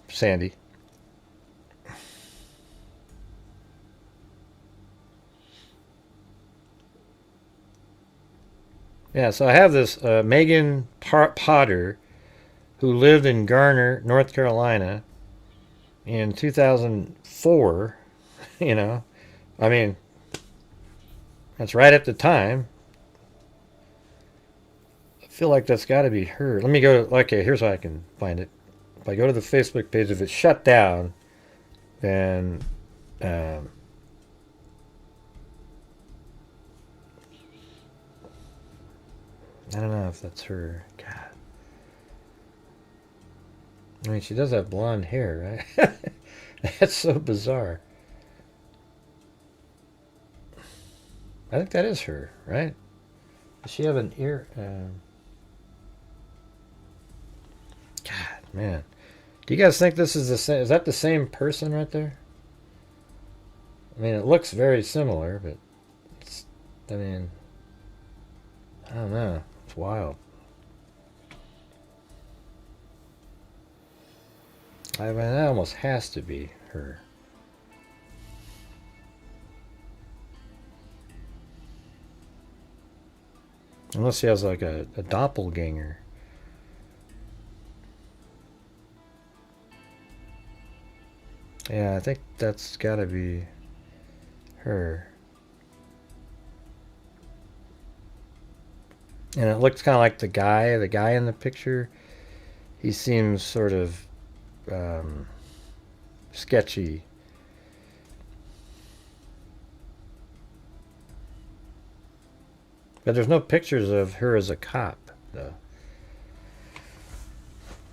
Sandy. Yeah, so I have this Megan Potter, who lived in Garner, North Carolina, in 2004. You know, I mean, that's right at the time. feel like that's got to be her. Let me go. Okay, here's how I can find it. If I go to the Facebook page, if it's shut down, then I don't know if that's her. God. I mean, she does have blonde hair, right? That's so bizarre. I think that is her, right? Does she have an ear? God, man. Do you guys think this is the same? Is that the same person right there? I mean, it looks very similar, but it's, I mean, I don't know. It's wild. I mean, that almost has to be her. Unless she has like a doppelganger. Yeah, I think that's gotta be her. And it looks kind of like the guy in the picture. He seems sort of sketchy. But there's no pictures of her as a cop, though.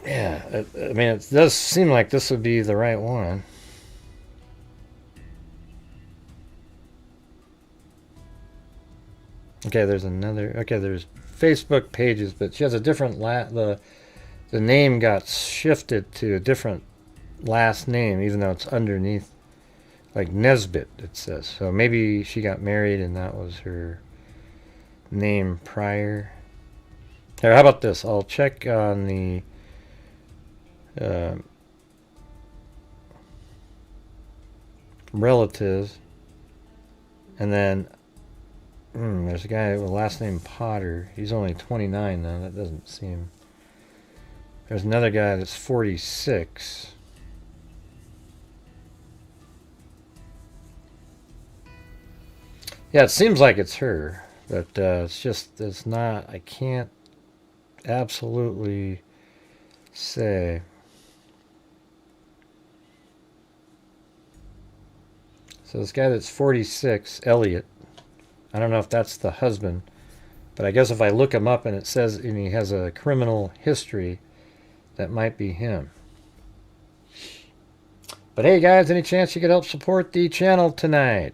Yeah, I mean, it does seem like this would be the right one. Okay, there's another. Okay, there's Facebook pages, but she has a different the name got shifted to a different last name, even though it's underneath, like Nesbitt, it says. So maybe she got married and that was her name prior. Here, how about this? I'll check on the relatives, and then there's a guy with last name Potter. He's only 29 now. That doesn't seem. There's another guy that's 46. Yeah, it seems like it's her, but it's not. I can't absolutely say. So this guy that's 46, Elliot, I don't know if that's the husband, but I guess if I look him up and it says and he has a criminal history, that might be him. But hey guys, any chance you could help support the channel tonight?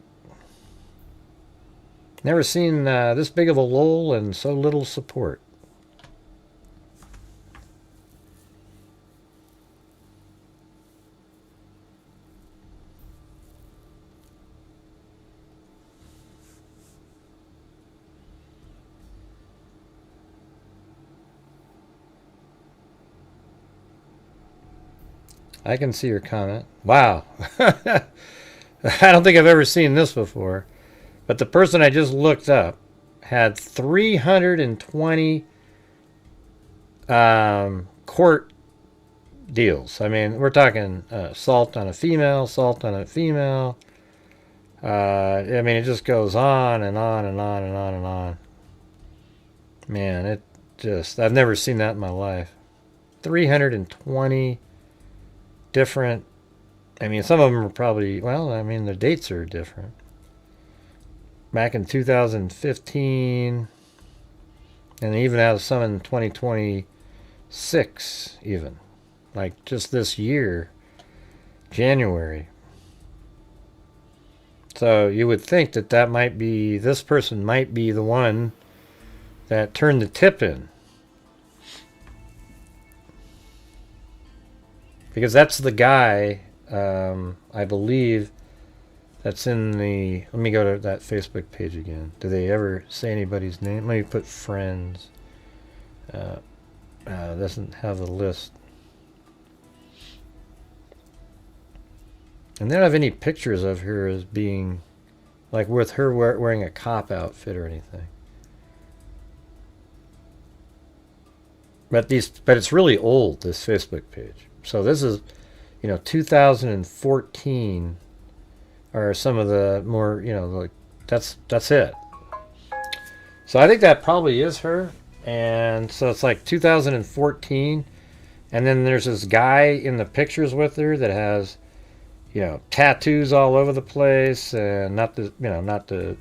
Never seen this big of a lull and so little support. I can see your comment. Wow. I don't think I've ever seen this before. But the person I just looked up had 320 court deals. I mean, we're talking assault on a female, assault on a female. I mean, it just goes on and on and on and on and on. Man, it just, I've never seen that in my life. 320 different, I mean, some of them are probably, well, I mean, the dates are different. Back in 2015, and they even have some in 2026 even. Like just this year, January. So you would think that that might be, this person might be the one that turned the tip in. Because that's the guy, I believe, that's in the, let me go to that Facebook page again. Do they ever say anybody's name? Let me put friends. Doesn't have a list. And they don't have any pictures of her as being, like with her wearing a cop outfit or anything. But it's really old, this Facebook page. So this is, 2014 are some of the more, like that's it. So I think that probably is her. And so it's like 2014. And then there's this guy in the pictures with her that has, you know, tattoos all over the place. And not to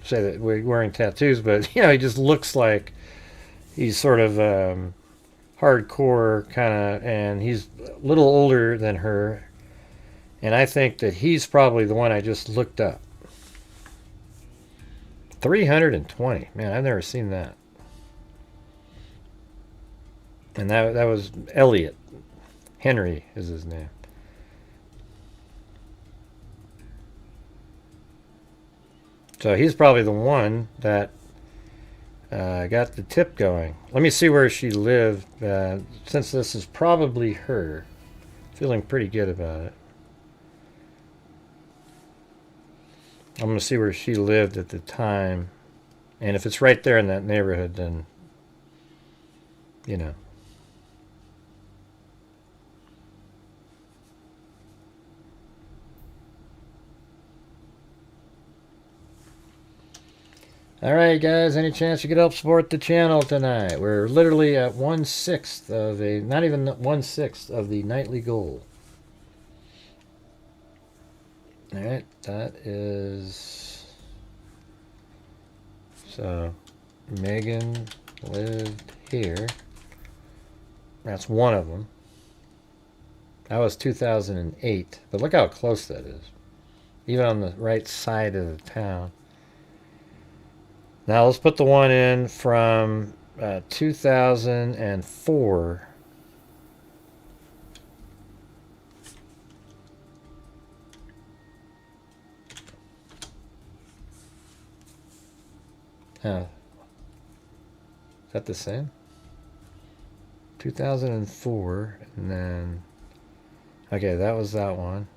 say that we're wearing tattoos, but, you know, he just looks like he's sort of hardcore kind of, and he's a little older than her. And I think that he's probably the one I just looked up. 320. Man, I've never seen that. And that was Elliot. Henry is his name. So he's probably the one that got the tip going. Let me see where she lived, since this is probably her. Feeling pretty good about it. I'm going to see where she lived at the time. And if it's right there in that neighborhood, then, you know. Alright guys, any chance you could help support the channel tonight? We're literally at 1/6 of a, not even 1/6 of the nightly goal. Alright, that is, so Megan lived here. That's one of them. That was 2008, but look how close that is. Even on the right side of the town. Now let's put the one in from 2004. Is that the same? 2004, and then, okay, that was that one.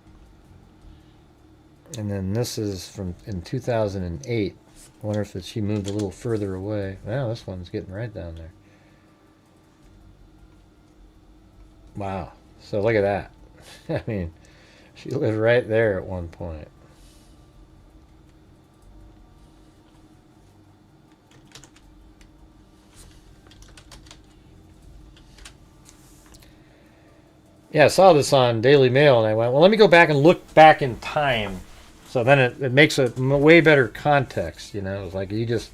And then this is from in 2008. I wonder if she moved a little further away. Wow, this one's getting right down there. Wow. So look at that. I mean, she lived right there at one point. Yeah, I saw this on Daily Mail, and I went, well, let me go back and look back in time. So then it makes a way better context, you know. It's like you just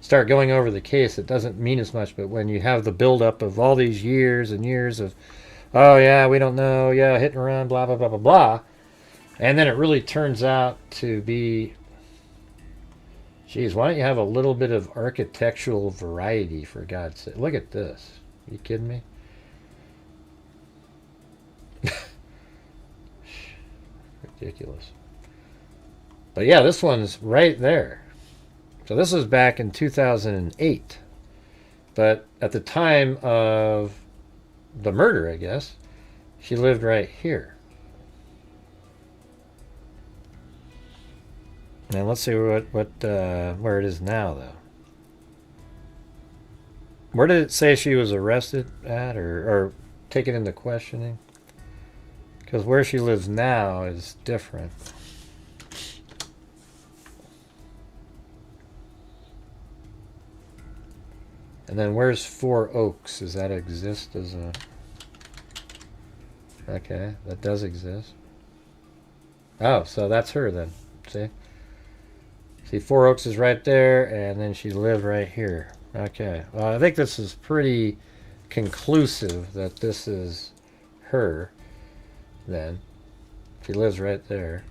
start going over the case, it doesn't mean as much. But when you have the buildup of all these years and years of, oh, yeah, we don't know, yeah, hit and run, blah, blah, blah, blah, blah. And then it really turns out to be, geez, why don't you have a little bit of architectural variety, for God's sake? Look at this. Are you kidding me? Ridiculous. But yeah, this one's right there. So this was back in 2008. But at the time of the murder, I guess, she lived right here. And let's see where it is now, though. Where did it say she was arrested at, or taken into questioning? Because where she lives now is different. And then where's Four Oaks? Does that exist as a... Okay, that does exist. Oh, so that's her then. See? See, Four Oaks is right there, and then she lived right here. Okay. Well, I think this is pretty conclusive that this is her then. She lives right there.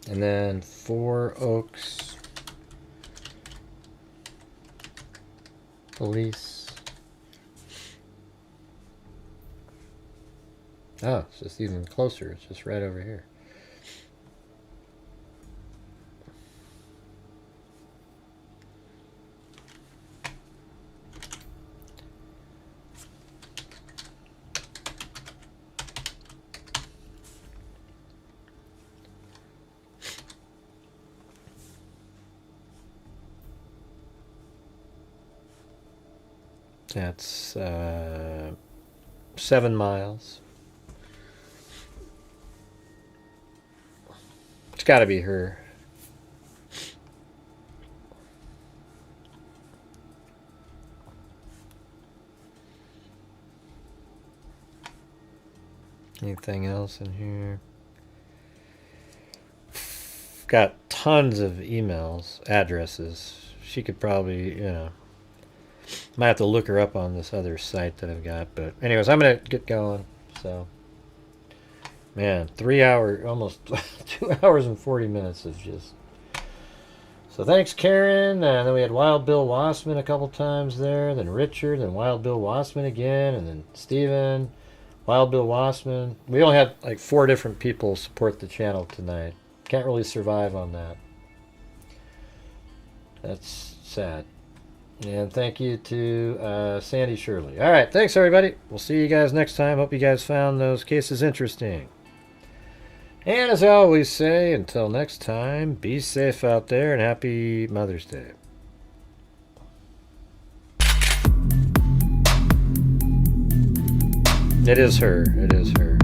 And then Four Oaks Police. Oh, it's just even closer. It's just right over here. That's 7 miles. It's got to be her. Anything else in here? Got tons of emails, addresses. She could probably, you know, might have to look her up on this other site that I've got. But anyways, I'm going to get going. So, man, 3 hour, almost 2 hours and 40 minutes of just. So thanks, Karen. And then we had Wild Bill Wassman a couple times there. Then Richard, then Wild Bill Wassman again. And then Steven, Wild Bill Wassman. We only had like 4 different people support the channel tonight. Can't really survive on that. That's sad. And thank you to Sandy Shirley. All right, thanks everybody. We'll see you guys next time. Hope you guys found those cases interesting. And as I always say, until next time, be safe out there and happy Mother's Day. It is her. It is her.